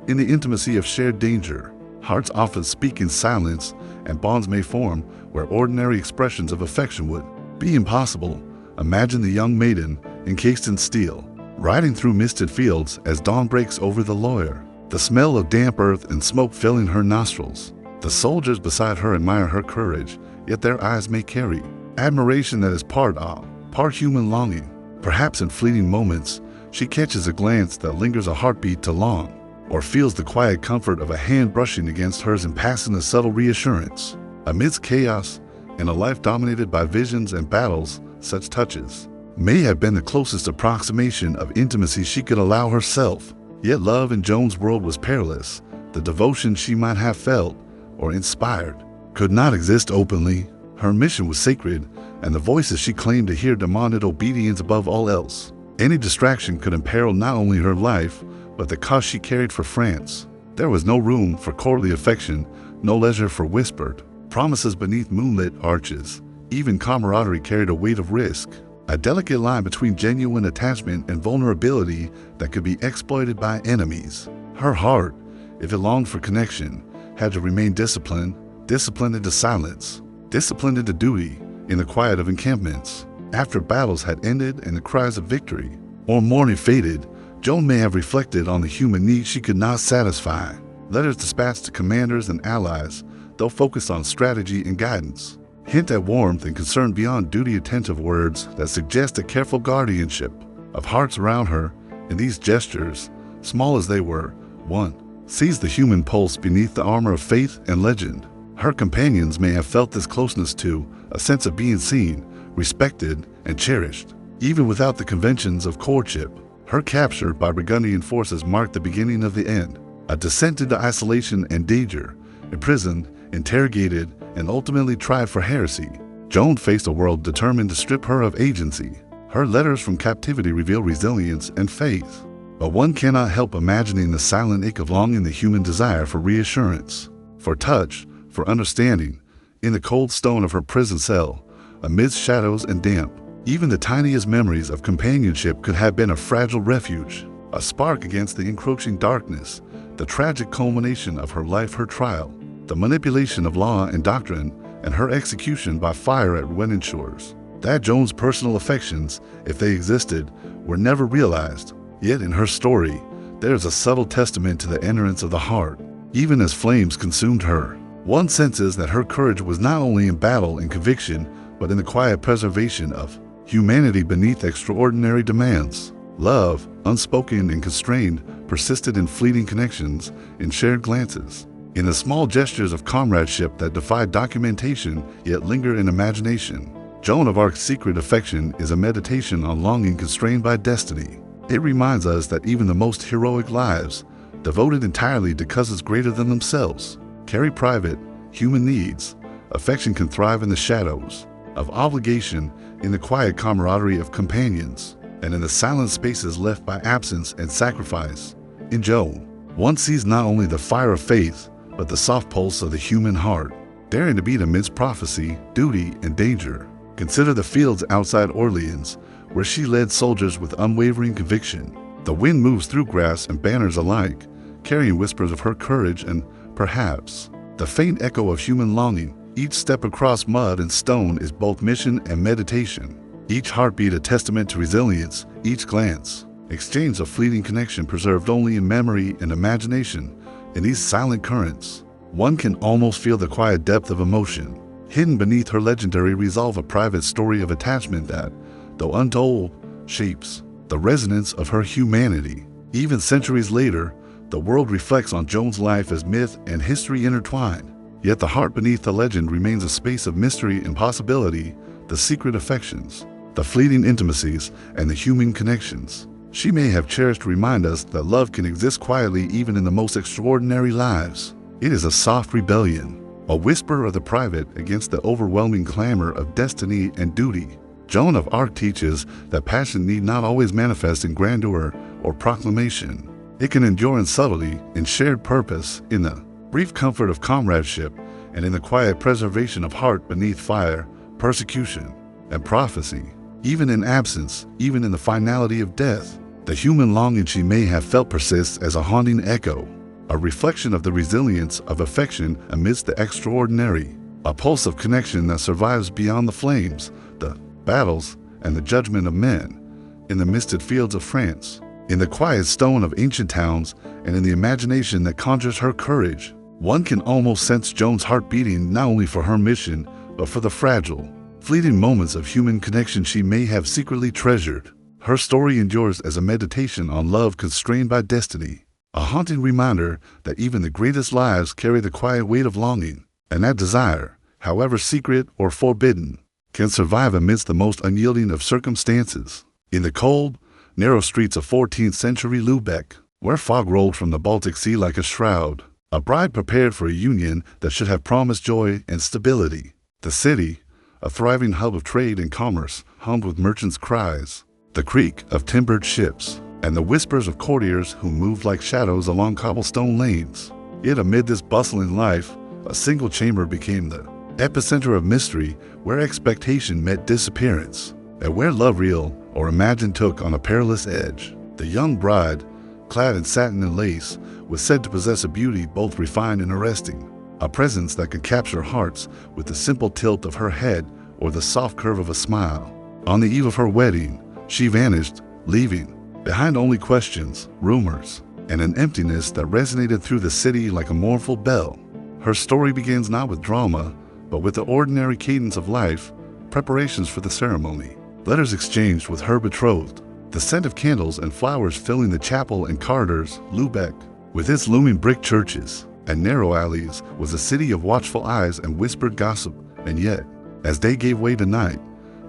In the intimacy of shared danger, hearts often speak in silence, and bonds may form where ordinary expressions of affection would be impossible. Imagine the young maiden, encased in steel, riding through misted fields as dawn breaks over the Loire, the smell of damp earth and smoke filling her nostrils. The soldiers beside her admire her courage, yet their eyes may carry admiration that is part awe, part human longing. Perhaps in fleeting moments, she catches a glance that lingers, a heartbeat to long, or feels the quiet comfort of a hand brushing against hers and passing a subtle reassurance. Amidst chaos and a life dominated by visions and battles, such touches may have been the closest approximation of intimacy she could allow herself. Yet love in Joan's world was perilous. The devotion she might have felt or inspired could not exist openly. Her mission was sacred, and the voices she claimed to hear demanded obedience above all else. Any distraction could imperil not only her life, but the cause she carried for France. There was no room for courtly affection, no leisure for whispered promises beneath moonlit arches. Even camaraderie carried a weight of risk, a delicate line between genuine attachment and vulnerability that could be exploited by enemies. Her heart, if it longed for connection, had to remain disciplined into silence, disciplined into duty, in the quiet of encampments. After battles had ended and the cries of victory or mourning faded, Joan may have reflected on the human needs she could not satisfy. Letters dispatched to commanders and allies, though focused on strategy and guidance, hint at warmth and concern beyond duty, attentive words that suggest a careful guardianship of hearts around her. In these gestures, small as they were, one sees the human pulse beneath the armor of faith and legend. Her companions may have felt this closeness too, a sense of being seen, respected, and cherished. Even without the conventions of courtship, her capture by Burgundian forces marked the beginning of the end, a descent into isolation and danger. Imprisoned, interrogated, and ultimately tried for heresy, Joan faced a world determined to strip her of agency. Her letters from captivity reveal resilience and faith, but one cannot help imagining the silent ache of longing, the human desire for reassurance, for touch, for understanding. In the cold stone of her prison cell, amidst shadows and damp, even the tiniest memories of companionship could have been a fragile refuge, a spark against the encroaching darkness. The tragic culmination of her life, her trial, the manipulation of law and doctrine, and her execution by fire at Rouen ensures that Joan's personal affections, if they existed, were never realized. Yet in her story, there is a subtle testament to the endurance of the heart. Even as flames consumed her, one senses that her courage was not only in battle and conviction, but in the quiet preservation of humanity beneath extraordinary demands. Love, unspoken and constrained, persisted in fleeting connections, in shared glances, in the small gestures of comradeship that defy documentation yet linger in imagination. Joan of Arc's secret affection is a meditation on longing constrained by destiny, It reminds us that even the most heroic lives, devoted entirely to causes greater than themselves, carry private, human needs. Affection can thrive in the shadows of obligation, in the quiet camaraderie of companions, and in the silent spaces left by absence and sacrifice. In Joan, one sees not only the fire of faith, but the soft pulse of the human heart, daring to beat amidst prophecy, duty, and danger. Consider the fields outside Orleans, where she led soldiers with unwavering conviction. The wind moves through grass and banners alike, carrying whispers of her courage and, perhaps, the faint echo of human longing. Each step across mud and stone is both mission and meditation. Each heartbeat a testament to resilience, each glance, exchange of fleeting connection preserved only in memory and imagination. In these silent currents, one can almost feel the quiet depth of emotion. Hidden beneath her legendary resolve, a private story of attachment that, though untold, shapes the resonance of her humanity. Even centuries later, the world reflects on Joan's life as myth and history intertwined. Yet the heart beneath the legend remains a space of mystery and possibility, the secret affections, the fleeting intimacies, and the human connections she may have cherished remind us that love can exist quietly even in the most extraordinary lives. It is a soft rebellion, a whisper of the private against the overwhelming clamor of destiny and duty. Joan of Arc teaches that passion need not always manifest in grandeur or proclamation. It can endure in subtlety, in shared purpose, in the brief comfort of comradeship, and in the quiet preservation of heart beneath fire, persecution, and prophecy. Even in absence, even in the finality of death, the human longing she may have felt persists as a haunting echo, a reflection of the resilience of affection amidst the extraordinary, a pulse of connection that survives beyond the flames, the battles, and the judgment of men. In the misted fields of France, in the quiet stone of ancient towns, and in the imagination that conjures her courage, one can almost sense Joan's heart beating not only for her mission, but for the fragile, fleeting moments of human connection she may have secretly treasured. Her story endures as a meditation on love constrained by destiny, a haunting reminder that even the greatest lives carry the quiet weight of longing, and that desire, however secret or forbidden, can survive amidst the most unyielding of circumstances. In the cold, narrow streets of 14th century Lubeck, where fog rolled from the Baltic Sea like a shroud, a bride prepared for a union that should have promised joy and stability. The city, a thriving hub of trade and commerce, hummed with merchants' cries, the creak of timbered ships, and the whispers of courtiers who moved like shadows along cobblestone lanes. Yet amid this bustling life, a single chamber became the epicenter of mystery, where expectation met disappearance, and where love real or imagined took on a perilous edge. The young bride, clad in satin and lace, was said to possess a beauty both refined and arresting, a presence that could capture hearts with the simple tilt of her head or the soft curve of a smile. On the eve of her wedding, she vanished, leaving behind only questions, rumors, and an emptiness that resonated through the city like a mournful bell. Her story begins not with drama, but with the ordinary cadence of life, preparations for the ceremony, letters exchanged with her betrothed, the scent of candles and flowers filling the chapel and corridors. Lubeck, with its looming brick churches and narrow alleys, was a city of watchful eyes and whispered gossip. And yet, as day gave way to night,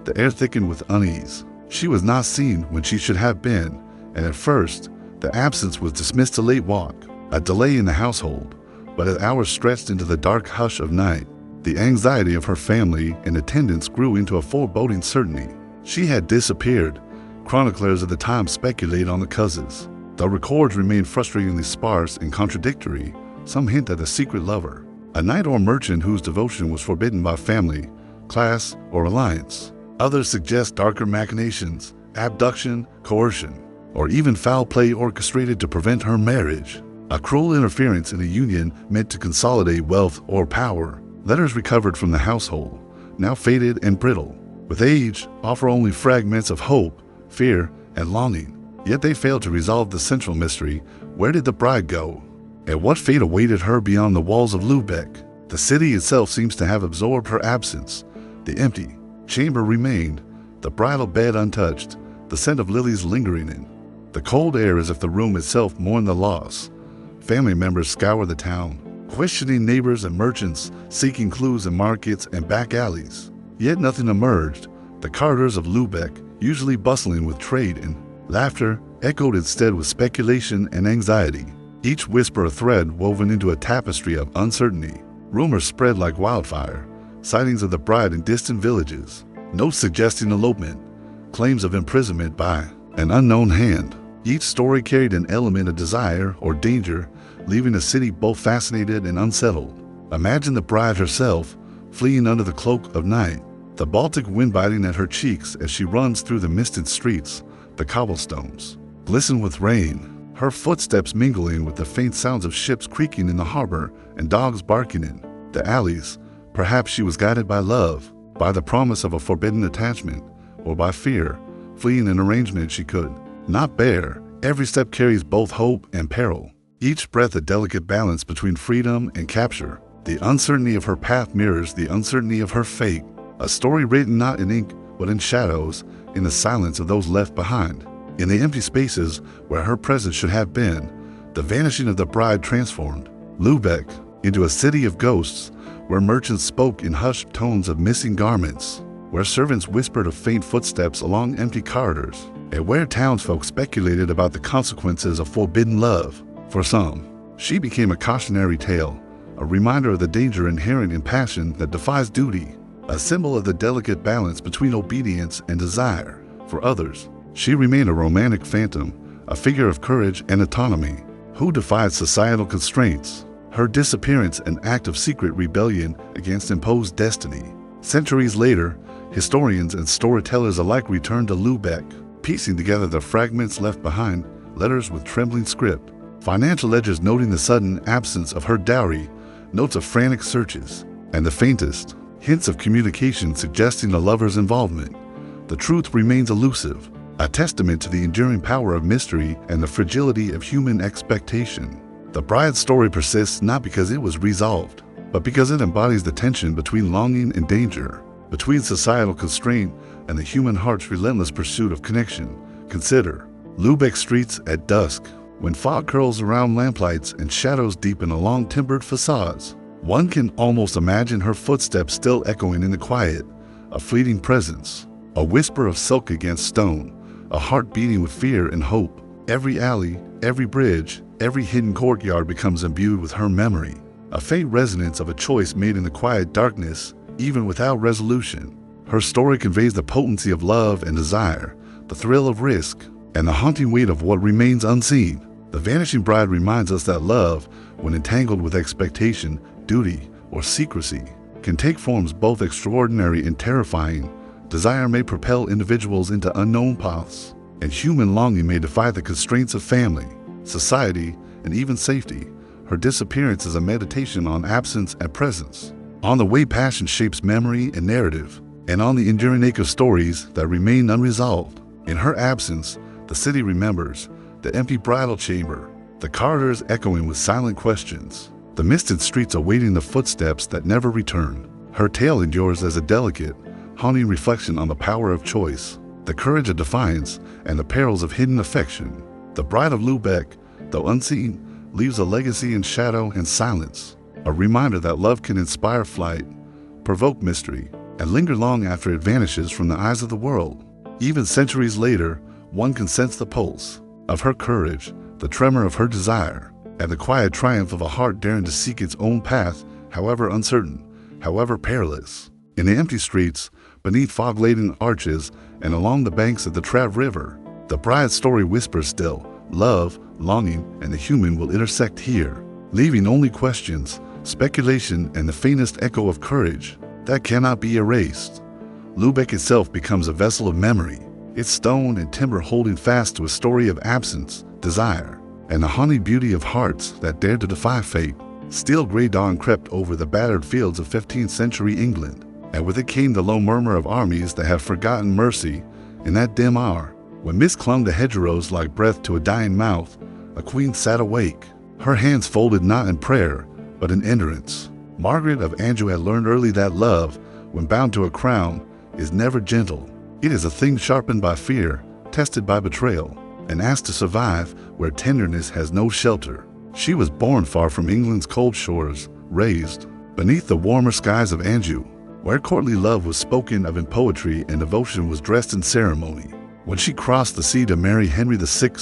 the air thickened with unease. She was not seen when she should have been, and at first, the absence was dismissed a late walk, a delay in the household. But as hours stretched into the dark hush of night, the anxiety of her family and attendants grew into a foreboding certainty. She had disappeared. Chroniclers of the time speculate on the causes. The records remain frustratingly sparse and contradictory. Some hint at a secret lover, a knight or merchant whose devotion was forbidden by family, class, or alliance. Others suggest darker machinations, abduction, coercion, or even foul play orchestrated to prevent her marriage, a cruel interference in a union meant to consolidate wealth or power. Letters recovered from the household, now faded and brittle, with age, offer only fragments of hope, fear, and longing. Yet they failed to resolve the central mystery: where did the bride go? And what fate awaited her beyond the walls of Lubeck? The city itself seems to have absorbed her absence. The empty chamber remained, the bridal bed untouched, the scent of lilies lingering in the cold air as if the room itself mourned the loss. Family members scour the town, questioning neighbors and merchants, seeking clues in markets and back alleys. Yet nothing emerged. The corridors of Lubeck, usually bustling with trade and laughter, echoed instead with speculation and anxiety, each whisper a thread woven into a tapestry of uncertainty. Rumors spread like wildfire, sightings of the bride in distant villages, notes suggesting elopement, claims of imprisonment by an unknown hand. Each story carried an element of desire or danger, leaving the city both fascinated and unsettled. Imagine the bride herself, fleeing under the cloak of night, the Baltic wind biting at her cheeks as she runs through the misted streets. The cobblestones glisten with rain, her footsteps mingling with the faint sounds of ships creaking in the harbor and dogs barking in the alleys. Perhaps she was guided by love, by the promise of a forbidden attachment, or by fear, fleeing an arrangement she could not bear. Every step carries both hope and peril, each breath a delicate balance between freedom and capture. The uncertainty of her path mirrors the uncertainty of her fate, a story written not in ink but in shadows, in the silence of those left behind. In the empty spaces where her presence should have been, the vanishing of the bride transformed Lübeck into a city of ghosts, where merchants spoke in hushed tones of missing garments, where servants whispered of faint footsteps along empty corridors, and where townsfolk speculated about the consequences of forbidden love. For some, she became a cautionary tale, a reminder of the danger inherent in passion that defies duty, a symbol of the delicate balance between obedience and desire. For others, she remained a romantic phantom, a figure of courage and autonomy, who defied societal constraints, her disappearance an act of secret rebellion against imposed destiny. Centuries later, historians and storytellers alike returned to Lübeck, piecing together the fragments left behind, letters with trembling script, financial ledgers noting the sudden absence of her dowry, notes of frantic searches, and the faintest hints of communication suggesting the lover's involvement. The truth remains elusive, a testament to the enduring power of mystery and the fragility of human expectation. The bride's story persists not because it was resolved, but because it embodies the tension between longing and danger, between societal constraint and the human heart's relentless pursuit of connection. Consider Lübeck streets at dusk, when fog curls around lamplights and shadows deepen along timbered facades. One can almost imagine her footsteps still echoing in the quiet, a fleeting presence, a whisper of silk against stone, a heart beating with fear and hope. Every alley, every bridge, every hidden courtyard becomes imbued with her memory, a faint resonance of a choice made in the quiet darkness, even without resolution. Her story conveys the potency of love and desire, the thrill of risk, and the haunting weight of what remains unseen. The Vanishing Bride reminds us that love, when entangled with expectation, duty, or secrecy, can take forms both extraordinary and terrifying. Desire may propel individuals into unknown paths, and human longing may defy the constraints of family, society, and even safety. Her disappearance is a meditation on absence and presence, on the way passion shapes memory and narrative, and on the enduring ache of stories that remain unresolved. In her absence, the city remembers, the empty bridal chamber, the corridors echoing with silent questions, the misted streets awaiting the footsteps that never return. Her tale endures as a delicate, haunting reflection on the power of choice, the courage of defiance, and the perils of hidden affection. The Bride of Lübeck, though unseen, leaves a legacy in shadow and silence, a reminder that love can inspire flight, provoke mystery, and linger long after it vanishes from the eyes of the world. Even centuries later, one can sense the pulse of her courage, the tremor of her desire, and the quiet triumph of a heart daring to seek its own path, however uncertain, however perilous. In the empty streets, beneath fog-laden arches, and along the banks of the Trav River, the bride's story whispers still. Love, longing, and the human will intersect here, leaving only questions, speculation, and the faintest echo of courage that cannot be erased. Lübeck itself becomes a vessel of memory, its stone and timber holding fast to a story of absence, desire, and the haunting beauty of hearts that dared to defy fate. Still gray dawn crept over the battered fields of 15th century England, and with it came the low murmur of armies that have forgotten mercy. In that dim hour, when mist clung to hedgerows like breath to a dying mouth, a queen sat awake, her hands folded not in prayer, but in endurance. Margaret of Anjou had learned early that love, when bound to a crown, is never gentle. It is a thing sharpened by fear, tested by betrayal, and asked to survive where tenderness has no shelter. She was born far from England's cold shores, raised beneath the warmer skies of Anjou, where courtly love was spoken of in poetry and devotion was dressed in ceremony, When she crossed the sea to marry Henry VI,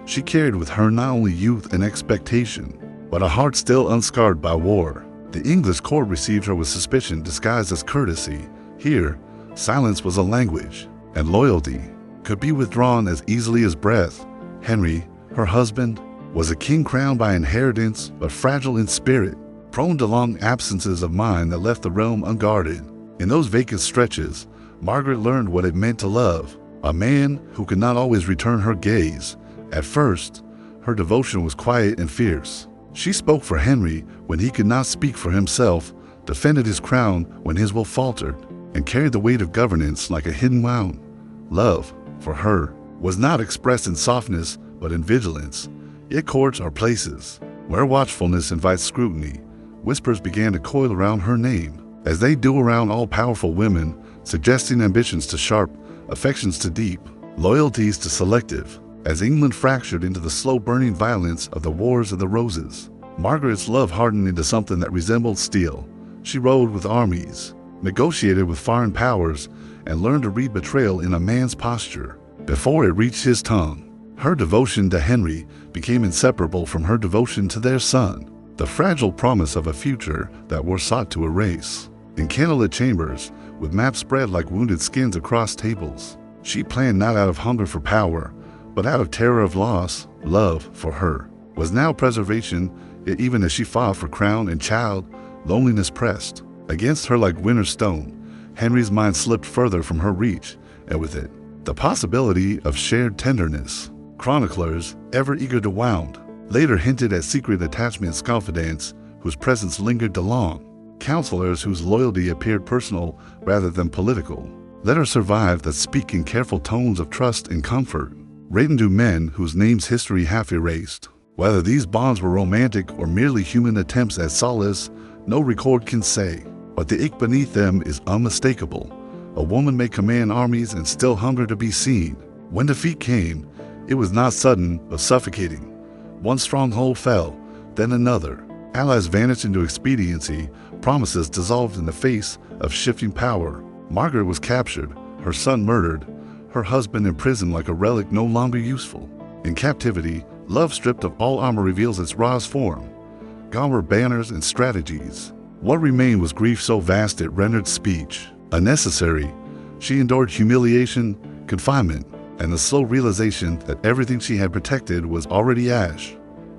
she carried with her not only youth and expectation, but a heart still unscarred by war. The English court received her with suspicion disguised as courtesy. Here, silence was a language, and loyalty could be withdrawn as easily as breath. Henry, her husband, was a king crowned by inheritance but fragile in spirit, prone to long absences of mind that left the realm unguarded. In those vacant stretches, Margaret learned what it meant to love, a man who could not always return her gaze. At first, her devotion was quiet and fierce. She spoke for Henry when he could not speak for himself, defended his crown when his will faltered, and carried the weight of governance like a hidden wound. Love, for her, was not expressed in softness but in vigilance. Yet courts are places where watchfulness invites scrutiny. Whispers began to coil around her name, as they do around all-powerful women, suggesting ambitions to sharp, affections to deep, loyalties to selective. As England fractured into the slow-burning violence of the Wars of the Roses, Margaret's love hardened into something that resembled steel. She rode with armies, negotiated with foreign powers, and learned to read betrayal in a man's posture before it reached his tongue. Her devotion to Henry became inseparable from her devotion to their son, the fragile promise of a future that war sought to erase. In candlelit chambers, with maps spread like wounded skins across tables, she planned not out of hunger for power, but out of terror of loss. Love, for her, was now preservation. Yet even as she fought for crown and child, loneliness pressed against her like winter's stone. Henry's mind slipped further from her reach, and with it, the possibility of shared tenderness. Chroniclers, ever eager to wound, later hinted at secret attachments, confidants whose presence lingered too long, counselors whose loyalty appeared personal rather than political. Letters survive that speak in careful tones of trust and comfort, written to men whose names history half erased. Whether these bonds were romantic or merely human attempts at solace, no record can say, but the ache beneath them is unmistakable. A woman may command armies and still hunger to be seen. When defeat came, it was not sudden but suffocating. One stronghold fell, then another. Allies vanished into expediency, promises dissolved in the face of shifting power. Margaret was captured, her son murdered, her husband imprisoned like a relic no longer useful. In captivity, love stripped of all armor reveals its rawest form. Gone were banners and strategies. What remained was grief so vast it rendered speech unnecessary. She endured humiliation, confinement, and the slow realization that everything she had protected was already ash.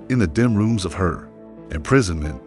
In the dim rooms of her imprisonment,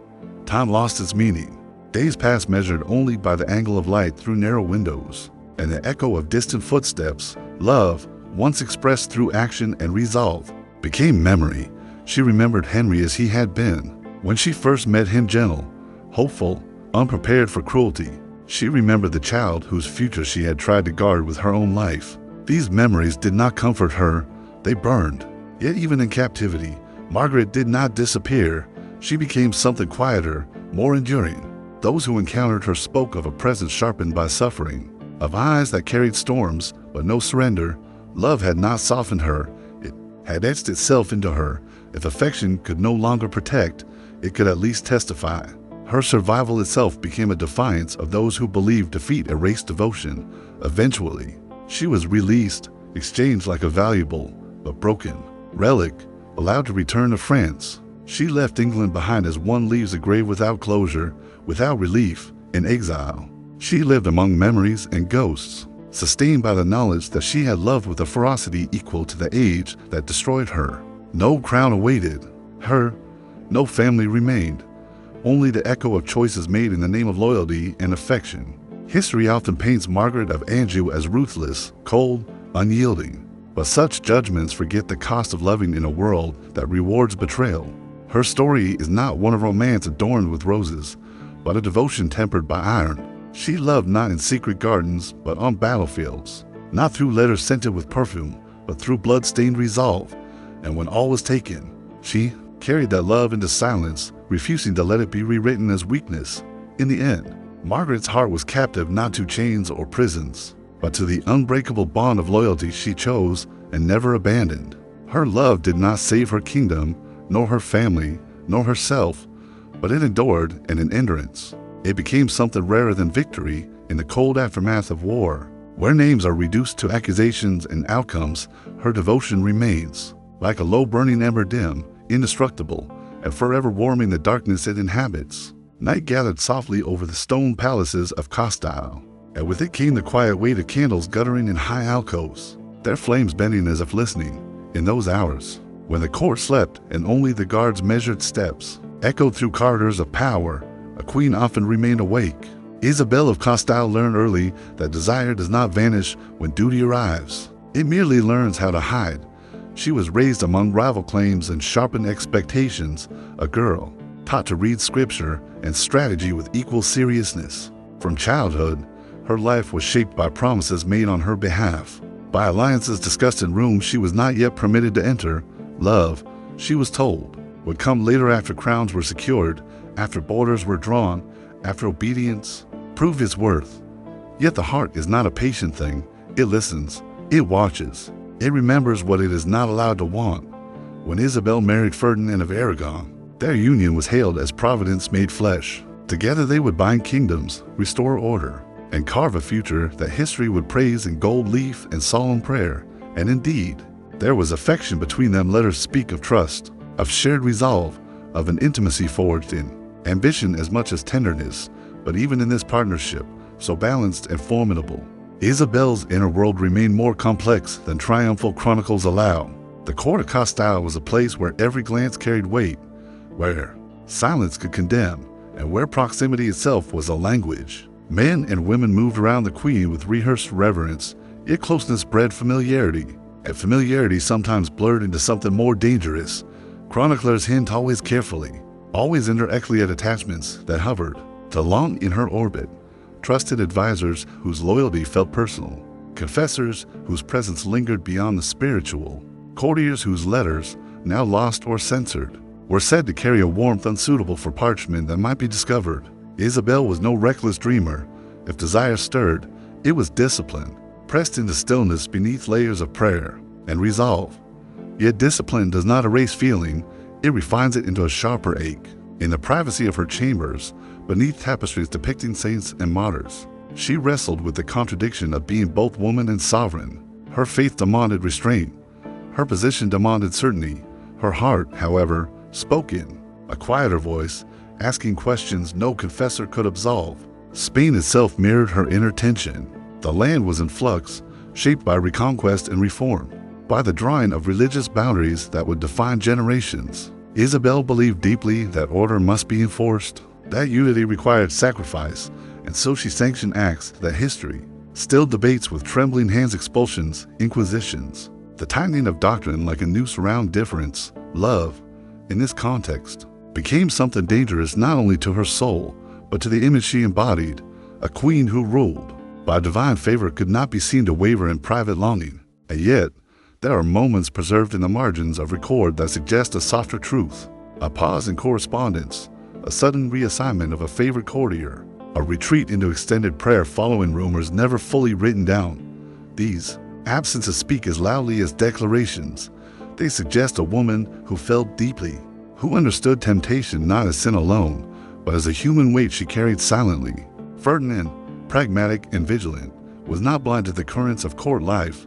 time lost its meaning. Days passed measured only by the angle of light through narrow windows, and the echo of distant footsteps. Love, once expressed through action and resolve, became memory. She remembered Henry as he had been when she first met him, gentle, hopeful, unprepared for cruelty. She remembered the child whose future she had tried to guard with her own life. These memories did not comfort her, they burned. Yet even in captivity, Margaret did not disappear. She became something quieter, more enduring. Those who encountered her spoke of a presence sharpened by suffering, of eyes that carried storms, but no surrender. Love had not softened her, it had etched itself into her. If affection could no longer protect, it could at least testify. Her survival itself became a defiance of those who believed defeat erased devotion. Eventually, she was released, exchanged like a valuable, but broken, relic, allowed to return to France. She left England behind as one leaves a grave without closure, without relief, in exile. She lived among memories and ghosts, sustained by the knowledge that she had loved with a ferocity equal to the age that destroyed her. No crown awaited her, no family remained, only the echo of choices made in the name of loyalty and affection. History often paints Margaret of Anjou as ruthless, cold, unyielding, but such judgments forget the cost of loving in a world that rewards betrayal. Her story is not one of romance adorned with roses, but a devotion tempered by iron. She loved not in secret gardens, but on battlefields, not through letters scented with perfume, but through blood-stained resolve. And when all was taken, she carried that love into silence, refusing to let it be rewritten as weakness. In the end, Margaret's heart was captive not to chains or prisons, but to the unbreakable bond of loyalty she chose and never abandoned. Her love did not save her kingdom, nor her family, nor herself, but it endured, and in endurance, it became something rarer than victory in the cold aftermath of war. Where names are reduced to accusations and outcomes, her devotion remains, like a low-burning ember, dim, indestructible, and forever warming the darkness it inhabits. Night gathered softly over the stone palaces of Castile, and with it came the quiet weight of candles guttering in high alcoves, their flames bending as if listening. In those hours, when the court slept and only the guards' measured steps echoed through corridors of power, a queen often remained awake. Isabel of Castile learned early that desire does not vanish when duty arrives. It merely learns how to hide. She was raised among rival claims and sharpened expectations, a girl taught to read scripture and strategy with equal seriousness. From childhood, her life was shaped by promises made on her behalf, by alliances discussed in rooms she was not yet permitted to enter. Love, she was told, would come later after crowns were secured, after borders were drawn, after obedience proved its worth. Yet the heart is not a patient thing. It listens, it watches, it remembers what it is not allowed to want. When Isabel married Ferdinand of Aragon, their union was hailed as Providence made flesh. Together they would bind kingdoms, restore order, and carve a future that history would praise in gold leaf and solemn prayer. And indeed, there was affection between them. Letters speak of trust, of shared resolve, of an intimacy forged in ambition as much as tenderness. But even in this partnership, so balanced and formidable, Isabel's inner world remained more complex than triumphal chronicles allow. The court of Castile was a place where every glance carried weight, where silence could condemn, and where proximity itself was a language. Men and women moved around the queen with rehearsed reverence, yet closeness bred familiarity, and familiarity sometimes blurred into something more dangerous. Chroniclers hint always carefully, always indirectly at attachments that hovered to long in her orbit, trusted advisors whose loyalty felt personal, confessors whose presence lingered beyond the spiritual, courtiers whose letters, now lost or censored, were said to carry a warmth unsuitable for parchment that might be discovered. Isabel was no reckless dreamer. If desire stirred, it was discipline, pressed into stillness beneath layers of prayer and resolve. Yet discipline does not erase feeling, it refines it into a sharper ache. In the privacy of her chambers, beneath tapestries depicting saints and martyrs, she wrestled with the contradiction of being both woman and sovereign. Her faith demanded restraint. Her position demanded certainty. Her heart, however, spoke in a quieter voice, asking questions no confessor could absolve. Spain itself mirrored her inner tension. The land was in flux, shaped by reconquest and reform, by the drawing of religious boundaries that would define generations. Isabel believed deeply that order must be enforced. That unity required sacrifice, and so she sanctioned acts that history still debates with trembling hands: expulsions, inquisitions, the tightening of doctrine like a noose around difference. Love, in this context, became something dangerous not only to her soul, but to the image she embodied. A queen who ruled by divine favor could not be seen to waver in private longing. And yet, there are moments preserved in the margins of record that suggest a softer truth. A pause in correspondence, a sudden reassignment of a favorite courtier, a retreat into extended prayer following rumors never fully written down. These absences speak as loudly as declarations. They suggest a woman who felt deeply, who understood temptation not as sin alone, but as a human weight she carried silently. Ferdinand, pragmatic and vigilant, was not blind to the currents of court life.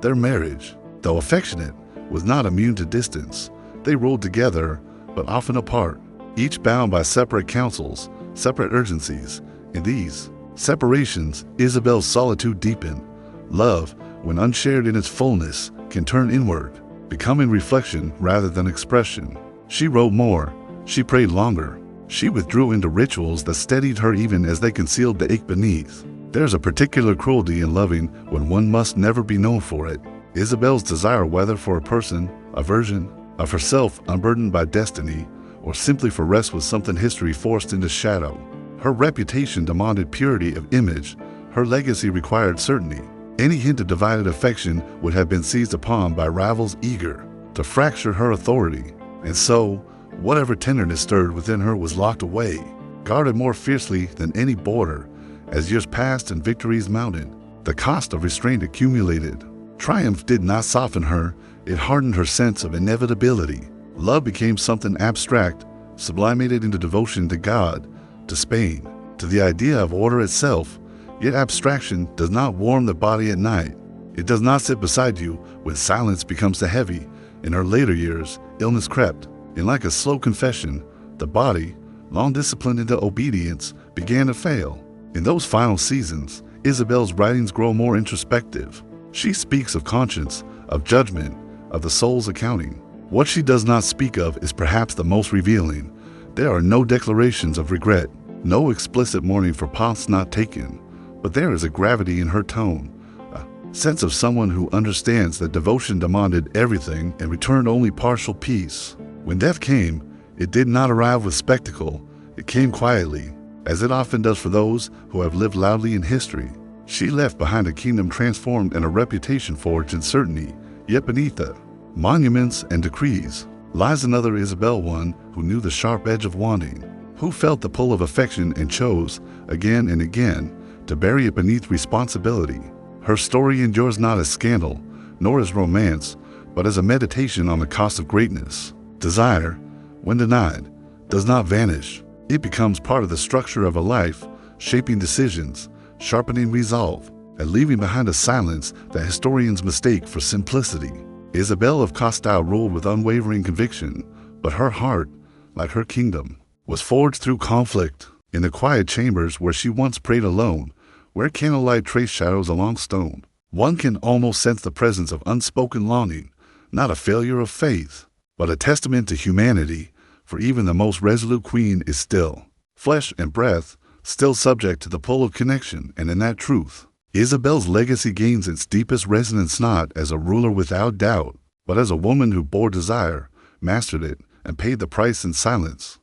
Their marriage, though affectionate, was not immune to distance. They ruled together, but often apart, each bound by separate counsels, separate urgencies. In these separations, Isabel's solitude deepened. Love, when unshared in its fullness, can turn inward, becoming reflection rather than expression. She wrote more, she prayed longer, she withdrew into rituals that steadied her even as they concealed the ache beneath. There's a particular cruelty in loving when one must never be known for it. Isabel's desire, whether for a person, a version of herself unburdened by destiny, or simply for rest, was something history forced into shadow. Her reputation demanded purity of image. Her legacy required certainty. Any hint of divided affection would have been seized upon by rivals eager to fracture her authority. And so, whatever tenderness stirred within her was locked away, guarded more fiercely than any border. As years passed and victories mounted, the cost of restraint accumulated. Triumph did not soften her, it hardened her sense of inevitability. Love became something abstract, sublimated into devotion to God, to Spain, to the idea of order itself. Yet abstraction does not warm the body at night. It does not sit beside you when silence becomes too heavy. In her later years, illness crept, and like a slow confession, the body, long disciplined into obedience, began to fail. In those final seasons, Isabel's writings grow more introspective. She speaks of conscience, of judgment, of the soul's accounting. What she does not speak of is perhaps the most revealing. There are no declarations of regret, no explicit mourning for paths not taken, but there is a gravity in her tone, a sense of someone who understands that devotion demanded everything and returned only partial peace. When death came, it did not arrive with spectacle. It came quietly, as it often does for those who have lived loudly in history. She left behind a kingdom transformed and a reputation forged in certainty, yet beneath the monuments and decrees lies another Isabel, one who knew the sharp edge of wanting, who felt the pull of affection and chose, again and again, to bury it beneath responsibility. Her story endures not as scandal, nor as romance, but as a meditation on the cost of greatness. Desire, when denied, does not vanish. It becomes part of the structure of a life, shaping decisions, sharpening resolve, and leaving behind a silence that historians mistake for simplicity. Isabel of Castile ruled with unwavering conviction, but her heart, like her kingdom, was forged through conflict. In the quiet chambers where she once prayed alone, where candlelight traced shadows along stone, one can almost sense the presence of unspoken longing, not a failure of faith, but a testament to humanity, for even the most resolute queen is still, flesh and breath, still subject to the pull of connection, and in that truth, Isabel's legacy gains its deepest resonance not as a ruler without doubt, but as a woman who bore desire, mastered it, and paid the price in silence.